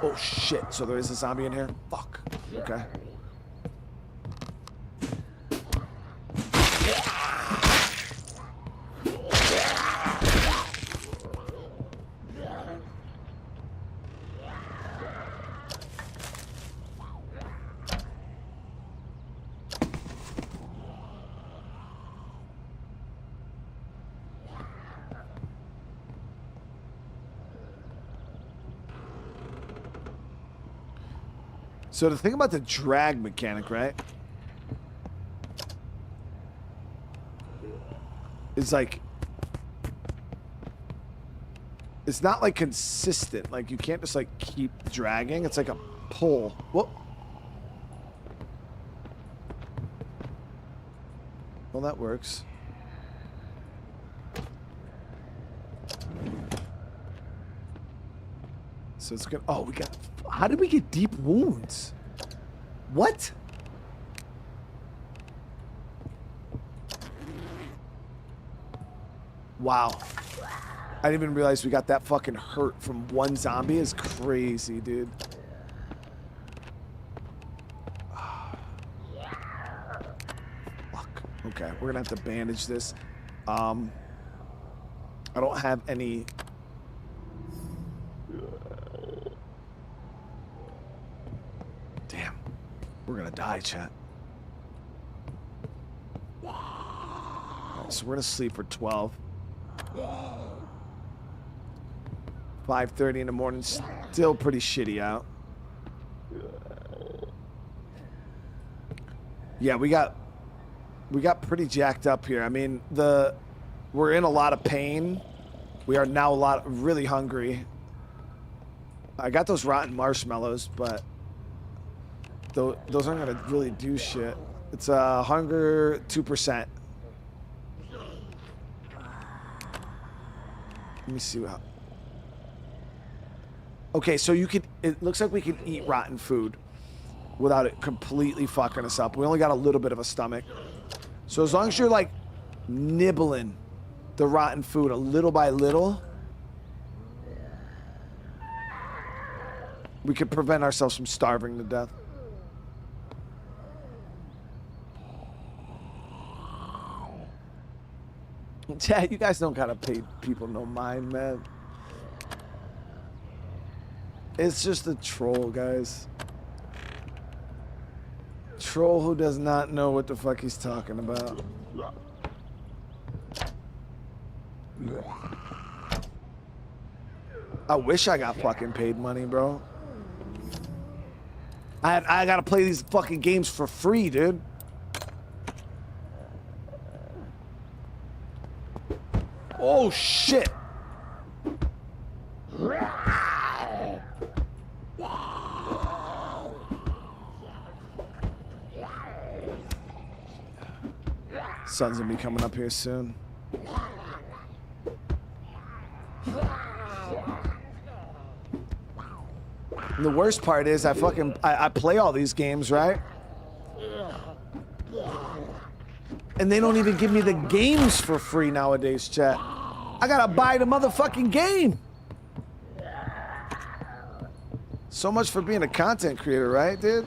Oh shit, so there is a zombie in here? Fuck, okay. So the thing about the drag mechanic, right, is like, it's not like consistent. Like you can't just like keep dragging. It's like a pull. Whoop. Well, that works. So it's gonna, oh, we got, how did we get deep wounds? What? Wow. I didn't even realize we got that fucking hurt from one zombie. Is crazy, dude. Fuck. Okay, we're gonna have to bandage this. I don't have any... Damn. We're gonna die, chat. Alright, so we're gonna sleep for 12. 5:30 in the morning, still pretty shitty out. Yeah, we got pretty jacked up here. I mean, we're in a lot of pain. We are now really hungry. I got those rotten marshmallows, but those aren't gonna really do shit. It's hunger 2%. Let me see how. Okay, so it looks like we can eat rotten food without it completely fucking us up. We only got a little bit of a stomach. So as long as you're like nibbling the rotten food a little by little, we could prevent ourselves from starving to death. Chad, you guys don't gotta pay people no mind, man. It's just a troll, guys. Troll who does not know what the fuck he's talking about. I wish I got fucking paid money, bro. I gotta play these fucking games for free, dude. Oh shit. Sun's gonna be coming up here soon. And the worst part is I play all these games, right? And they don't even give me the games for free nowadays, chat. I gotta buy the motherfucking game. So much for being a content creator, right, dude?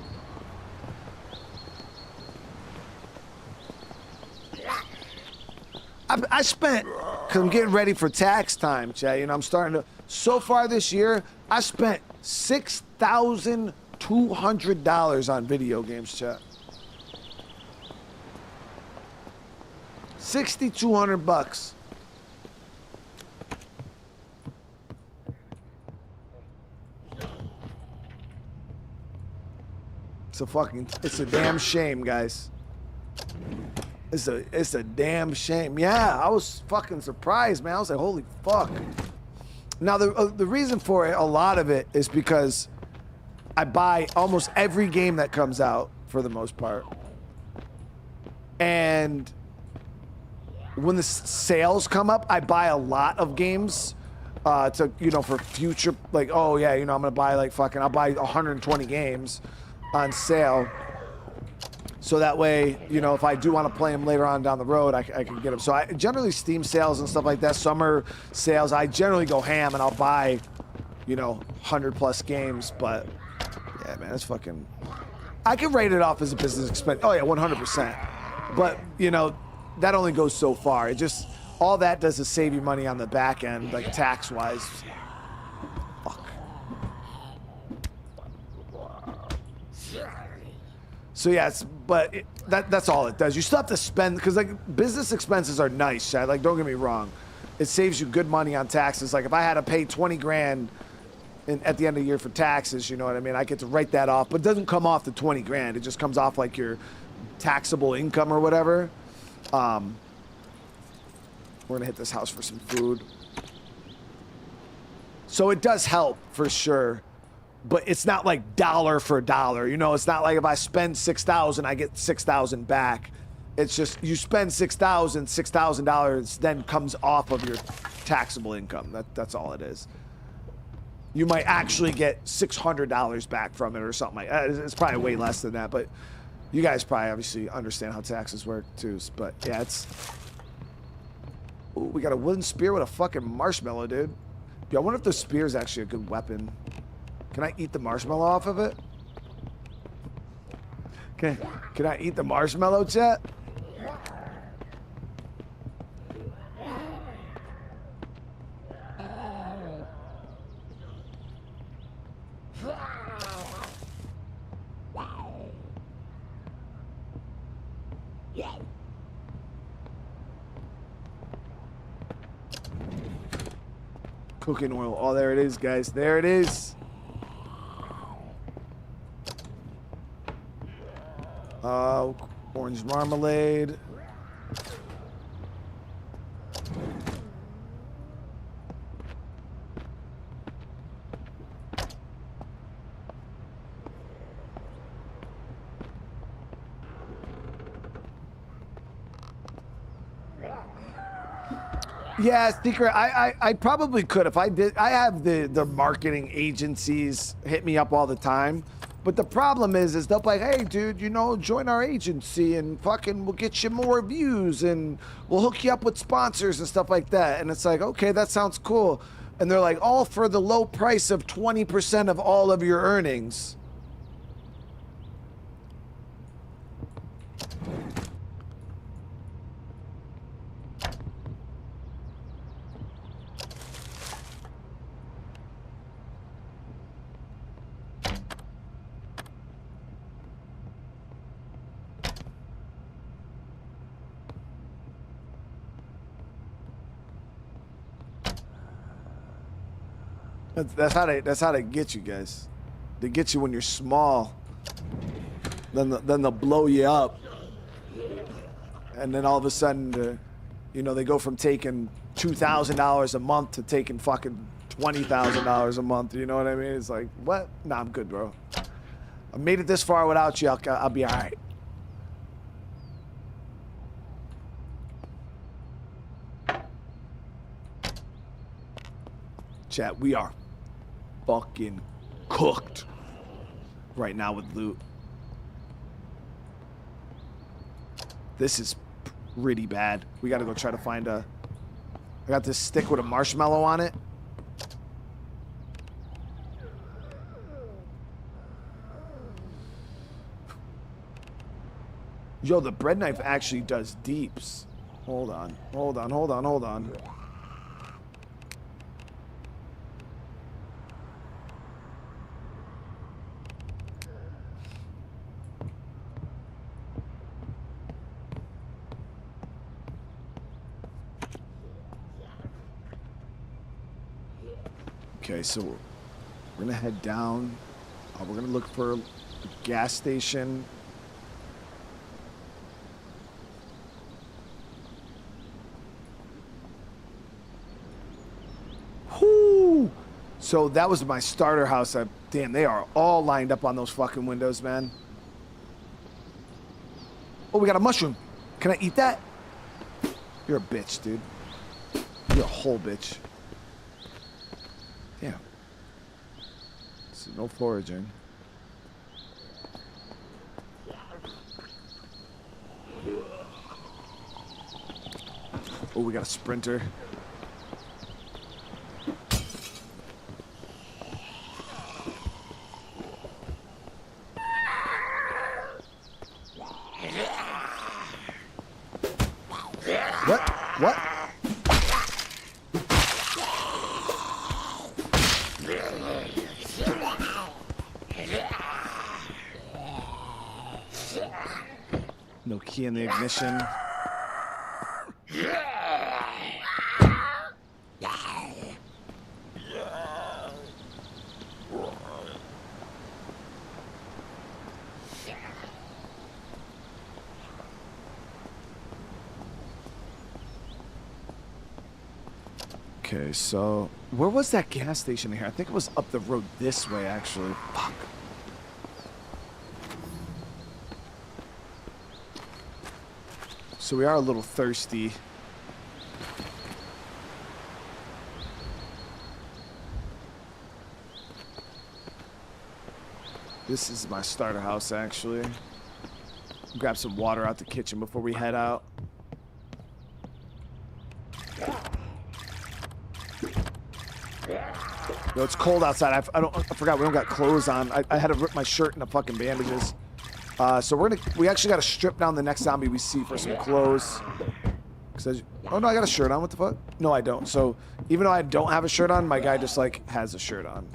I spent, because I'm getting ready for tax time, chat. You know, I'm starting to, so far this year, I spent $6,200 on video games, chat. 6,200 bucks. It's a damn shame, guys. It's a damn shame. Yeah, I was fucking surprised, man. I was like, holy fuck. Now the reason for it, a lot of it is because I buy almost every game that comes out for the most part. And when the sales come up, I buy a lot of games to, you know, for future, like, oh yeah, you know, I'm gonna buy like fucking, I'll buy 120 games on sale. So that way, you know, if I do want to play them later on down the road, I can get them. So I generally Steam sales and stuff like that, summer sales, I generally go ham and I'll buy, you know, 100+ games. But yeah, man, it's fucking, I can rate it off as a business expense. Oh yeah, 100%. But you know, that only goes so far. It just, all that does is save you money on the back end, like tax wise. Fuck. So yeah, that's all it does. You still have to spend, because like business expenses are nice, Chad. Like, don't get me wrong, it saves you good money on taxes. Like if I had to pay 20 grand at the end of the year for taxes, you know what I mean? I get to write that off, but it doesn't come off the 20 grand. It just comes off like your taxable income or whatever. We're gonna hit this house for some food. So it does help for sure. But it's not like dollar for dollar, you know. It's not like if I spend $6,000, I get $6,000 back. It's just you spend $6,000 then comes off of your taxable income. That's all it is. You might actually get $600 back from it or something like that. It's probably way less than that, but you guys probably obviously understand how taxes work too. But yeah, it's. Ooh, we got a wooden spear with a fucking marshmallow, dude. Yeah, I wonder if the spear is actually a good weapon. Can I eat the marshmallow off of it? Can I eat the marshmallow, chat? Cooking oil. Oh, there it is, guys. There it is. Orange marmalade. Yeah, Secret, I probably could if I did. I have the marketing agencies hit me up all the time. But the problem is they'll be like, hey, dude, you know, join our agency and fucking we'll get you more views and we'll hook you up with sponsors and stuff like that. And it's like, okay, that sounds cool. And they're like, all for the low price of 20% of all of your earnings. That's how they get you guys. They get you when you're small. Then they'll blow you up. And then all of a sudden, you know, they go from taking $2,000 a month to taking fucking $20,000 a month. You know what I mean? It's like, what? Nah, I'm good, bro. I made it this far without you. I'll be all right. Chat, we are fucking cooked right now with loot. This is pretty bad. We gotta go try to find a... I got this stick with a marshmallow on it. Yo, the bread knife actually does deeps. Hold on. Okay, so we're gonna head down. We're gonna look for a gas station. So that was my starter house. Damn, they are all lined up on those fucking windows, man. Oh, we got a mushroom. Can I eat that? You're a bitch, dude. You're a whole bitch. Damn. So no foraging. Oh, we got a sprinter. What? What? No key in the ignition. Okay, so where was that gas station here? I think it was up the road this way, actually. Fuck. So we are a little thirsty. This is my starter house, actually. Grab some water out the kitchen before we head out. Yo, it's cold outside. I forgot we don't got clothes on. I had to rip my shirt into fucking bandages. So we actually got to strip down the next zombie we see for some clothes. Oh no, I got a shirt on. What the fuck? No, I don't. So even though I don't have a shirt on, my guy just like has a shirt on.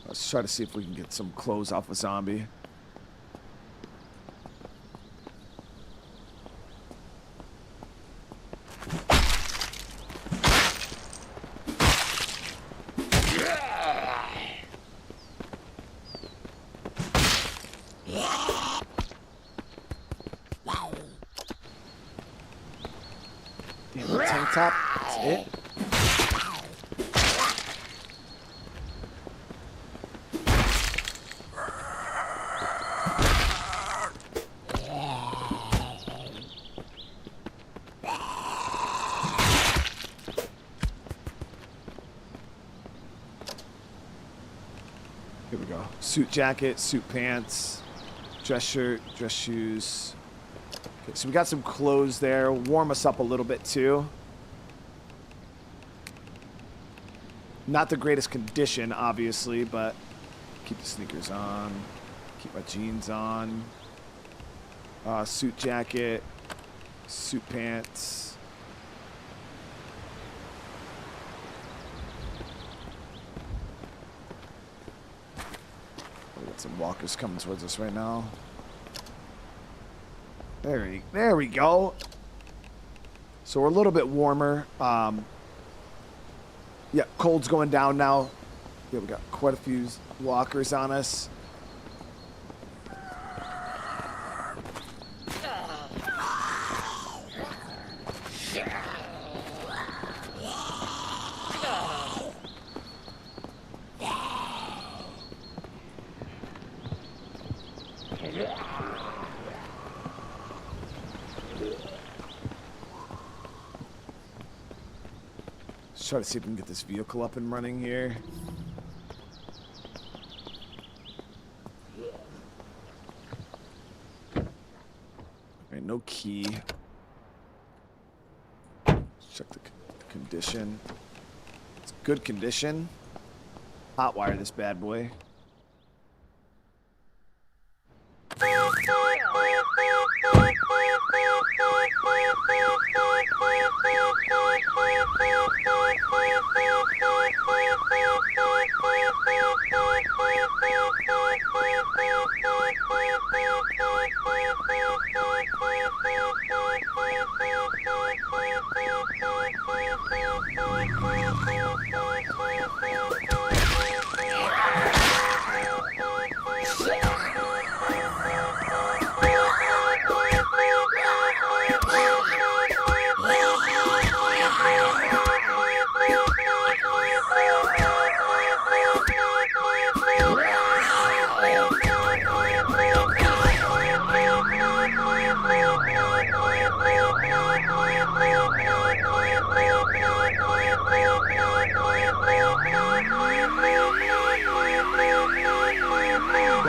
Let's try to see if we can get some clothes off a zombie. Damn, the tank top. That's it. Here we go. Suit jacket, suit pants, dress shirt, dress shoes. Okay, so we got some clothes there. Warm us up a little bit too. Not the greatest condition, obviously, but keep the sneakers on. Keep my jeans on. Suit jacket, suit pants. We got some walkers coming towards us right now. There we go. So we're a little bit warmer. Yeah, cold's going down now. Yeah, we got quite a few walkers on us. Let's try to see if we can get this vehicle up and running here. Okay, no key. Let's check the condition. It's good condition. Hotwire this bad boy.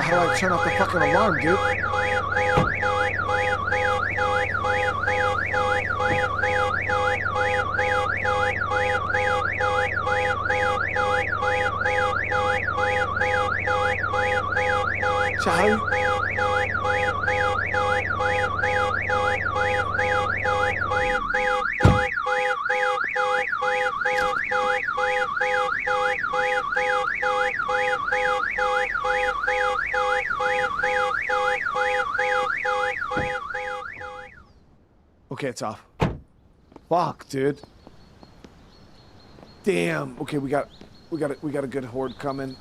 how do I turn off the fucking alarm, dude? How do Okay, it's off. Fuck, dude. Damn. Okay, we got a good horde coming.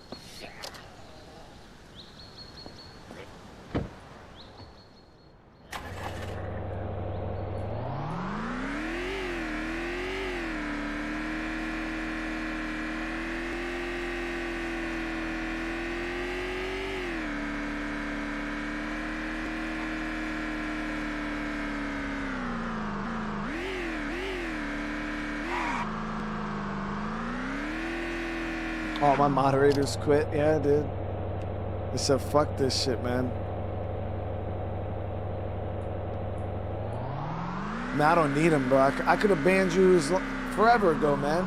Oh, my moderators quit. Yeah, dude. They said, fuck this shit, man. Man, I don't need them, bro. I could have banned you forever ago, man.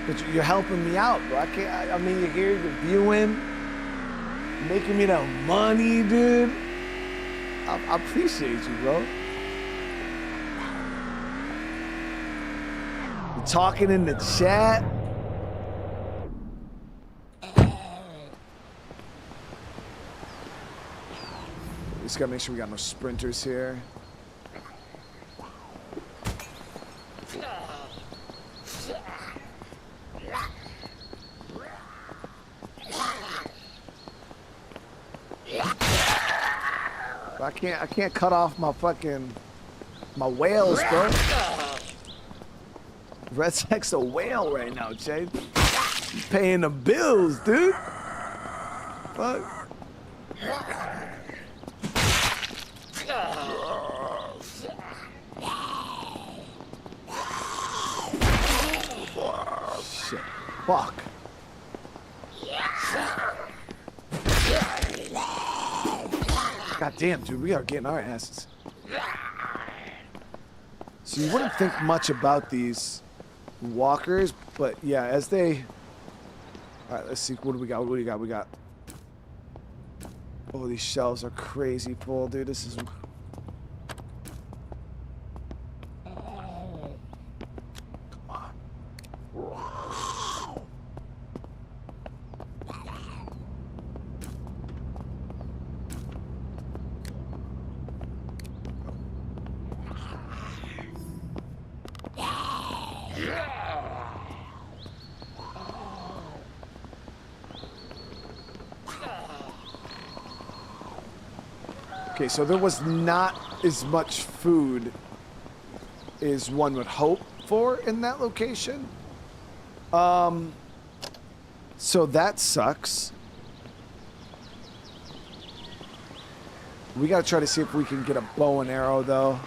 But you're helping me out, bro. I mean, you're here, you're viewing, you're making me that money, dude. I appreciate you, bro. You're talking in the chat. Just gotta make sure we got no sprinters here. I can't cut off my whales, bro. Red Tech's a whale right now, Jay. He's paying the bills, dude. Fuck. Shit. Fuck. God damn, dude, we are getting our asses. So you wouldn't think much about these walkers, but yeah, as they... Alright, let's see, what do we got? What do we got? We got... Oh, these shelves are crazy full, dude. This is... Okay, so there was not as much food as one would hope for in that location. So that sucks. We gotta try to see if we can get a bow and arrow, though.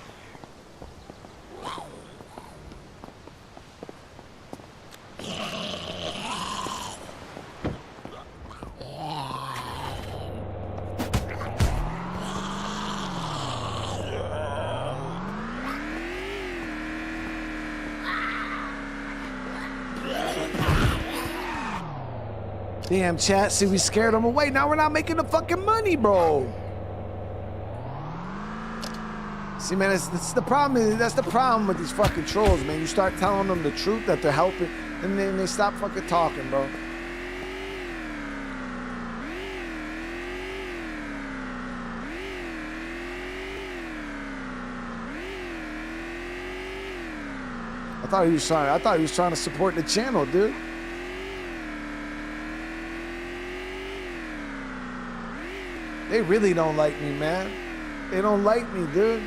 Damn, chat, see, we scared them away. Now we're not making the fucking money, bro. See, man, that's the problem. That's the problem with these fucking trolls, man. You start telling them the truth that they're helping, and then they stop fucking talking, bro. I thought he was trying to support the channel, dude. They really don't like me, man. They don't like me, dude.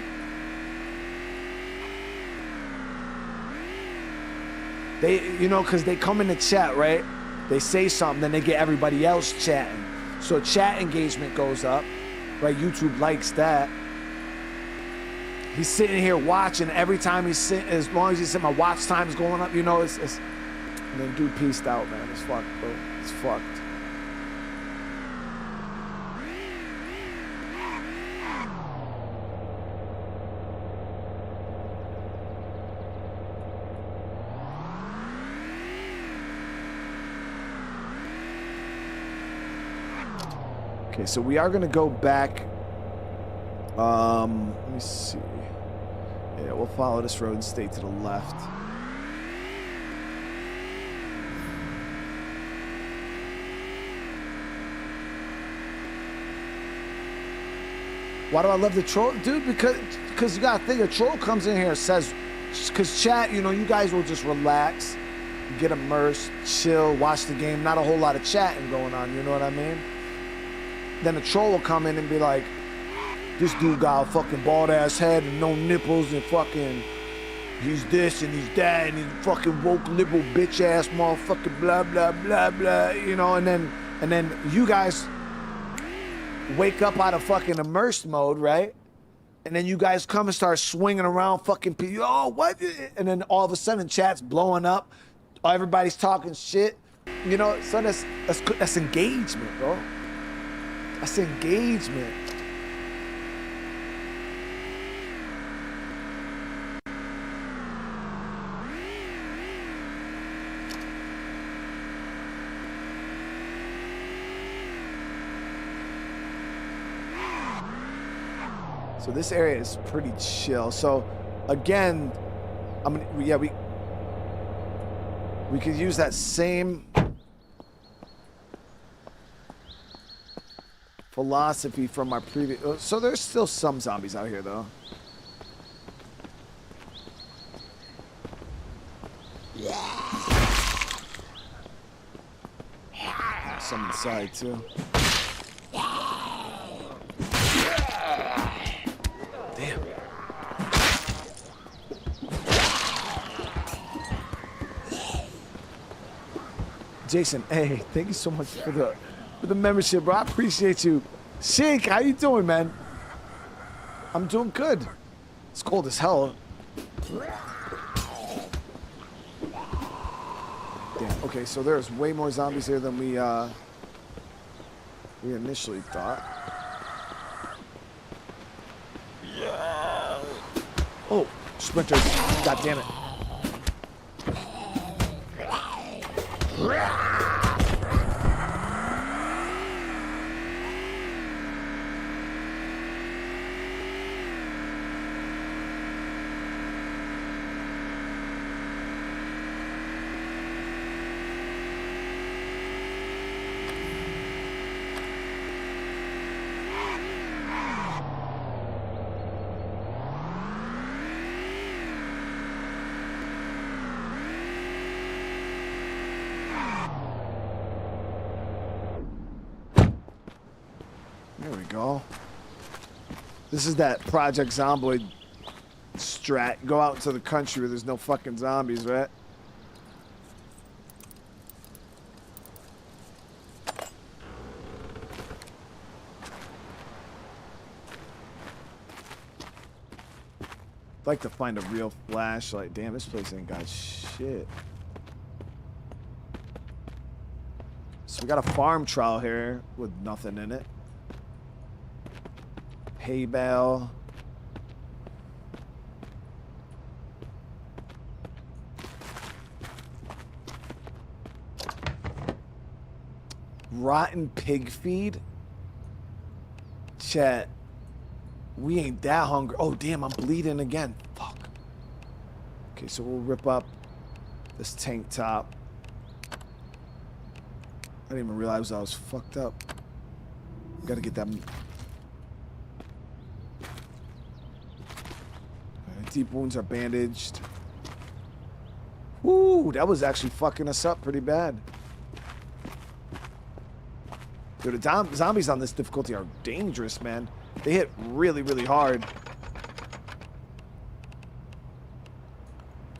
They, you know, because they come in the chat, right? They say something, then they get everybody else chatting. So chat engagement goes up, right? YouTube likes that. He's sitting here watching every time he's sitting, as long as he's sitting, my watch time's going up, you know, it's and then dude peaced out, man. It's fucked, bro. It's fucked. Okay, so we are gonna go back. Let me see. Yeah, we'll follow this road and stay to the left. Why do I love the troll? Dude, because you gotta think a troll comes in here and says, because chat, you know, you guys will just relax, get immersed, chill, watch the game, not a whole lot of chatting going on, you know what I mean? Then a troll will come in and be like, this dude got a fucking bald ass head and no nipples and fucking, he's this and he's that and he's fucking woke liberal bitch ass motherfucking blah blah blah blah, you know, and then you guys wake up out of fucking immersed mode, right? And then you guys come and start swinging around fucking people. Oh, what? And then all of a sudden, chat's blowing up. Everybody's talking shit. You know, so that's engagement, bro. That's engagement. So this area is pretty chill. So again, we could use that same philosophy from our previous. So there's still some zombies out here though. Some inside too. Damn. Jason, hey, thank you so much for the membership, bro. I appreciate you. Shink, how you doing, man? I'm doing good. It's cold as hell. Damn. Okay, so there's way more zombies here than we initially thought. Oh, sprinters. God damn it. There we go. This is that Project Zomboid strat. Go out into the country where there's no fucking zombies, right? I'd like to find a real flashlight. Damn, this place ain't got shit. So we got a farm trowel here with nothing in it. Hay bale. Rotten pig feed. Chat. We ain't that hungry. Oh, damn, I'm bleeding again. Fuck. Okay, so we'll rip up this tank top. I didn't even realize I was fucked up. Gotta get that. Deep wounds are bandaged. Woo, that was actually fucking us up pretty bad. Dude, the zombies on this difficulty are dangerous, man. They hit really, really hard.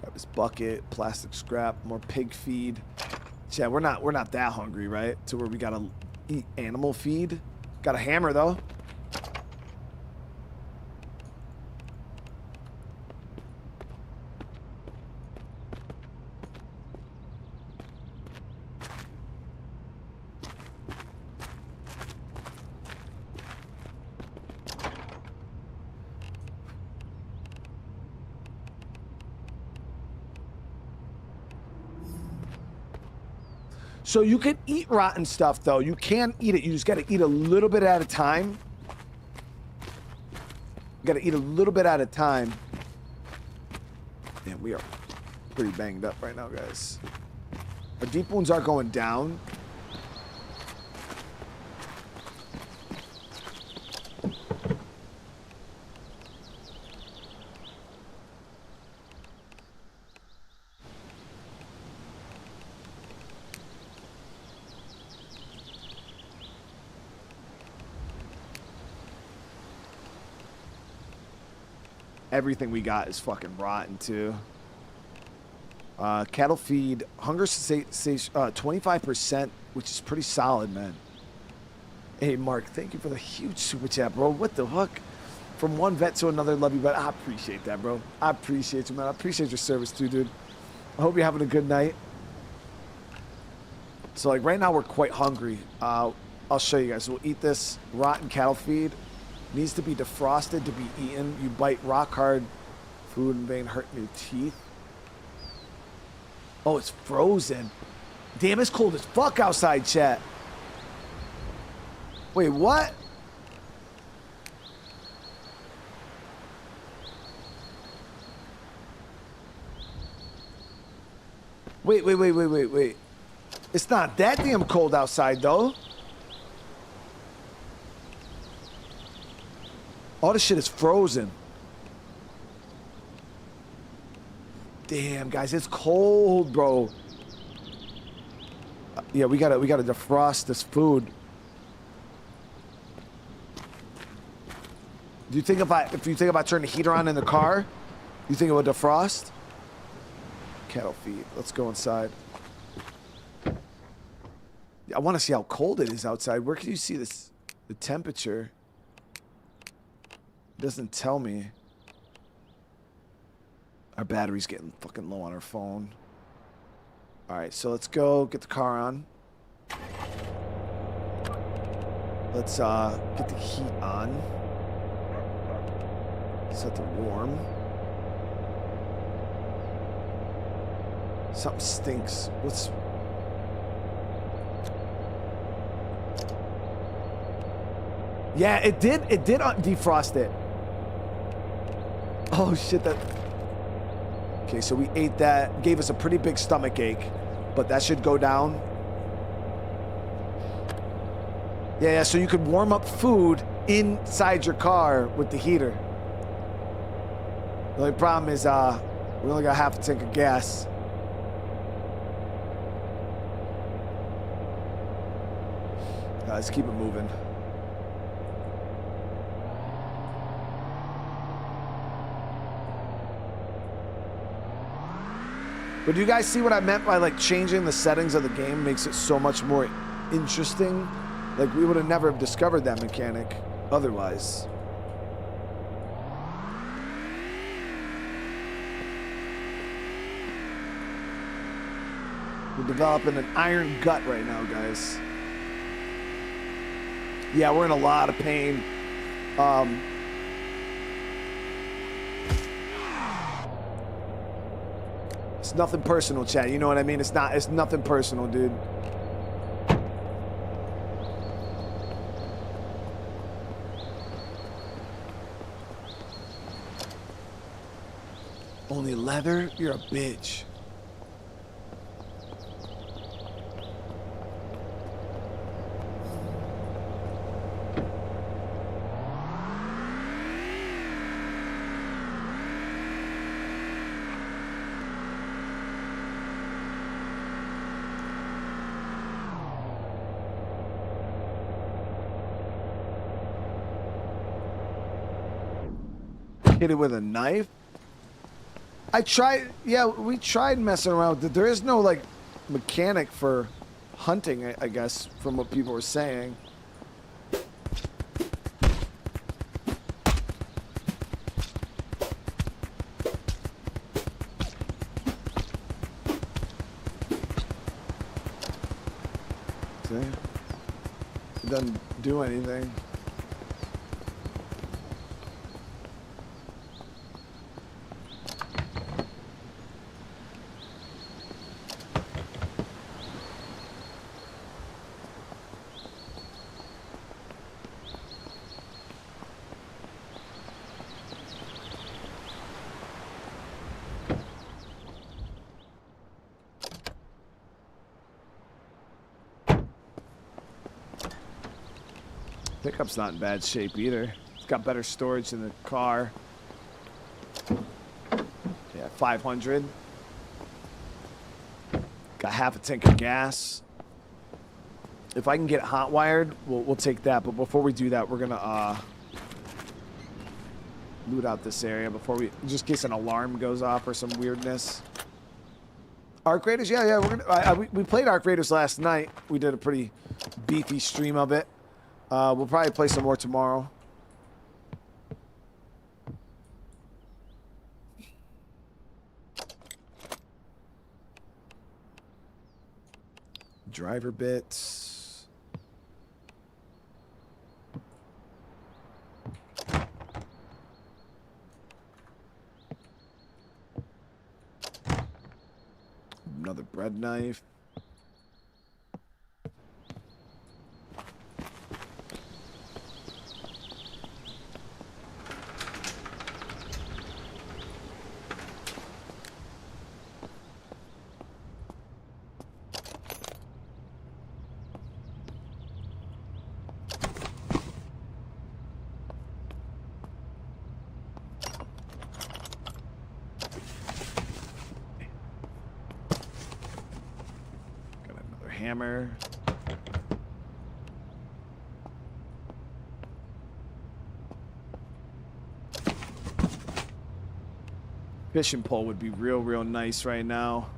Got this bucket, plastic scrap, more pig feed. Yeah, we're not that hungry, right? To where we gotta eat animal feed. Got a hammer though. So you can eat rotten stuff, though. You can eat it. You just got to eat a little bit at a time. You got to eat a little bit at a time. Man, we are pretty banged up right now, guys. Our deep wounds are going down. Everything we got is fucking rotten, too. Cattle feed, hunger 25%, which is pretty solid, man. Hey, Mark, thank you for the huge super chat, bro. What the fuck? From one vet to another, love you, but I appreciate that, bro. I appreciate you, man. I appreciate your service, too, dude. I hope you're having a good night. So, like, right now we're quite hungry. I'll show you guys. We'll eat this rotten cattle feed. Needs to be defrosted to be eaten. You bite rock hard food and vein hurting your teeth. Oh, it's frozen. Damn, it's cold as fuck outside, chat. Wait, what? Wait. It's not that damn cold outside, though. All this shit is frozen. Damn, guys, it's cold, bro. Yeah, we gotta defrost this food. Do you think if you think about turning the heater on in the car, you think it would defrost? Cattle feed. Let's go inside. I want to see how cold it is outside. Where can you see this? The temperature. It doesn't tell me. Our battery's getting fucking low on our phone. Alright, so let's go get the car on. Let's get the heat on. Set the warm. Something stinks. What's... Yeah, it did defrost it. Oh shit, that... Okay, so we ate that. Gave us a pretty big stomach ache, but that should go down. Yeah, so you could warm up food inside your car with the heater. The only problem is we only got half a tank of gas. Let's keep it moving. But do you guys see what I meant by like changing the settings of the game makes it so much more interesting? Like we would have never have discovered that mechanic otherwise. We're developing an iron gut right now, guys. Yeah, we're in a lot of pain. It's nothing personal, chat. You know what I mean? It's nothing personal, dude. Only leather? You're a bitch. Hit it with a knife? I tried, yeah, we tried messing around with it. There is no, like, mechanic for hunting, I guess, from what people were saying. See? It doesn't do anything. Pickup's not in bad shape either. It's got better storage than the car. Yeah, 500. Got half a tank of gas. If I can get hot wired, we'll take that. But before we do that, we're gonna loot out this area before we, just in case an alarm goes off or some weirdness. Arc Raiders, yeah. We're gonna. We played Arc Raiders last night. We did a pretty beefy stream of it. We'll probably play some more tomorrow. Driver bits. Another bread knife. Hammer. Fishing pole would be real nice right now.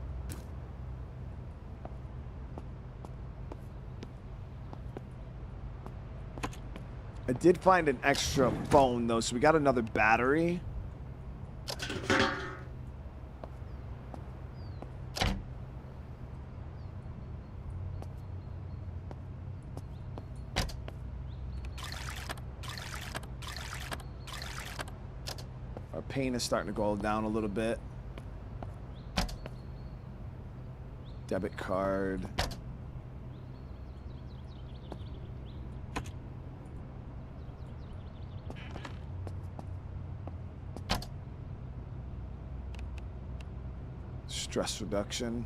I did find an extra phone though, so we got another battery. Pain is starting to go down a little bit. Debit card. Stress reduction.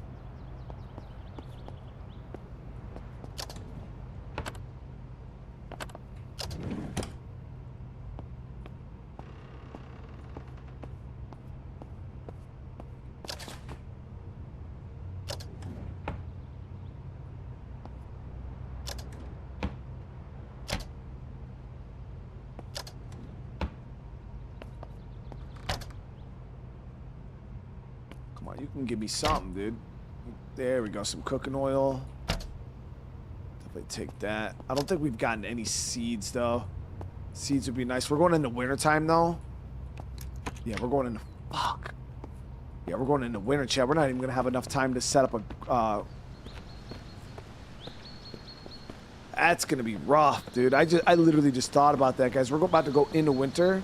You can give me something, dude. There we go. Some cooking oil. Definitely take that. I don't think we've gotten any seeds, though. Seeds would be nice. We're going into wintertime, though. Yeah, we're going into... Fuck. Yeah, we're going into winter, chat. We're not even going to have enough time to set up a... That's going to be rough, dude. I literally just thought about that, guys. We're about to go into winter.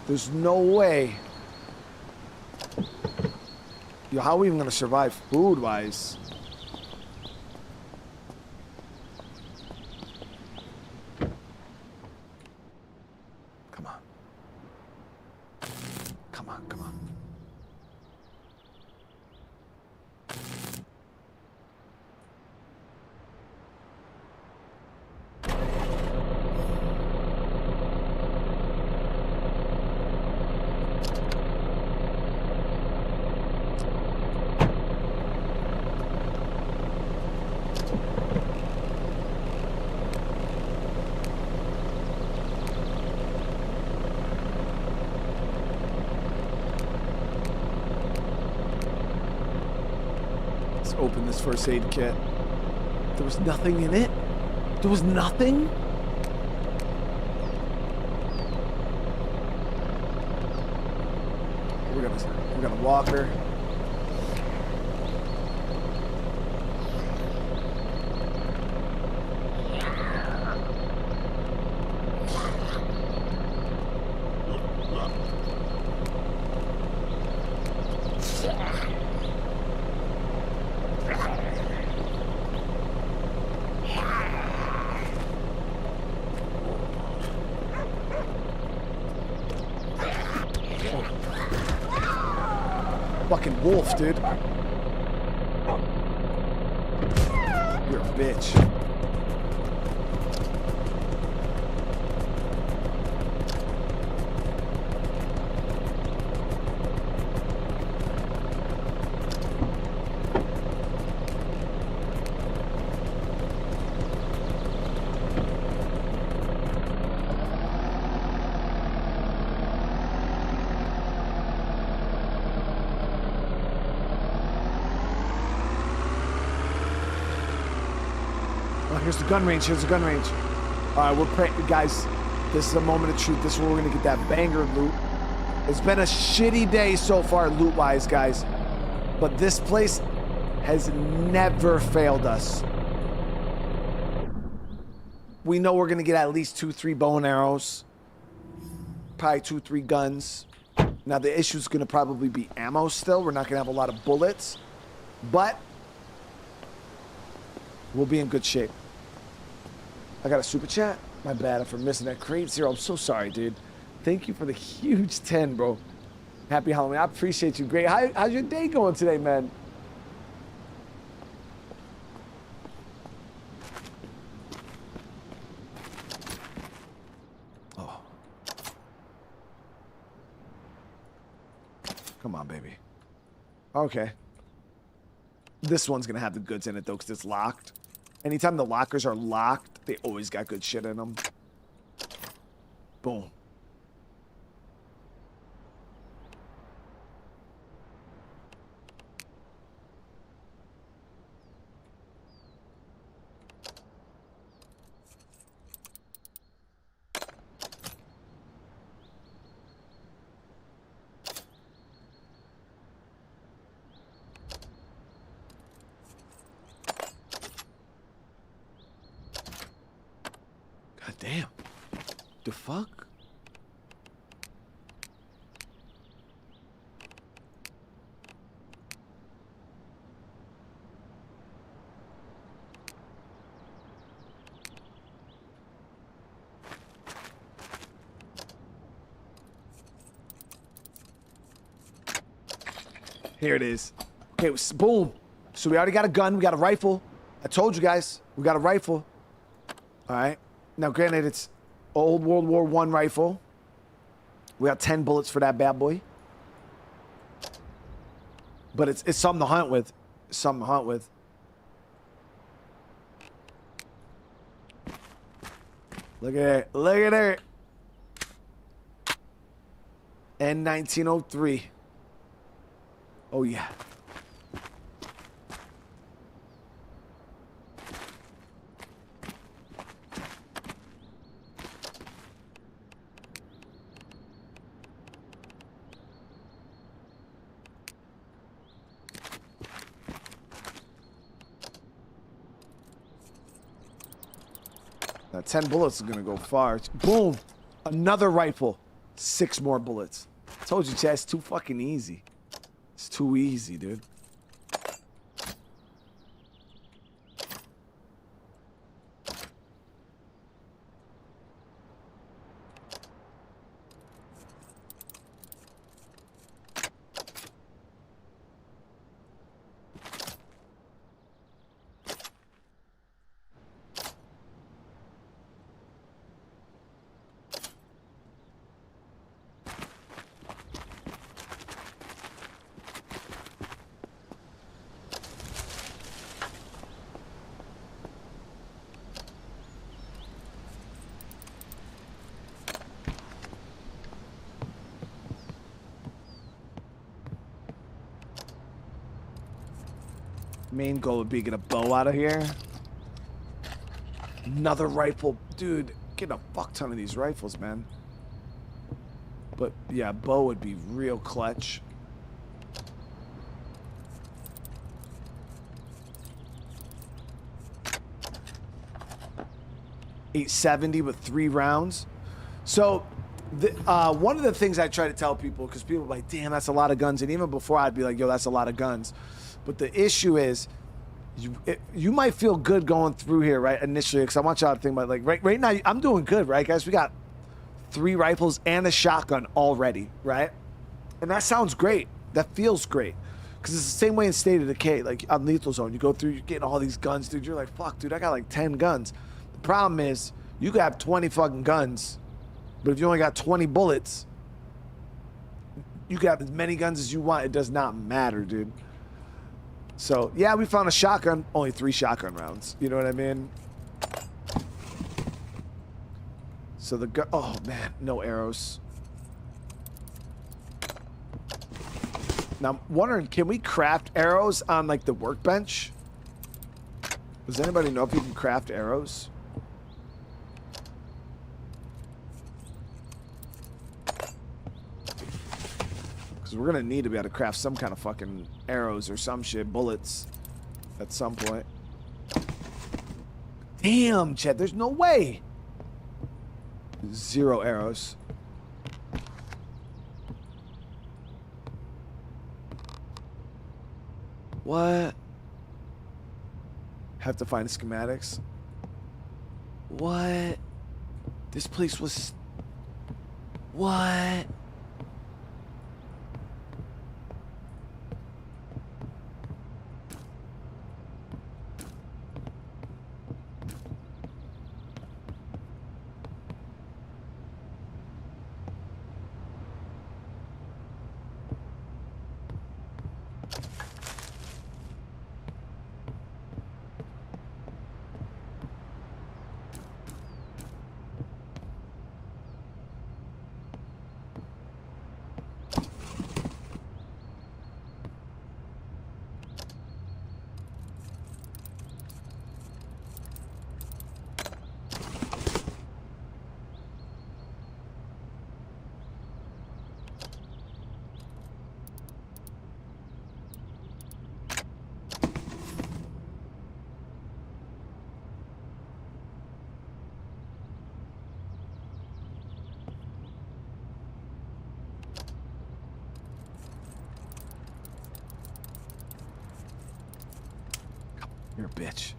There's no way... Yo, how are we even gonna survive food-wise? Come on. Come on, come on. Open this first aid kit. There was nothing in it. There was nothing. We got a walker. Fucking wolf, dude. You're a bitch. Oh, here's the gun range. Here's the gun range. All right, we're praying, guys. This is a moment of truth. This is where we're gonna get that banger loot. It's been a shitty day so far, loot-wise, guys. But this place has never failed us. We know we're gonna get at least 2-3 bow and arrows. Probably 2-3 guns. Now the issue is gonna probably be ammo still. We're not gonna have a lot of bullets, but we'll be in good shape. I got a super chat. My bad for missing that. Crate Zero, I'm so sorry, dude. Thank you for the huge 10, bro. Happy Halloween. I appreciate you. Great. How's your day going today, man? Oh. Come on, baby. Okay. This one's going to have the goods in it, though, because it's locked. Anytime the lockers are locked, they always got good shit in them. Boom. God damn. The fuck? Here it is. Okay, boom. So we already got a gun. We got a rifle. I told you guys, we got a rifle. All right. Now, granted, it's old World War I rifle. We got 10 bullets for that bad boy. But it's something to hunt with. It's something to hunt with. Look at it. Look at it. N1903. Oh, yeah. Now 10 bullets is gonna go far. Boom! Another rifle. 6 more bullets. Told you, Chad, it's too fucking easy. It's too easy, dude. Main goal would be get a bow out of here. Another rifle. Dude, get a fuck ton of these rifles, man. But yeah, bow would be real clutch. .870 with 3 rounds. So one of the things I try to tell people, because people are like, damn, that's a lot of guns. And even before I'd be like, yo, that's a lot of guns. But the issue is, you might feel good going through here, right, initially, because I want y'all to think about, like, right now, I'm doing good, right, guys? We got 3 rifles and a shotgun already, right? And that sounds great. That feels great. Because it's the same way in State of Decay, like, on Lethal Zone. You go through, you're getting all these guns, dude. You're like, fuck, dude, I got, like, 10 guns. The problem is, you could have 20 fucking guns, but if you only got 20 bullets, you can have as many guns as you want. It does not matter, dude. So, yeah, we found a shotgun. Only 3 shotgun rounds. You know what I mean? So the gun... Oh, man. No arrows. Now, I'm wondering, can we craft arrows on, like, the workbench? Does anybody know if you can craft arrows? Because we're gonna need to be able to craft some kind of fucking arrows or some shit, bullets, at some point. Damn, Chet, there's no way. 0 arrows. What? Have to find schematics. What? This place was... What? You're a bitch.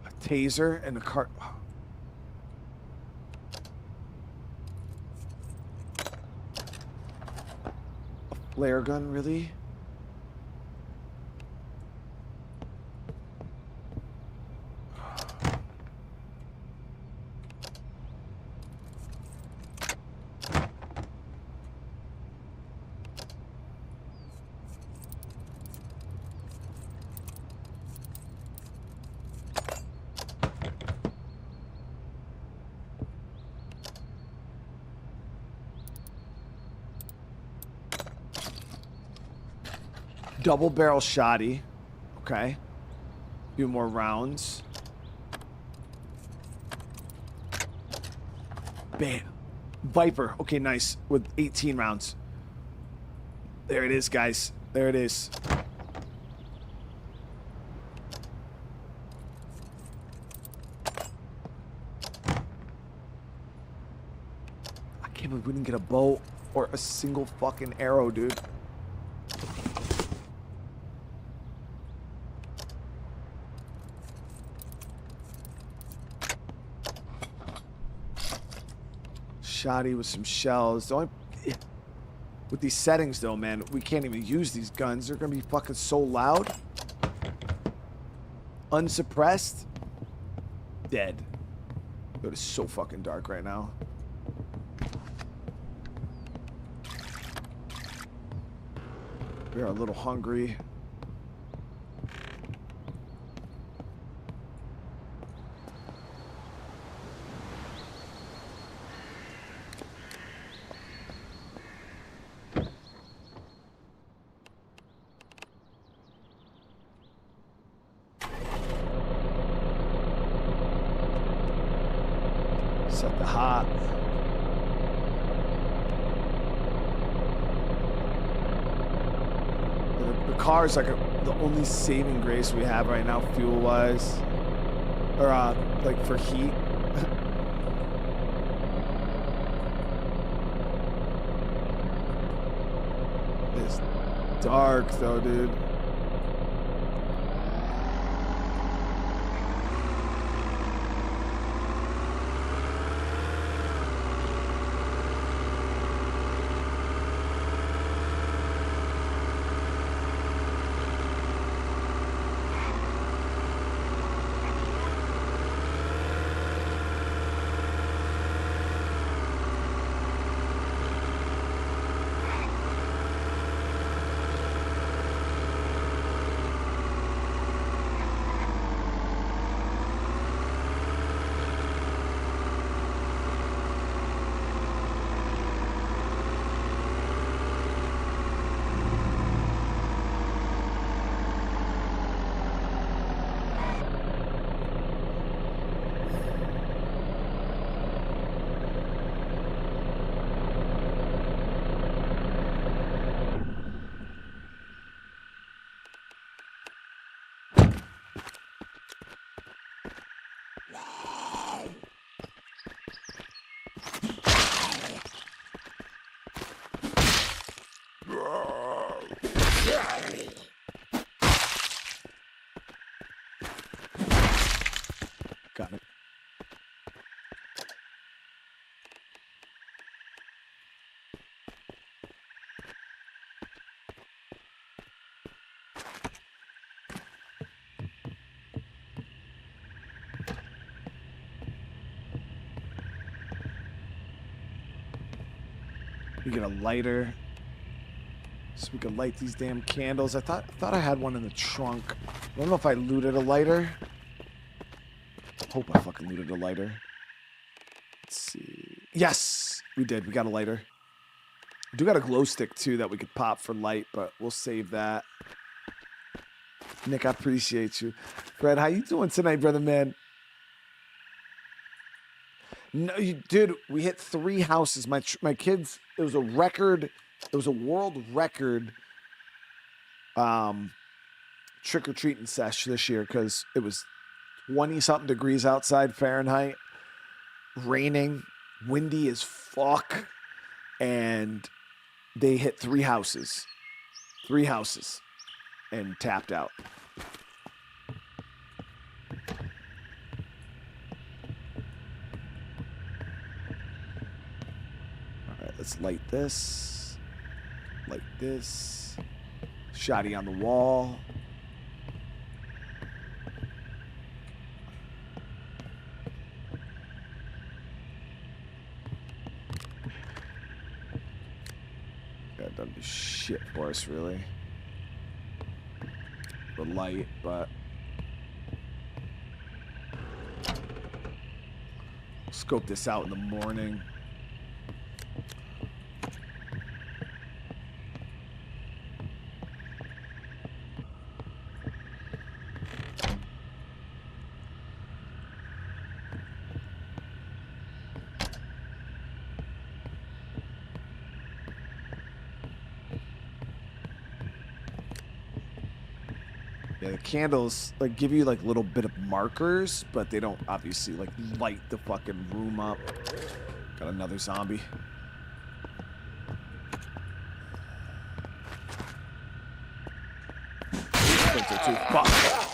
A taser and a cart. A flare gun, really? Double barrel shotty. Okay. Few more rounds. Bam. Viper. Okay, nice. With 18 rounds. There it is, guys. There it is. I can't believe we didn't get a bow or a single fucking arrow, dude. Shoddy with some shells. The only, with these settings though, man, we can't even use these guns. They're gonna be fucking so loud. Unsuppressed. Dead. It is so fucking dark right now. We are a little hungry. Set the hot. The car is like the only saving grace we have right now, fuel wise, or like for heat. It's dark though, dude. We get a lighter. So we can light these damn candles. I thought I had one in the trunk. I don't know if I looted a lighter. Hope I fucking looted a lighter. Let's see. Yes, we did. We got a lighter. We do got a glow stick too that we could pop for light, but we'll save that. Nick, I appreciate you. Fred, how you doing tonight, brother man? No, dude, we hit 3 houses. My kids, it was a record. It was a world record trick-or-treating sesh this year because it was 20-something degrees outside Fahrenheit, raining, windy as fuck, and they hit 3 houses. 3 houses and tapped out. All right, let's light this. Like this. Shoddy on the wall. That doesn't do shit for us, really. The light, but scope this out in the morning. Yeah, the candles like give you like little bit of markers, but they don't obviously like light the fucking room up. Got another zombie. Fuck.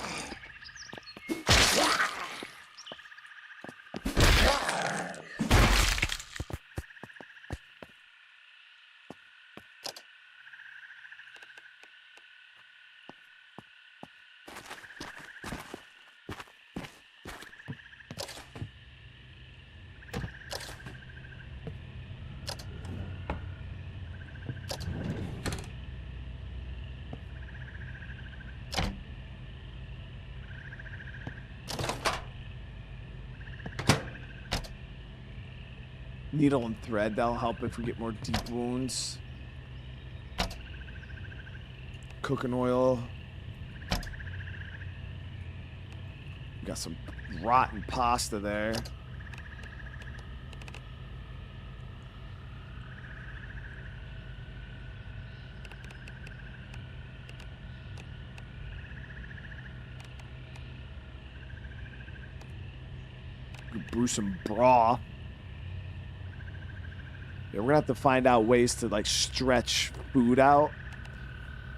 Needle and thread, that'll help if we get more deep wounds. Cooking oil. Got some rotten pasta there. Brew some broth. Yeah, we're gonna have to find out ways to like stretch food out.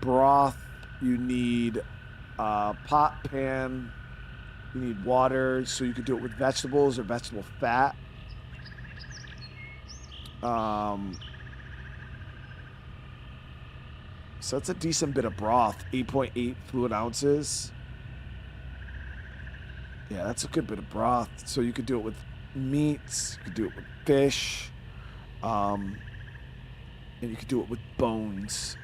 Broth, you need pot pan, you need water, so you could do it with vegetables or vegetable fat. So that's a decent bit of broth, 8.8 fluid ounces. Yeah, that's a good bit of broth. So you could do it with meats, you could do it with fish. And you could do it with bones.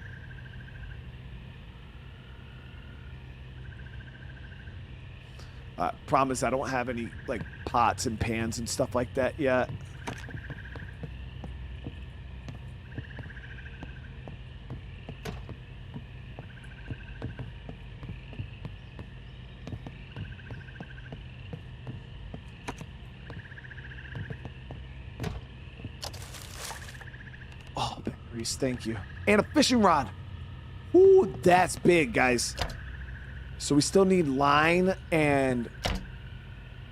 Problem is I don't have any like pots and pans and stuff like that yet. Thank you. And a fishing rod. Ooh, that's big, guys. So we still need line and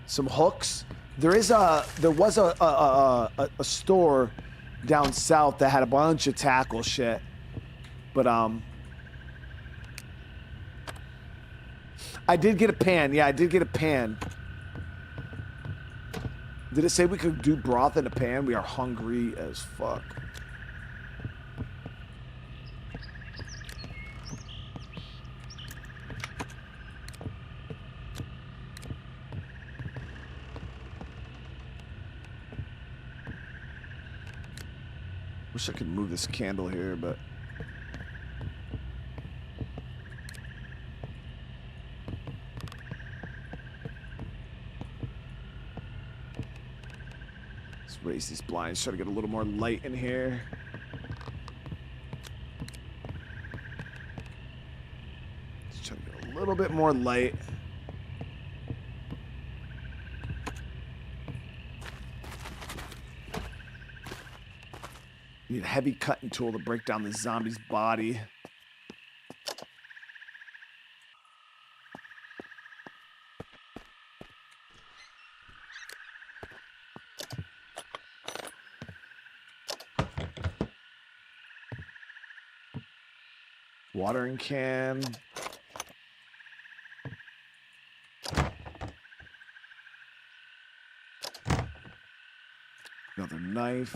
some hooks. There was a store down south that had a bunch of tackle shit. But I did get a pan. Yeah, I did get a pan. Did it say we could do broth in a pan? We are hungry as fuck. Wish I could move this candle here, but... Let's raise these blinds, try to get a little more light in here. Let's try to get a little bit more light. Need a heavy cutting tool to break down the zombie's body. Watering can. Another knife.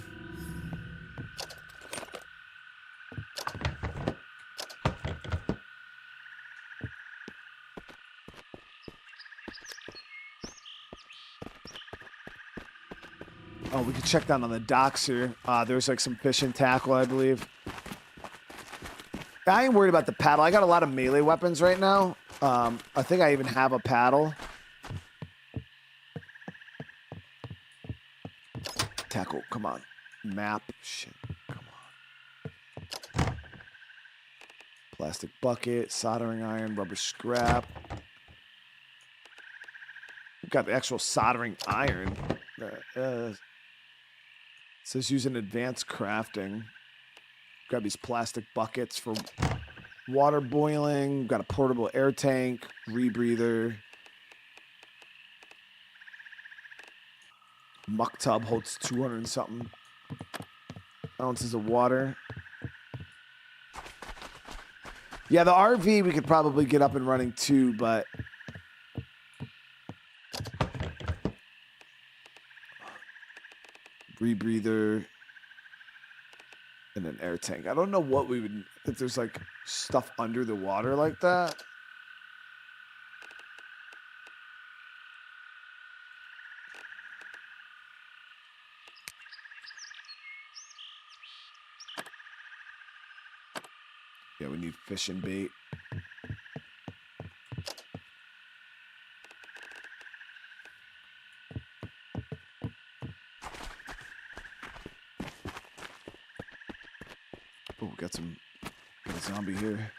Oh, we can check down on the docks here. There's like some fishing tackle, I believe. I ain't worried about the paddle. I got a lot of melee weapons right now. I think I even have a paddle. Tackle, come on. Map, shit, come on. Plastic bucket, soldering iron, rubber scrap. We've got the actual soldering iron. Says using advanced crafting. Grab these plastic buckets for water boiling. Got a portable air tank, rebreather. Muck tub holds 200 and something ounces of water. Yeah, the RV we could probably get up and running too, but rebreather and an air tank. I don't know what we would, if there's like stuff under the water like that. Yeah, we need fishing bait. Oh, we got a zombie here.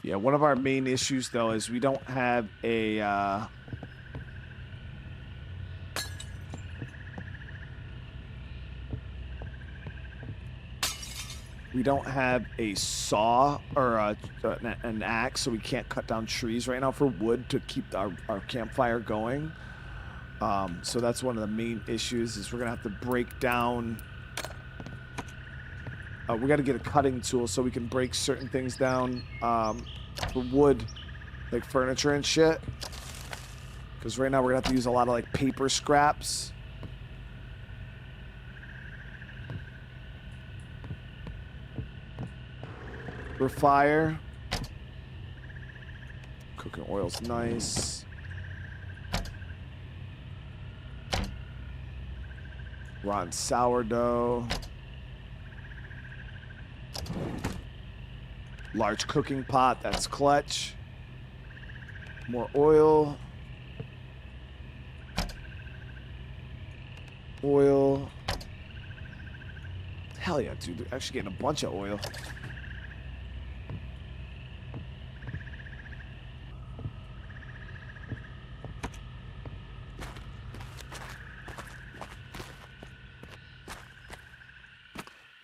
Yeah, one of our main issues, though, is we don't have a... we don't have a saw or an axe, so we can't cut down trees right now for wood to keep our campfire going. So that's one of the main issues, is we're going to have to break down... we got to get a cutting tool so we can break certain things down for wood, like furniture and shit. Because right now we're going to have to use a lot of like paper scraps. For fire. Cooking oil's nice. Rotten sourdough. Large cooking pot, that's clutch. More oil. Oil. Hell yeah, dude. They're actually getting a bunch of oil.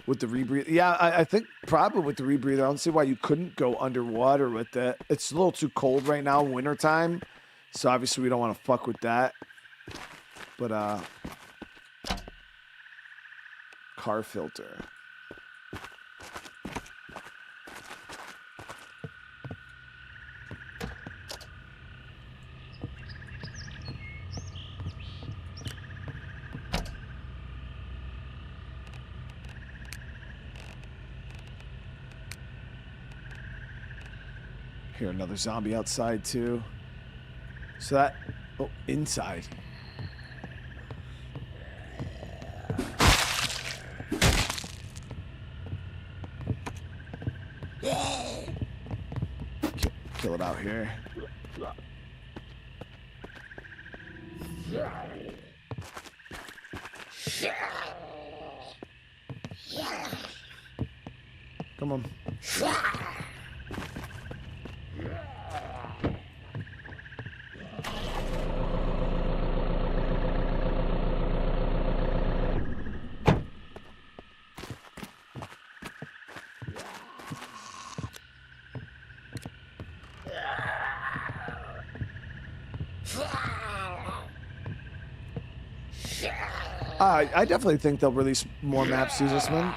With the rebreather. Yeah, I think probably with the rebreather. I don't see why you couldn't go underwater with it. It's a little too cold right now, wintertime. So obviously we don't want to fuck with that. But car filter. Hear another zombie outside too. So that, oh, inside. Kill it out here. Come on. I definitely think they'll release more maps to this one.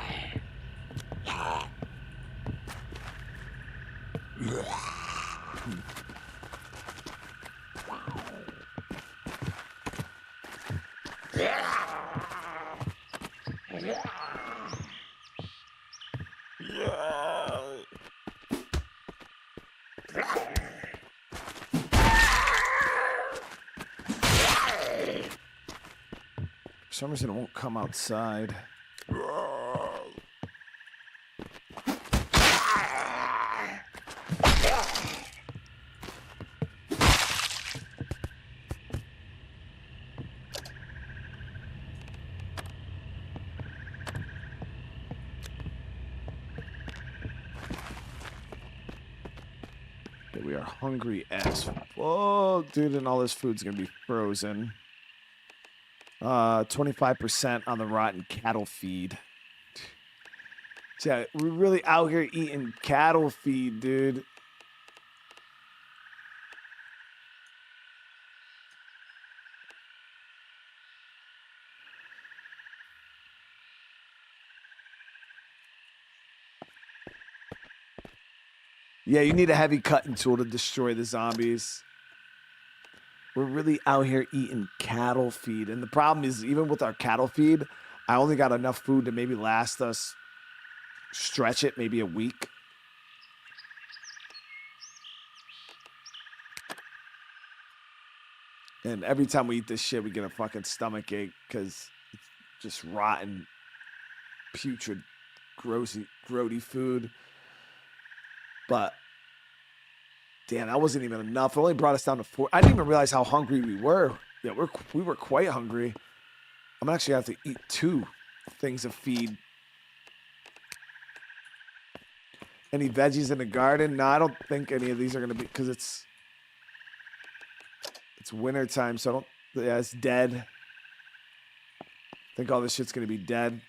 For some reason, it won't come outside. Okay, we are hungry as whoa, dude, and all this food's gonna be frozen. 25% on the rotten cattle feed. Yeah, we're really out here eating cattle feed, dude. Yeah, you need a heavy cutting tool to destroy the zombies. We're really out here eating cattle feed. And the problem is, even with our cattle feed, I only got enough food to maybe last us, stretch it, maybe a week. And every time we eat this shit, we get a fucking stomach ache because it's just rotten, putrid, grody food. But damn, that wasn't even enough. It only brought us down to 4. I didn't even realize how hungry we were. Yeah, we were quite hungry. I'm actually gonna have to eat 2 things of feed. Any veggies in the garden? No, I don't think any of these are gonna be because it's winter time, so I don't. Yeah, it's dead. I think all this shit's gonna be dead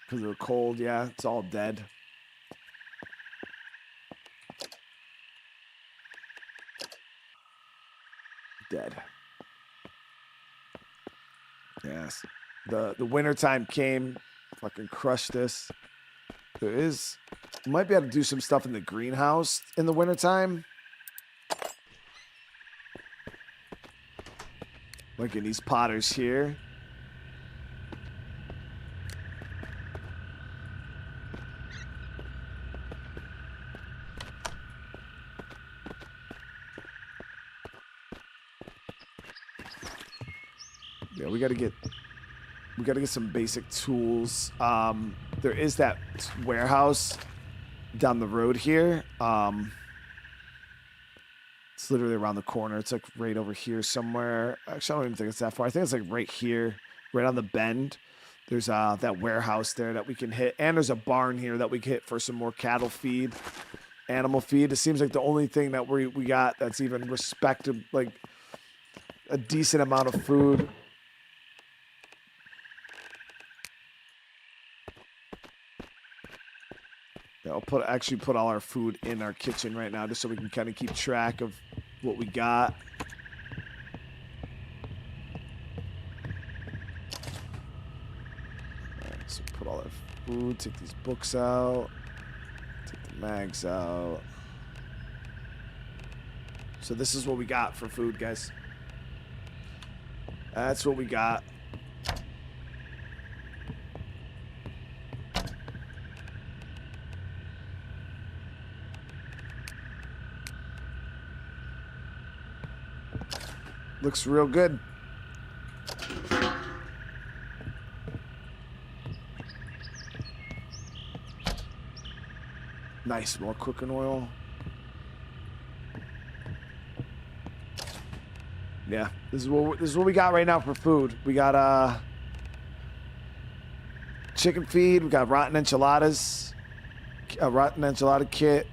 because of the cold. Yeah, it's all dead. Dead. Yes. The wintertime came, fucking crushed this. There is, we might be able to do some stuff in the greenhouse in the wintertime. Like in these potters here. Yeah, we gotta get some basic tools. There is that warehouse down the road here. It's literally around the corner. It's like right over here somewhere. Actually, I don't even think it's that far. I think it's like right here, right on the bend. There's that warehouse there that we can hit. And there's a barn here that we can hit for some more cattle feed, animal feed. It seems like the only thing that we got that's even respected, like a decent amount of food. Yeah, I'll actually put all our food in our kitchen right now just so we can kind of keep track of what we got. All right, so put all our food, take these books out, take the mags out. So this is what we got for food, guys. That's what we got. Looks real good. Nice, more cooking oil. Yeah, this is what we got right now for food. We got chicken feed. We got rotten enchiladas, a rotten enchilada kit.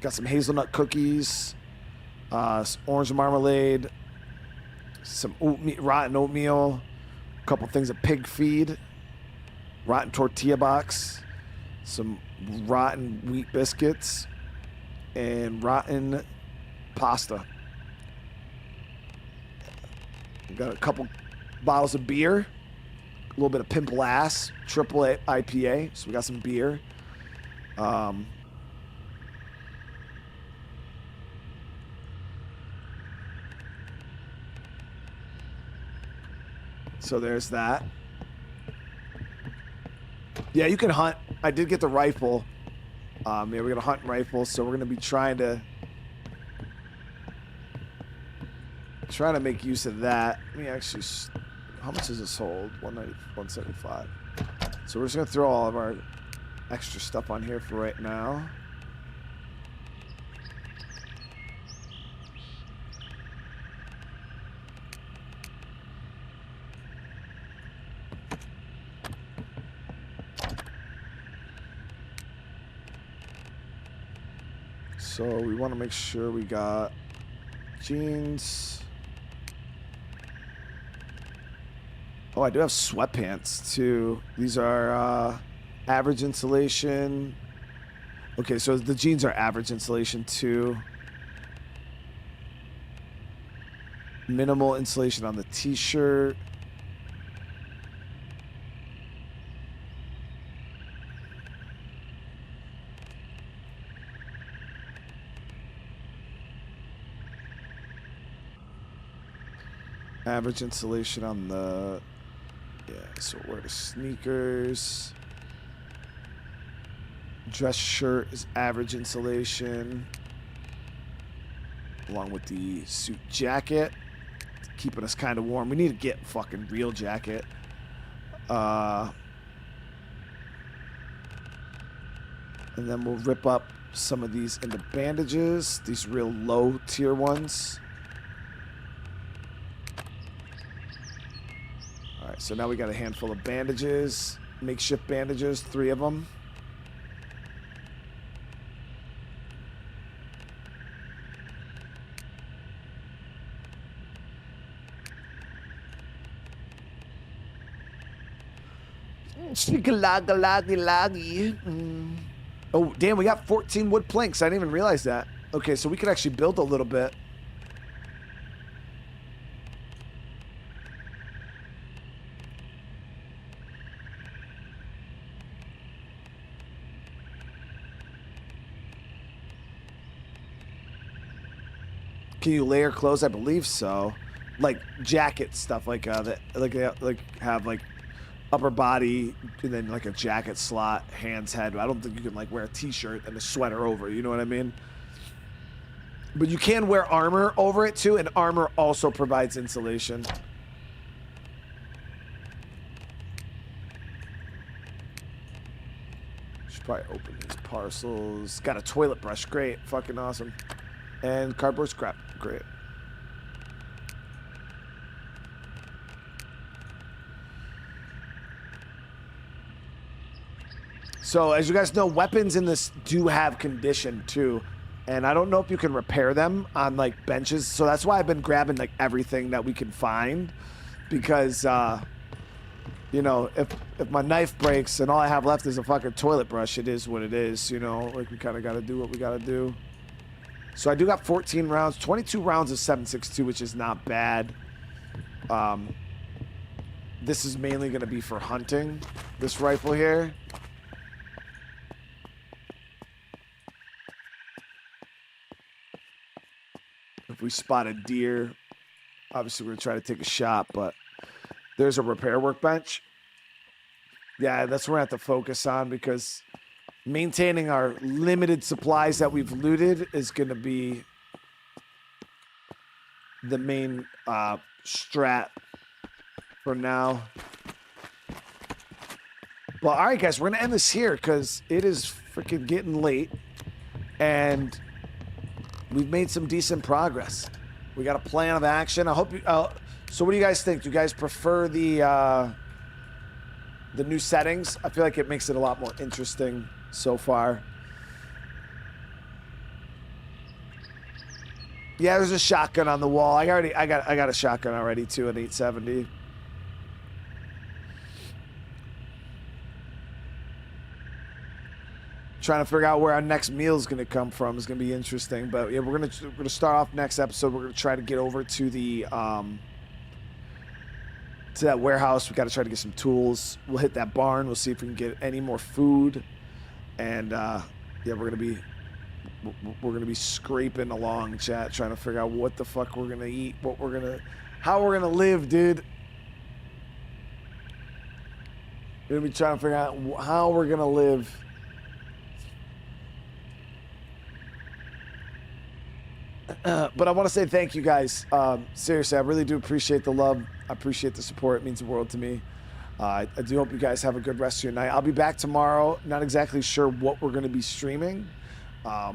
Got some hazelnut cookies, some orange marmalade, some rotten oatmeal, a couple things of pig feed, rotten tortilla box, some rotten wheat biscuits, and rotten pasta. We got a couple bottles of beer, a little bit of Pimple Ass, triple IPA. So we got some beer. So there's that. Yeah, you can hunt. I did get the rifle. Yeah, we're gonna hunt rifles, so we're gonna be trying to make use of that. Let me actually. How much does this hold? 190, 175. So we're just gonna throw all of our extra stuff on here for right now. So we want to make sure we got jeans. Oh, I do have sweatpants too. These are average insulation. Okay, so the jeans are average insulation too. Minimal insulation on the t-shirt. Average insulation on the, yeah, so wear the sneakers. Dress shirt is average insulation. Along with the suit jacket. Keeping us kind of warm. We need to get a fucking real jacket. And then we'll rip up some of these into bandages. These real low tier ones. Alright, so now we got a handful of bandages. Makeshift bandages, 3 of them. Oh, damn, we got 14 wood planks. I didn't even realize that. Okay, so we could actually build a little bit. Can you layer clothes? I believe so. Like jacket stuff, like have like upper body and then like a jacket slot, hands, head. I don't think you can like wear a t-shirt and a sweater over. You know what I mean? But you can wear armor over it too, and armor also provides insulation. Should probably open these parcels. Got a toilet brush, great, fucking awesome. And cardboard scrap, great. So as you guys know, weapons in this do have condition too. And I don't know if you can repair them on like benches. So that's why I've been grabbing like everything that we can find. Because, you know, if my knife breaks and all I have left is a fucking toilet brush, it is what it is, you know? Like we kind of got to do what we got to do. So I do got 14 rounds, 22 rounds of 7.62, which is not bad. This is mainly going to be for hunting, this rifle here. If we spot a deer, obviously we're going to try to take a shot, but there's a repair workbench. Yeah, that's what we're going to have to focus on because maintaining our limited supplies that we've looted is going to be the main strat for now. But all right, guys, we're gonna end this here because it is freaking getting late, and we've made some decent progress. We got a plan of action. I hope you. So, what do you guys think? Do you guys prefer the new settings? I feel like it makes it a lot more interesting so far. Yeah, there's a shotgun on the wall. I got a shotgun already too, an 870. Trying to figure out where our next meal is going to come from is going to be interesting. But yeah, we're gonna start off next episode. We're gonna try to get over to the to that warehouse. We got to try to get some tools. We'll hit that barn. We'll see if we can get any more food. And yeah, we're gonna be scraping along, chat, trying to figure out what the fuck we're gonna eat, how we're gonna live, dude. We're gonna be trying to figure out how we're gonna live. But I want to say thank you guys. Seriously, I really do appreciate the love. I appreciate the support. It means the world to me. I do hope you guys have a good rest of your night. I'll be back tomorrow. Not exactly sure what we're going to be streaming. I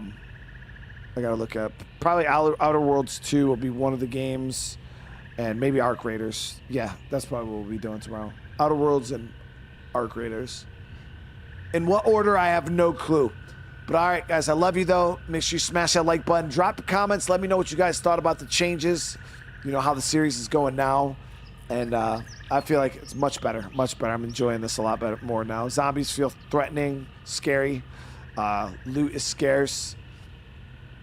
got to look up. Probably Outer Worlds 2 will be one of the games. And maybe Arc Raiders. Yeah, that's probably what we'll be doing tomorrow. Outer Worlds and Arc Raiders. In what order, I have no clue. But all right, guys, I love you, though. Make sure you smash that like button. Drop comments. Let me know what you guys thought about the changes. You know, how the series is going now. And I feel like it's much better. Much better. I'm enjoying this a lot better, more now. Zombies feel threatening, scary. Loot is scarce.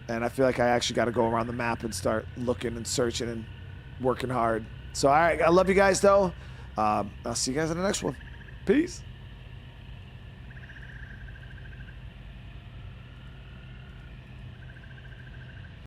And I feel like I actually got to go around the map and start looking and searching and working hard. So, all right, I love you guys, though. I'll see you guys in the next one. Peace.